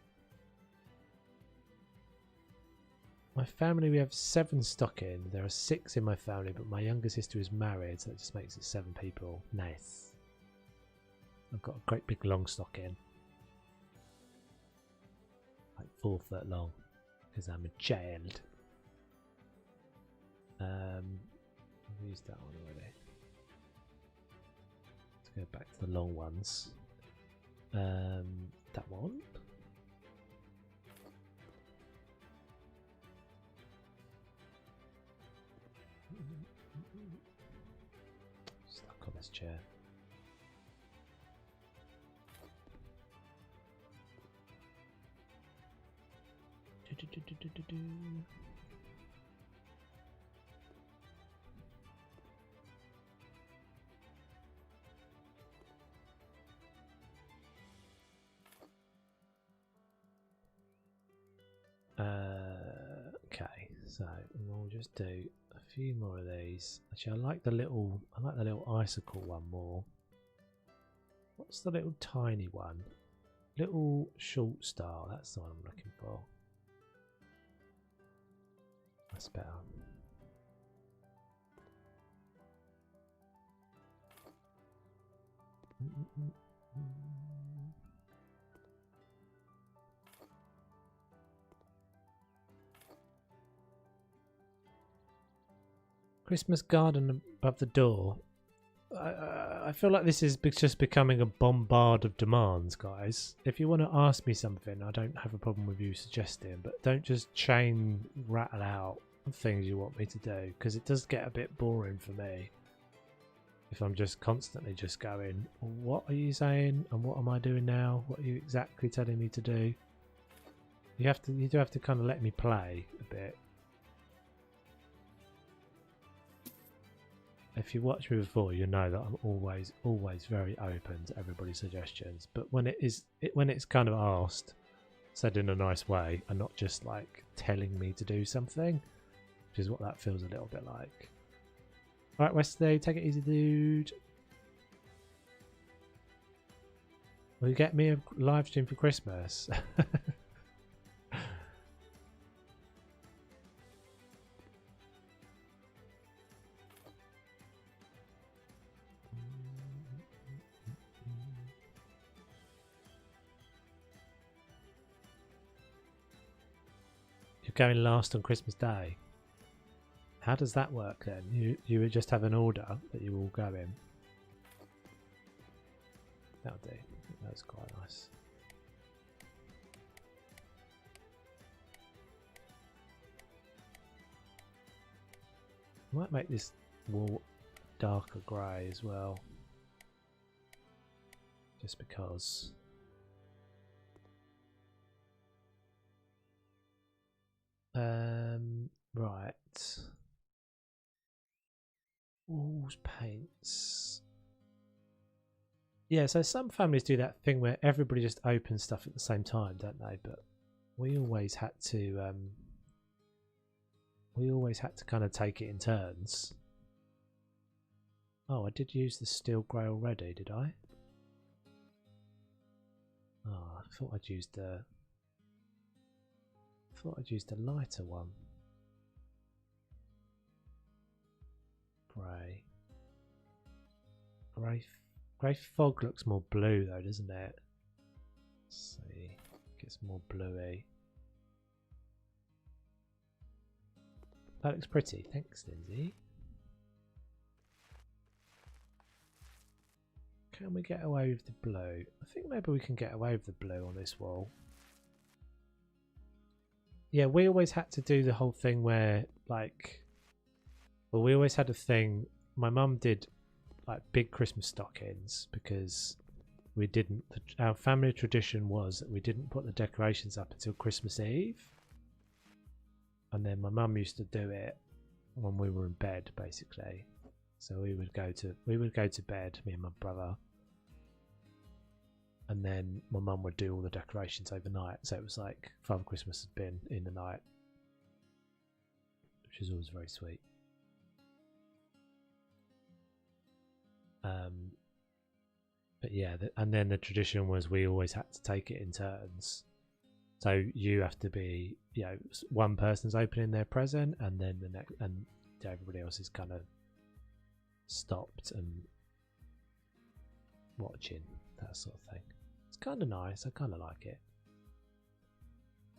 My family, we have 7 stockings. There are 6 in my family, but my younger sister is married, so that just makes it 7 people. Nice. I've got a great big long stocking. Like 4 foot long, because I'm a child. I've used that one already. Let's go back to the long ones. That one. Stuck on this chair. Okay, so we'll just do a few more of these. Actually, I like the little icicle one more. What's the little tiny one? Little short star. That's the one I'm looking for. That's better. Christmas garden above the door. I feel like this is just becoming a bombard of demands, guys. If you want to ask me something, I don't have a problem with you suggesting, but don't just chain rattle out things you want me to do, because it does get a bit boring for me if I'm just constantly just going, what are you saying and what am I doing now? What are you exactly telling me to do? You do have to kind of let me play a bit. If you watch me before, you know that I'm always very open to everybody's suggestions. But when it's kind of asked, said in a nice way, and not just like telling me to do something, which is what that feels a little bit like. All right, Wesley, take it easy, dude. Will you get me a live stream for Christmas? You're going last on Christmas Day. How does that work then? You would just have an order that you all go in. That'll do. That's quite nice. I might make this wall darker grey as well. Just because. Right. Walls, paints. Yeah, so some families do that thing where everybody just opens stuff at the same time, don't they? But we always had to kind of take it in turns. Oh, I did use the steel grey already, did I? Oh, I thought I'd used the lighter one. Grey. Grey fog looks more blue though, doesn't it? Let's see. Gets more bluey. That looks pretty. Thanks, Lindsay. Can we get away with the blue? I think maybe we can get away with the blue on this wall. Yeah, we always had to do the whole thing where, like, well, we always had a thing. My mum did like big Christmas stockings because we didn't. Our family tradition was that we didn't put the decorations up until Christmas Eve, and then my mum used to do it when we were in bed, basically. So we would go to bed, me and my brother, and then my mum would do all the decorations overnight. So it was like Father Christmas had been in the night, which is always very sweet. But yeah, and then the tradition was we always had to take it in turns. So you have to be, you know, one person's opening their present, and then the next, and everybody else is kind of stopped and watching, that sort of thing. It's kind of nice. I kind of like it.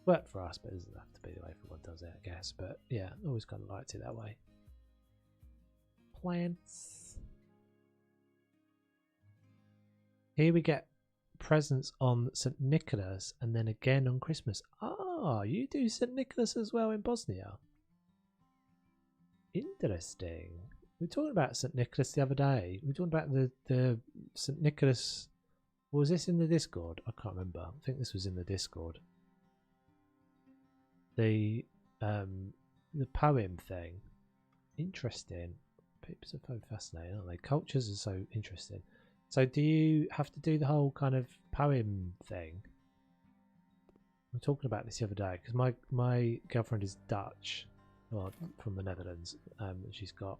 Worked for us, but it doesn't have to be the way everyone does it, I guess. But yeah, I always kind of liked it that way. Plants. Here we get presents on St. Nicholas and then again on Christmas. Ah, you do St. Nicholas as well in Bosnia. Interesting. We were talking about St. Nicholas the other day. We were talking about the St. Nicholas. Was this in the Discord? I can't remember. I think this was in the Discord. The poem thing. Interesting. People are so fascinating, aren't they? Cultures are so interesting. So do you have to do the whole kind of poem thing? I'm talking about this the other day because my girlfriend is Dutch, well, from the Netherlands. She's got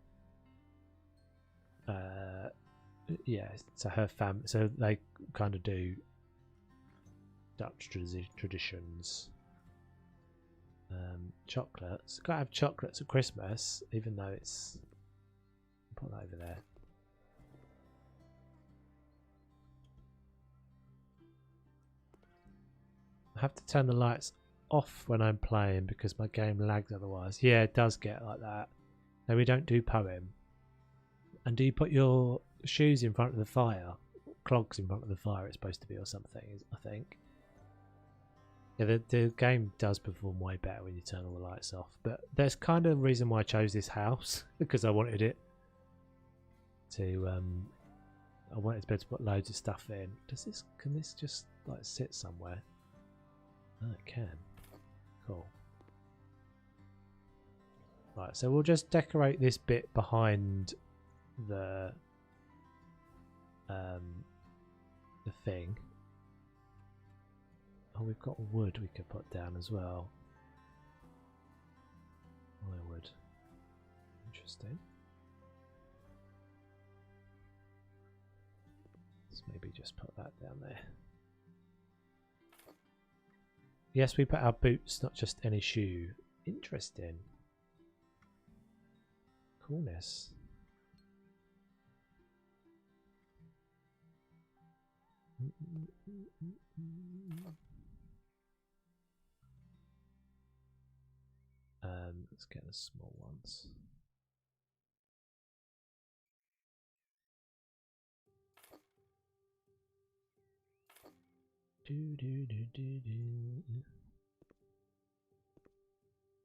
yeah, so her family, so they kind of do Dutch traditions. Chocolates. Gotta have chocolates at Christmas, even though it's. Put that over there. I have to turn the lights off when I'm playing because my game lags otherwise. Yeah, it does get like that. No, we don't do poem. And do you put your shoes in front of the fire? Clogs in front of the fire, it's supposed to be, or something, I think. Yeah, the game does perform way better when you turn all the lights off. But there's kind of a reason why I chose this house, because I wanted it to I wanted to be able to put loads of stuff in. Can this just like sit somewhere? Oh, it can. Cool. Right, so we'll just decorate this bit behind the thing. Oh, we've got wood we could put down as well. Wood. Interesting. Let's maybe just put that down there. Yes, we put our boots, not just any shoe. Interesting. Coolness. Let's get the small ones.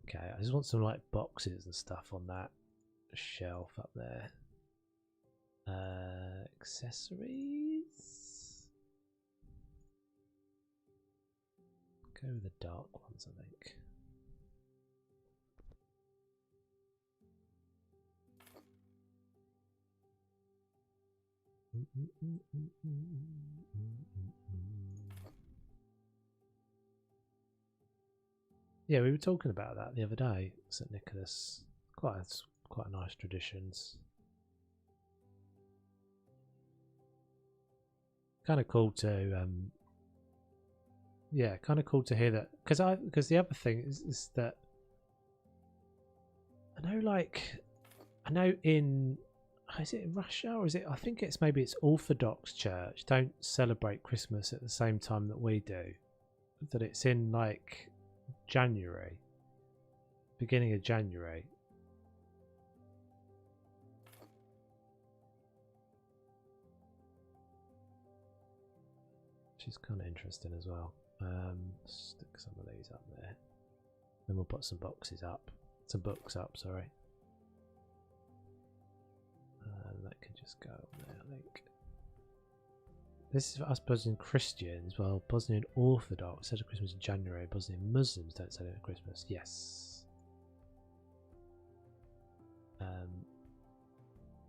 Okay, I just want some like boxes and stuff on that shelf up there. Accessories. Go with the dark ones, I think. Yeah, we were talking about that the other day, St. Nicholas. Quite nice traditions. Kind of cool to yeah, kind of cool to hear that, because the other thing is that I know in, is it in Russia or is it, I think it's maybe it's Orthodox Church don't celebrate Christmas at the same time that we do, that it's in like January, beginning of January. Which is kind of interesting as well. Stick some of these up there. Then we'll put some boxes up. Some books up, sorry. That can just go on there, I think. This is for us Bosnian Christians. Well, Bosnian Orthodox celebrate Christmas in January. Bosnian Muslims don't celebrate Christmas. Yes.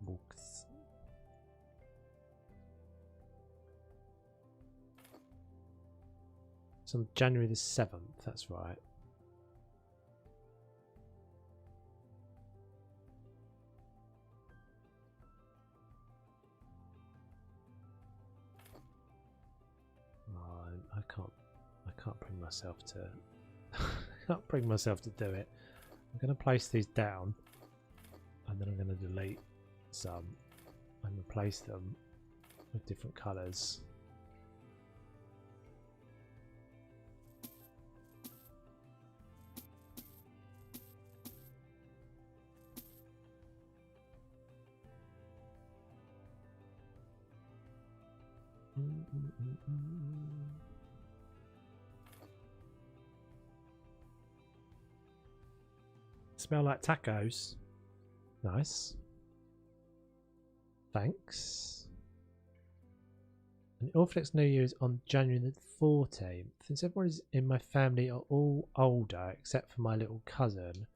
Books. It's on January the 7th, that's right. I can't bring myself to I can't bring myself to do it. I'm going to place these down and then I'm going to delete some and replace them with different colours. Smell like tacos. Nice. Thanks. And the Orthodox New Year is on January the 14th. Since everyone in my family are all older except for my little cousin,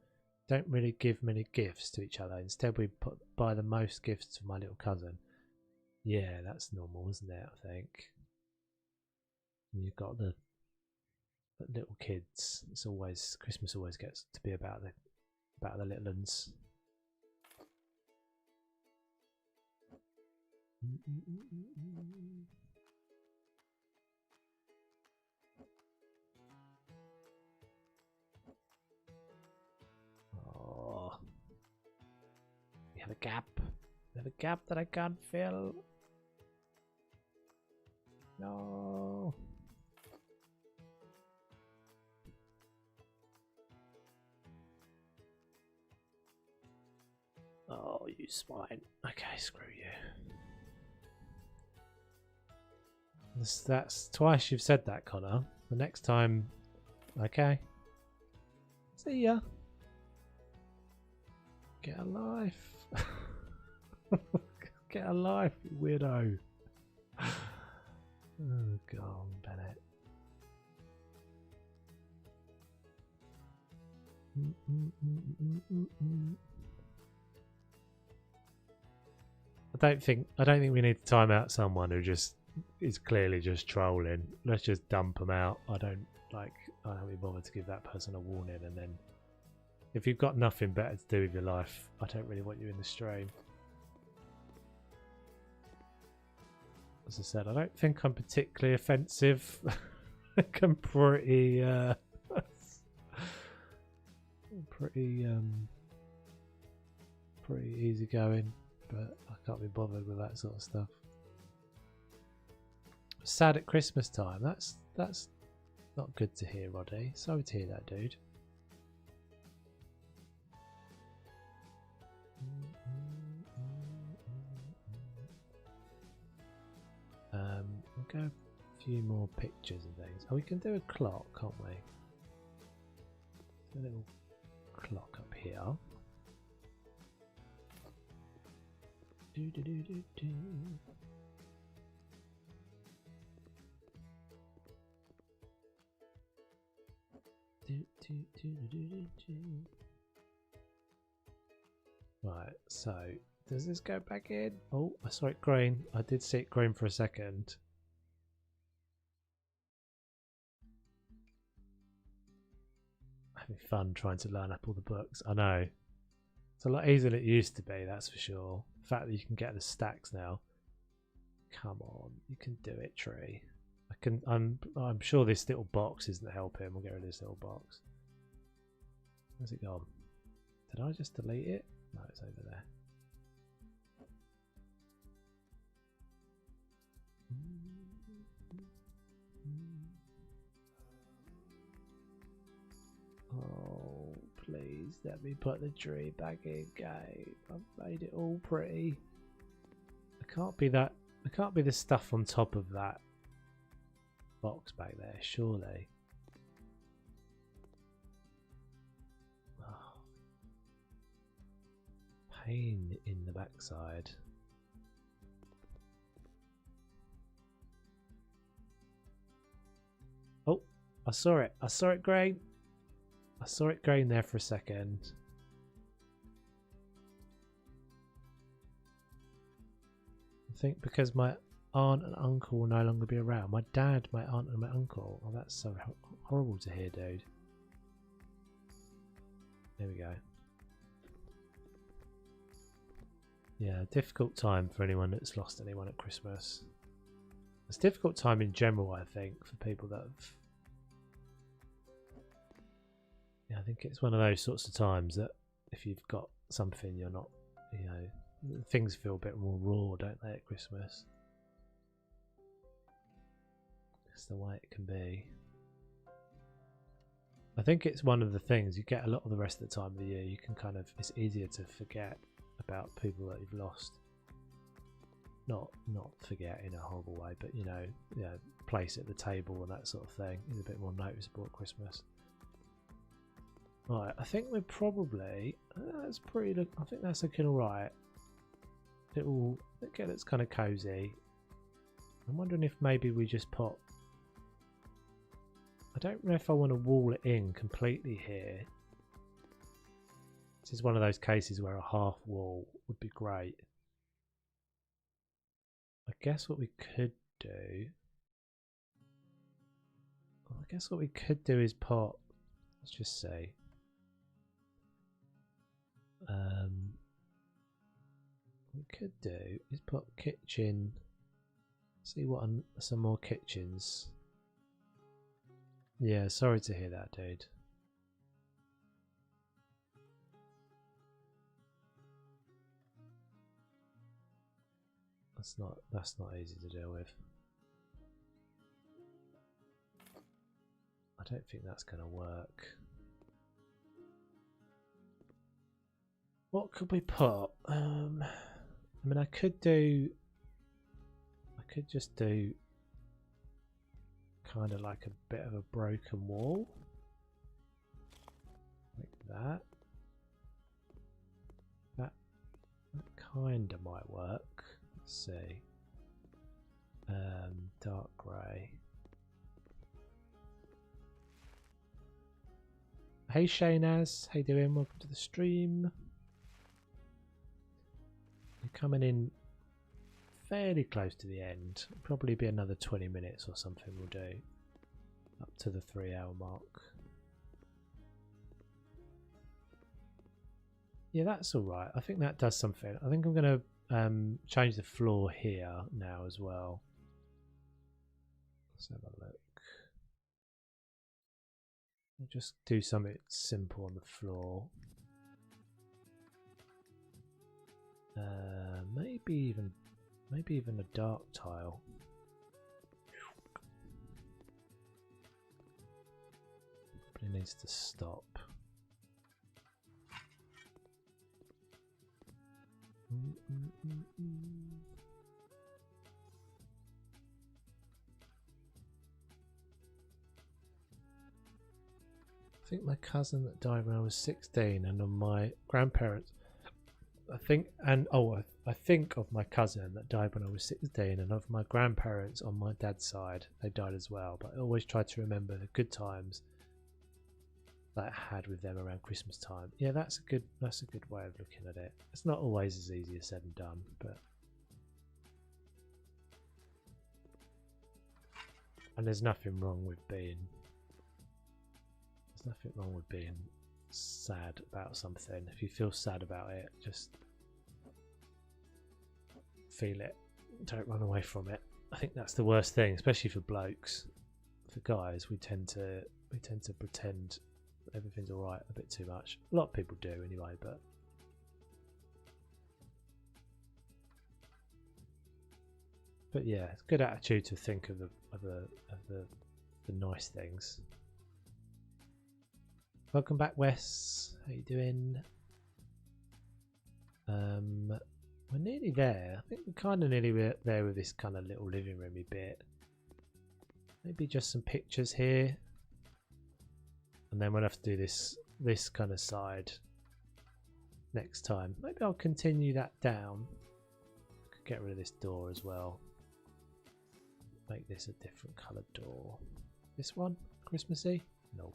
don't really give many gifts to each other. Instead we buy the most gifts to my little cousin. Yeah, that's normal, isn't it, I think? And you've got the little kids. It's always Christmas always gets to be about the little ones. Oh, we have a gap. We have a gap that I can't fill. No. Oh, you swine. Okay, screw you. That's twice you've said that, Connor. The next time, okay. See ya. Get a life. Get a life, you weirdo. Oh, go on, Bennett. I don't think we need to time out someone who just is clearly just trolling. Let's just dump them out. I don't be bothered to give that person a warning, and then if you've got nothing better to do with your life, I don't really want you in the stream. As I said, I don't think I'm particularly offensive. I think I'm pretty pretty easygoing, but I can't be bothered with that sort of stuff. Sad at Christmas time. That's not good to hear, Roddy. Sorry to hear that, dude. We'll go a few more pictures and things. Oh, we can do a clock, can't we? A little clock up here. Right, so does this go back in? Oh, I saw it green. I did see it green for a second. Having fun trying to line up all the books. I know. It's a lot easier than it used to be, that's for sure. The fact that you can get the stacks now. Come on, you can do it, Tree. I'm sure this little box isn't helping. We'll get rid of this little box. Where's it gone? Did I just delete it? No, it's over there. Oh, please let me put the tree back in, game. I've made it all pretty. It can't be that. It can't be the stuff on top of that box back there, surely. Oh. Pain in the backside. Oh, I saw it. I saw it green. I saw it green there for a second. I think because my aunt and uncle will no longer be around. My dad, my aunt and my uncle. Oh, that's so horrible to hear, dude. There we go. Yeah, difficult time for anyone that's lost anyone at Christmas. It's a difficult time in general, I think, for people that have... Yeah, I think it's one of those sorts of times that if you've got something, you're not, you know, things feel a bit more raw, don't they, at Christmas? It's the way it can be. I think it's one of the things you get a lot of the rest of the time of the year. You can kind of, it's easier to forget about people that you've lost. Not forget in a horrible way, but you know, place at the table and that sort of thing is a bit more noticeable at Christmas. Right, I think we're probably, that's pretty, I think that's looking alright. Little, again, it's kind of cozy. I'm wondering if maybe we just put, I don't know if I want to wall it in completely here. This is one of those cases where a half wall would be great. I guess what we could do, I guess what we could do is put, let's just say, we could do is put kitchen, see what some more kitchens. Yeah, sorry to hear that, dude. That's not easy to deal with. I don't think that's going to work. What could we put? I mean, I could just do kind of like a bit of a broken wall, like that. That kind of might work. Let's see. Dark grey. Hey Shaynaz, how you doing? Welcome to the stream. You're coming in fairly close to the end. Probably be another 20 minutes or something we'll do. Up to the 3-hour mark. Yeah, that's alright. I think that does something. I think I'm going to change the floor here now as well. Let's have a look. We'll just do something simple on the floor. Maybe even a dark tile. Probably needs to stop. I think my cousin that died when I was 16, and on my grandparents, I think of my cousin that died when I was 16, and of my grandparents on my dad's side, they died as well. But I always try to remember the good times that I had with them around Christmas time. Yeah, that's a good way of looking at it. It's not always as easy as said and done, but and there's nothing wrong with being sad about something. If you feel sad about it, just feel it. Don't run away from it. I think that's the worst thing, especially for blokes. For guys, we tend to pretend everything's alright a bit too much. A lot of people do anyway, but yeah, it's a good attitude to think of the nice things. Welcome back, Wes. How you doing? We're nearly there. I think we're kind of nearly there with this kind of little living roomy bit. Maybe just some pictures here, and then we'll have to do this kind of side next time. Maybe I'll continue that down. Could get rid of this door as well. Make this a different coloured door. This one, Christmassy? No.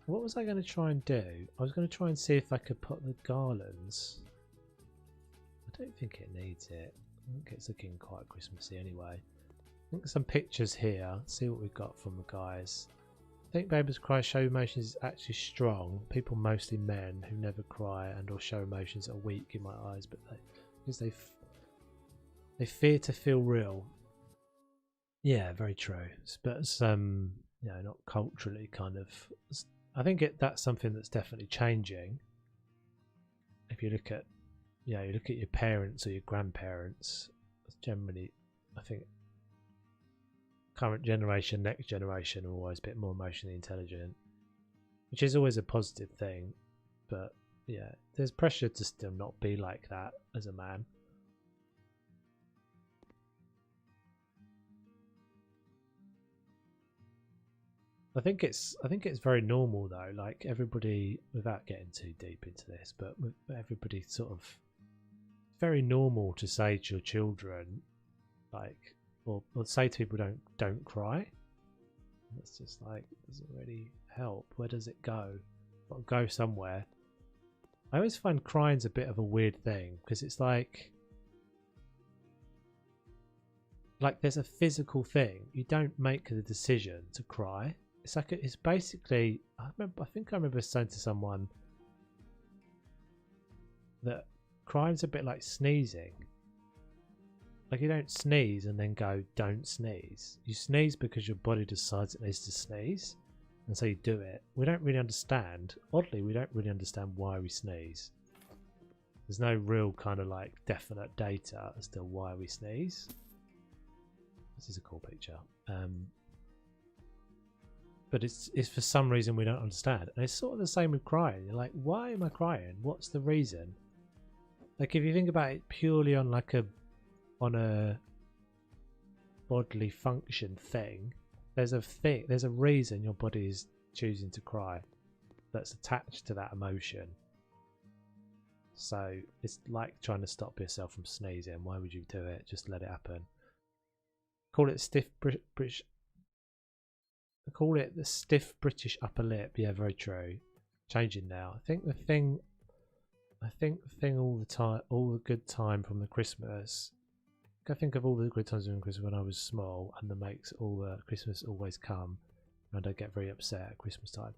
What was I going to try and do? I was going to try and see if I could put the garlands. I don't think it needs it. I think it's looking quite Christmassy anyway. I think some pictures here. See what we've got from the guys. I think Baby's Cry show emotions is actually strong. People, mostly men, who never cry and or show emotions are weak in my eyes, but they fear to feel real. Yeah, very true. But some, not culturally kind of. I think that's something that's definitely changing. If you look at, you look at your parents or your grandparents. Generally, I think current generation, next generation are always a bit more emotionally intelligent, which is always a positive thing. But yeah, there's pressure to still not be like that as a man. I think it's very normal though, like everybody, without getting too deep into this, but with everybody sort of, very normal to say to your children, or say to people, don't cry. It's just like, doesn't really Help. Where does it go? Got to go somewhere. I always find crying's a bit of a weird thing because it's like there's a physical thing. You don't make the decision to cry. It's like it's basically. I think I remember saying to someone that crying's a bit like sneezing. Like you don't sneeze and then go, don't sneeze. You sneeze because your body decides it needs to sneeze, and so you do it. We don't really understand. Oddly, we don't really understand why we sneeze. There's no real kind of like definite data as to why we sneeze. This is a cool picture. But it's for some reason we don't understand. And it's sort of the same with crying. You're like, why am I crying? What's the reason? Like if you think about it purely on like a bodily function thing, there's a reason your body is choosing to cry that's attached to that emotion. So it's like trying to stop yourself from sneezing. Why would you do it? Just let it happen. Call it stiff British. Call it the stiff British upper lip. Yeah, very true. Changing now. I think the thing all the time, all the good time from the Christmas. I think of all the good times from Christmas when I was small, and that makes all the Christmas always come, and I don't get very upset at Christmas time.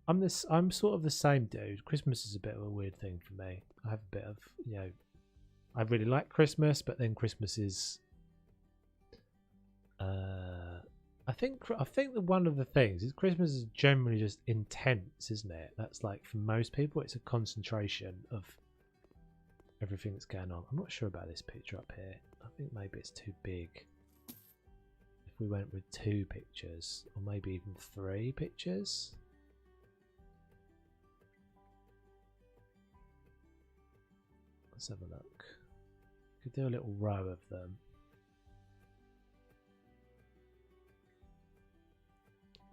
I'm sort of the same dude. Christmas is a bit of a weird thing for me. I have a bit of, I really like Christmas, but then Christmas is. I think that one of the things is Christmas is generally just intense, isn't it? That's like for most people, it's a concentration of everything that's going on. I'm not sure about this picture up here. I think maybe it's too big. If we went with 2 pictures, or maybe even 3 pictures. Let's have a look. Could do a little row of them.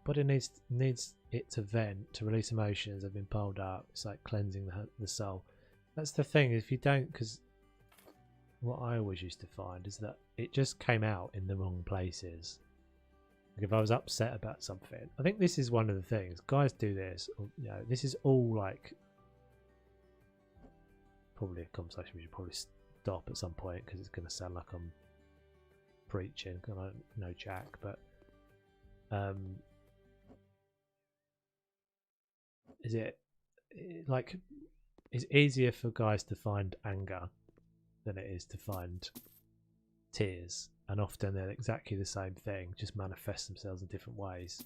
Body needs it to vent, to release emotions that have been piled up. It's like cleansing the soul. That's the thing, if you don't, because what I always used to find is that it just came out in the wrong places. Like if I was upset about something, I think this is one of the things. Guys do this, this is all like probably a conversation we should probably stop at some point because it's going to sound like I'm preaching. I don't know Jack, but is it like it's easier for guys to find anger than it is to find tears, and often they're exactly the same thing, just manifest themselves in different ways.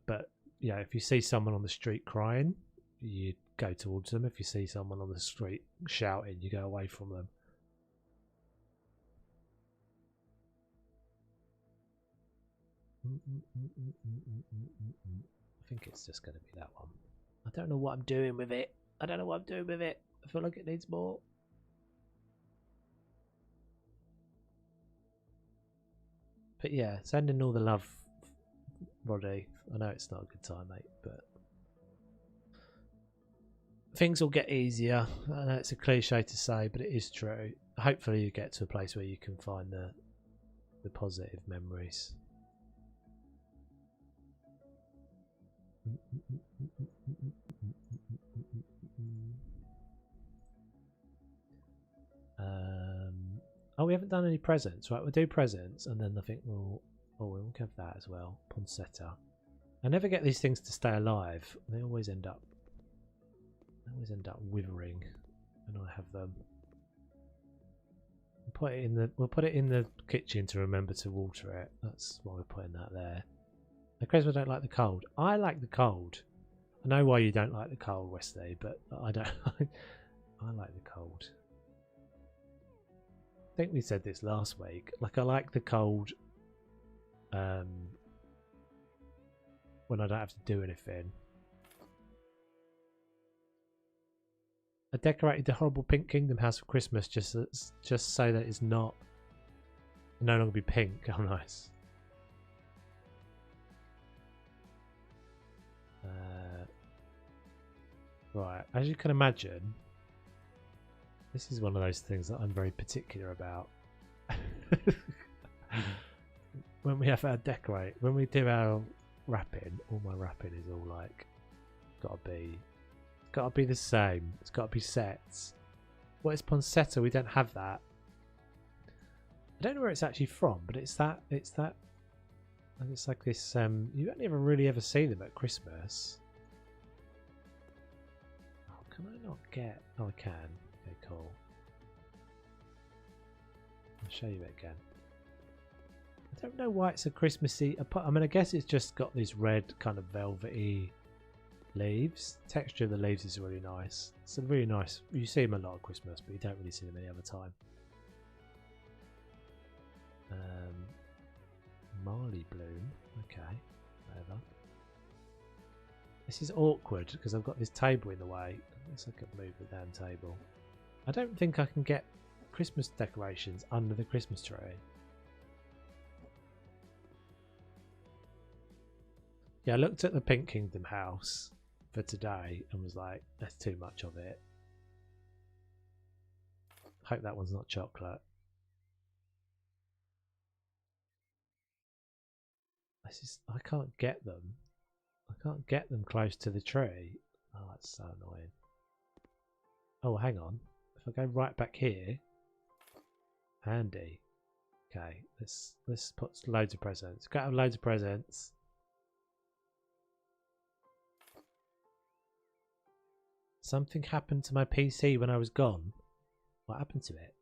But if you see someone on the street crying, you go towards them. If you see someone on the street shouting, you go away from them. I think it's just going to be that one. I don't know what I'm doing with it. I feel like it needs more. But yeah, sending all the love, Roddy. I know it's not a good time, mate, but things will get easier. I know it's a cliche to say, but it is true. Hopefully you get to a place where you can find the positive memories. Oh, we haven't done any presents, right? We'll do presents, and then I think we'll have that as well. Poinsettia. I never get these things to stay alive. They always end up withering when I have them. We'll put it in the kitchen to remember to water it. That's why we're putting that there. The Christmas don't like the cold. I like the cold. I know why you don't like the cold, Wesley, but I don't. I like the cold. I think we said this last week. Like I like the cold when I don't have to do anything. I decorated the horrible pink kingdom house for Christmas just so that it's no longer be pink. Oh, nice. Right, as you can imagine, this is one of those things that I'm very particular about. When we do our wrapping. All my wrapping is all like gotta be the same. It's gotta be sets. What is poinsettia? We don't have that. I don't know where it's actually from, but it's that and it's like this you only ever see them at Christmas. Oh, can I not get I can. Okay, cool. I'll show you it again. I don't know why it's a Christmassy. I mean, I guess it's just got these red kind of velvety leaves. The texture of the leaves is really nice. It's a really nice. You see them a lot at Christmas, but you don't really see them any other time. Marley bloom. Okay, whatever. This is awkward because I've got this table in the way. Unless I can move the damn table. I don't think I can get Christmas decorations under the Christmas tree. Yeah, I looked at the Pink Kingdom house for today and was like, there's too much of it. Hope that one's not chocolate. I can't get them. I can't get them close to the tree. Oh, that's so annoying. Oh, hang on. If I go right back here, handy. Okay, let's put loads of presents. Got to have loads of presents. Something happened to my PC when I was gone. What happened to it?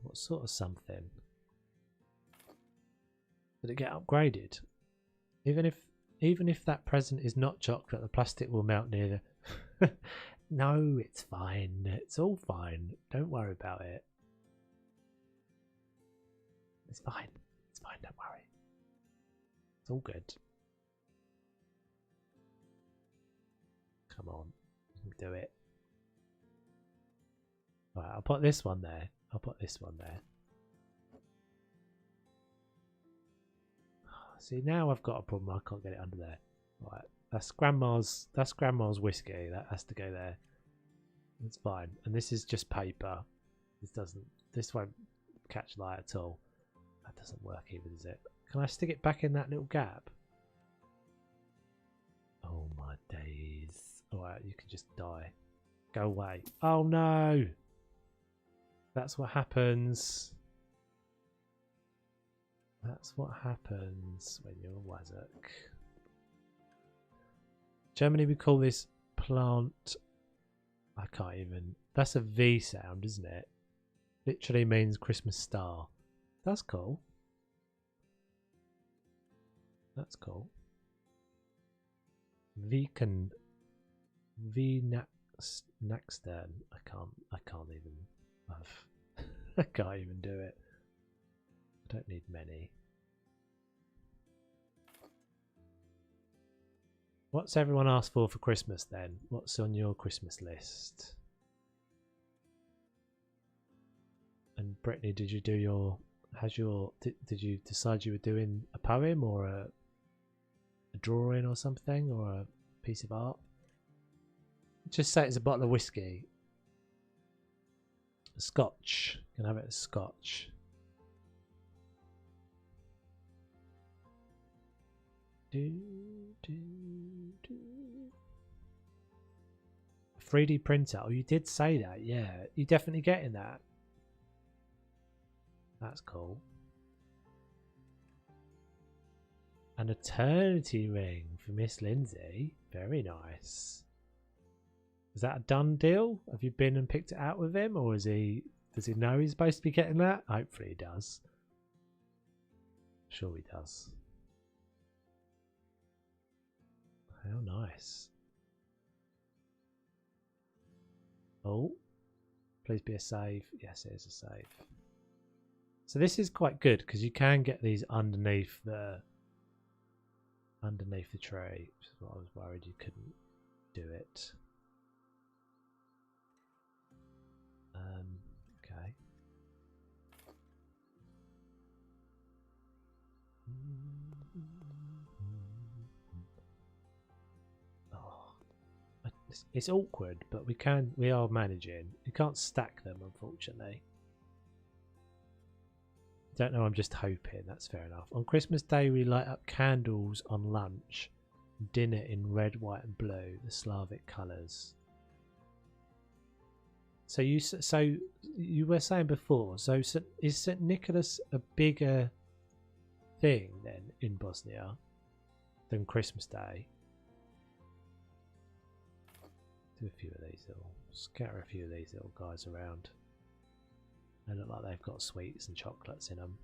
What sort of something? Did it get upgraded? Even if that present is not chocolate, the plastic will melt near the... No, it's fine. It's all fine. Don't worry about it. It's fine. It's fine, don't worry. It's all good. Come on. You can do it. Right, I'll put this one there. I'll put this one there. See, now I've got a problem. I can't get it under there. Right, that's grandma's whiskey. That has to go there. It's fine. And this is just paper. This won't catch light at all. That doesn't work either, does it? Can I stick it back in that little gap? Oh my days. Alright, you can just die. Go away. Oh no! That's what happens. That's what happens when you're a wazzock. Germany, we call this plant. I can't even. That's a V sound, isn't it? Literally means Christmas star. That's cool. That's cool. Viken. Naxstern. I can't even. I can't even do it. I don't need many. What's everyone asked for Christmas then? What's on your Christmas list? And Brittany, did you do your? Did you decide you were doing a poem or a drawing or something or a piece of art? Just say it's a bottle of whiskey. A Scotch. You can have it as Scotch. Do, do, do. 3D printer. Oh, you did say that. Yeah, you definitely getting that. That's cool. An eternity ring for Miss Lindsay. Very nice. Is that a done deal? Have you been and picked it out with him, or does he know he's supposed to be getting that? Hopefully he does. Sure he does. How nice. Oh, please be a save. Yes, it is a save. So this is quite good because you can get these underneath the tree, which is what I was worried you couldn't do it. Okay. Oh, it's awkward, but we are managing. You can't stack them, unfortunately. Don't know, I'm just hoping. That's fair enough. On Christmas Day, we light up candles on lunch. Dinner in red, white, and blue, the Slavic colours. So you were saying before. So is St. Nicholas a bigger thing then in Bosnia than Christmas Day? Do a few of these little, scatter a few of these little guys around. They look like they've got sweets and chocolates in them.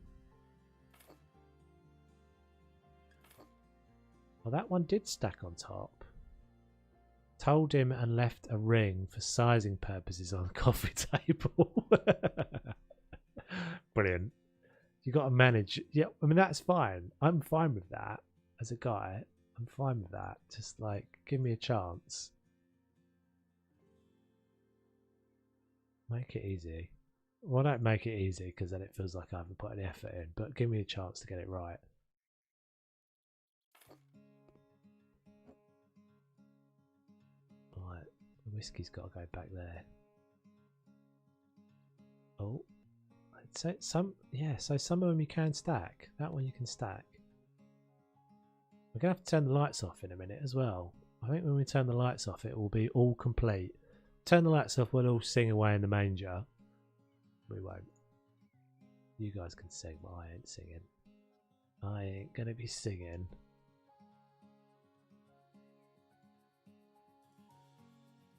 Well, that one did stack on top. Told him and left a ring for sizing purposes on the coffee table. Brilliant. You got to manage. Yeah, I mean, that's fine. I'm fine with that as a guy. I'm fine with that. Just like, give me a chance. Make it easy. Well, don't make it easy because then it feels like I haven't put any effort in. But give me a chance to get it right. Right, the whiskey's got to go back there. Oh, so some of them you can stack. That one you can stack. We're gonna have to turn the lights off in a minute as well. I think when we turn the lights off, it will be all complete. Turn the lights off, we'll all sing away in the manger. We won't. You guys can sing, but I ain't singing. I ain't gonna be singing.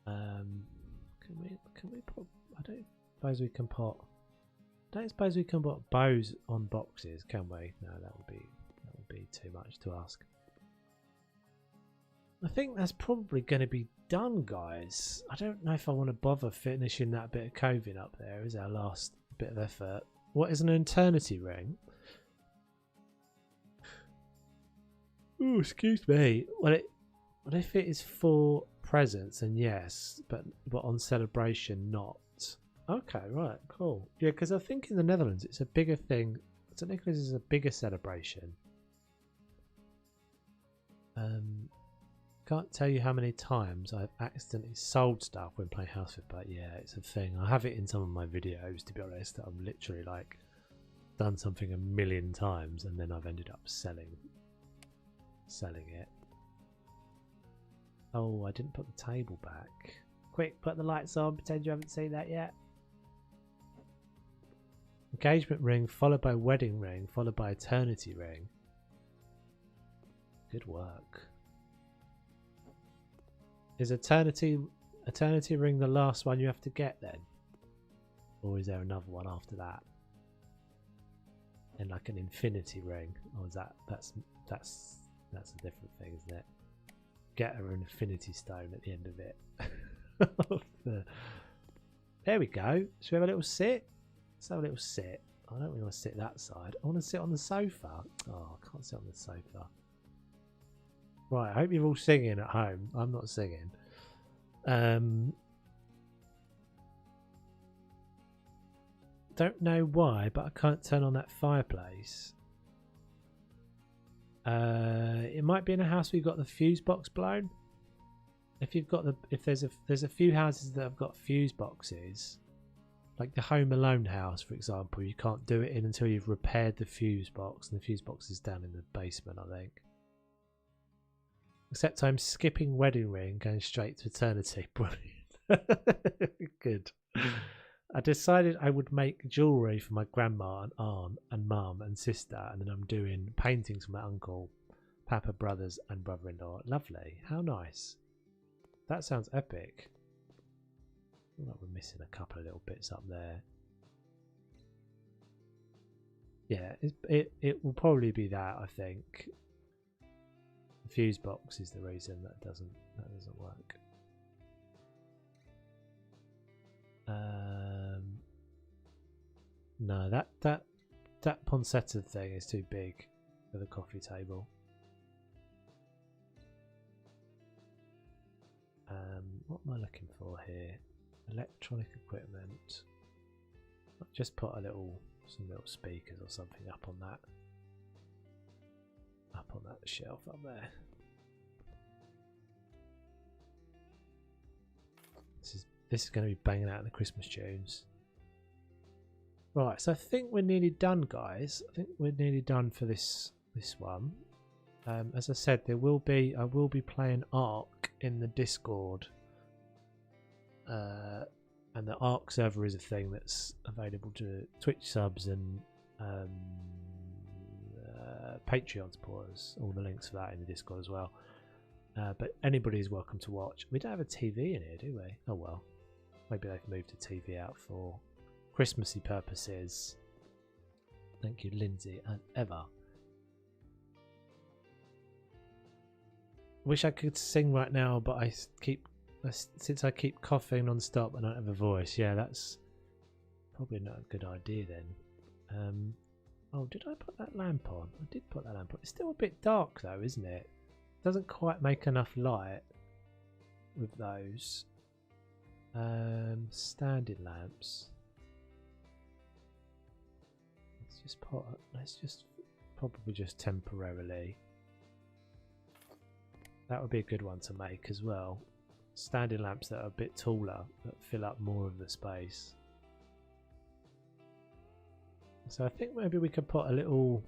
Can we put? I don't suppose we can put. Don't suppose we can put bows on boxes, can we? No, that would be too much to ask. I think that's probably going to be done, guys. I don't know if I want to bother finishing that bit of coving up there as our last bit of effort. What is an eternity ring? Oh, excuse me. Well, if it is for presents, then yes, but on celebration, not. Okay, right, cool. Yeah, because I think in the Netherlands it's a bigger thing. St. Nicholas is a bigger celebration. Can't tell you how many times I've accidentally sold stuff when playing House Flip, but yeah, it's a thing. I have it in some of my videos, to be honest, that I'm literally like done something a million times and then I've ended up selling it. Oh, I didn't put the table back. Quick, put the lights on, pretend you haven't seen that yet. Engagement ring followed by wedding ring followed by eternity ring. Good work. Is eternity ring the last one you have to get then? Or is there another one after that? And like an infinity ring? Or is that's a different thing, isn't it? Get her an infinity stone at the end of it. There we go. Should we have a little sit? Let's have a little sit. I don't really want to sit that side. I want to sit on the sofa. Oh, I can't sit on the sofa. Right, I hope you're all singing at home. I'm not singing. Don't know why, but I can't turn on that fireplace. It might be in a house where you've got the fuse box blown. If there's a few houses that have got fuse boxes, like the Home Alone house, for example, you can't do it in until you've repaired the fuse box, and the fuse box is down in the basement, I think. Except I'm skipping wedding ring, going straight to eternity. Brilliant. Good. I decided I would make jewellery for my grandma and aunt and mum and sister, and then I'm doing paintings for my uncle, papa, brothers and brother-in-law. Lovely. How nice. That sounds epic. I feel like we're missing a couple of little bits up there. Yeah, it will probably be that, I think. The fuse box is the reason that doesn't work. No, that poinsettia thing is too big for the coffee table. What am I looking for here? Electronic equipment. I'll just put some little speakers or something up on that shelf up there. This is going to be banging out the Christmas tunes. Right, so I think we're nearly done, guys. I think we're nearly done for this one. As I said, I will be playing Ark in the Discord, and the Ark server is a thing that's available to Twitch subs and Patreon supporters. All the links for that in the Discord as well. But anybody is welcome to watch. We don't have a TV in here, do we? Oh well, maybe they've moved the TV out for Christmassy purposes. Thank you, Lindsay, and Eva. Wish I could sing right now, but since I keep coughing non-stop and I don't have a voice. Yeah, that's probably not a good idea then. Oh, did I put that lamp on? I did put that lamp on. It's still a bit dark though, isn't it? Doesn't quite make enough light with those. Standing lamps. Let's just probably just temporarily. That would be a good one to make as well. Standing lamps that are a bit taller, that fill up more of the space. So I think maybe we could put a little,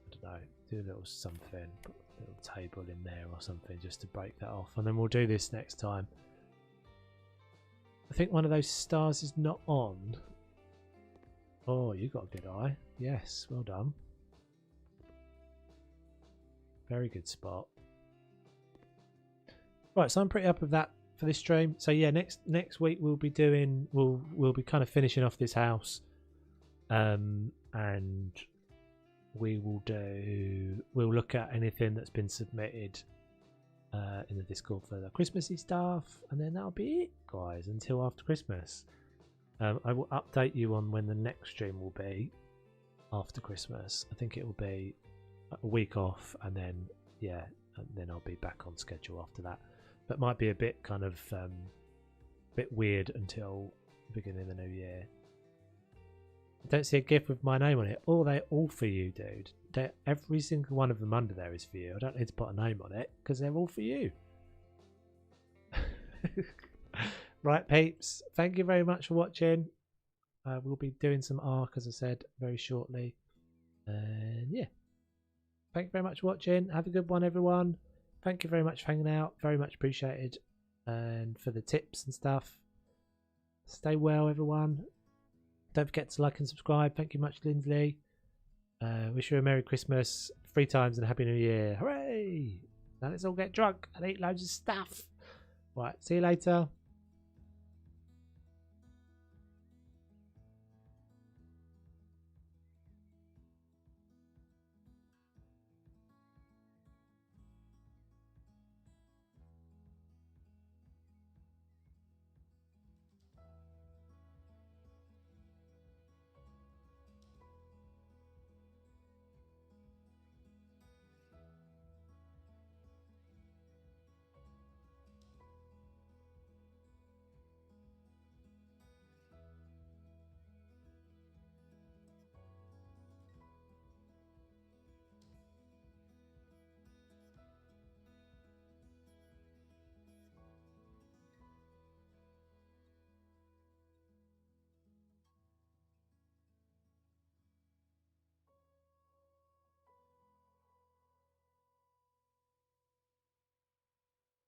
I don't know, do a little something, put a little table in there or something just to break that off, and then we'll do this next time. I think one of those stars is not on. Oh, you got a good eye. Yes, well done. Very good spot. Right, so I'm pretty up with that for this stream. So yeah, next week we'll be kind of finishing off this house, and we'll look at anything that's been submitted in the Discord for the Christmassy stuff, and then that'll be it, guys, until after Christmas. I will update you on when the next stream will be after Christmas. I think it will be a week off, and then I'll be back on schedule after that. But might be a bit kind of bit weird until the beginning of the new year. I don't see a gift with my name on it. Oh, they're all for you, dude. Every single one of them under there is for you. I don't need to put a name on it because they're all for you. Right, peeps. Thank you very much for watching. We'll be doing some Ark, as I said, very shortly. And yeah. Thank you very much for watching. Have a good one, everyone. Thank you very much for hanging out. Very much appreciated. And for the tips and stuff. Stay well, everyone. Don't forget to like and subscribe. Thank you much, Lindley. Wish you a Merry Christmas, 3 times, and a Happy New Year. Hooray! Now let's all get drunk and eat loads of stuff. Right, see you later.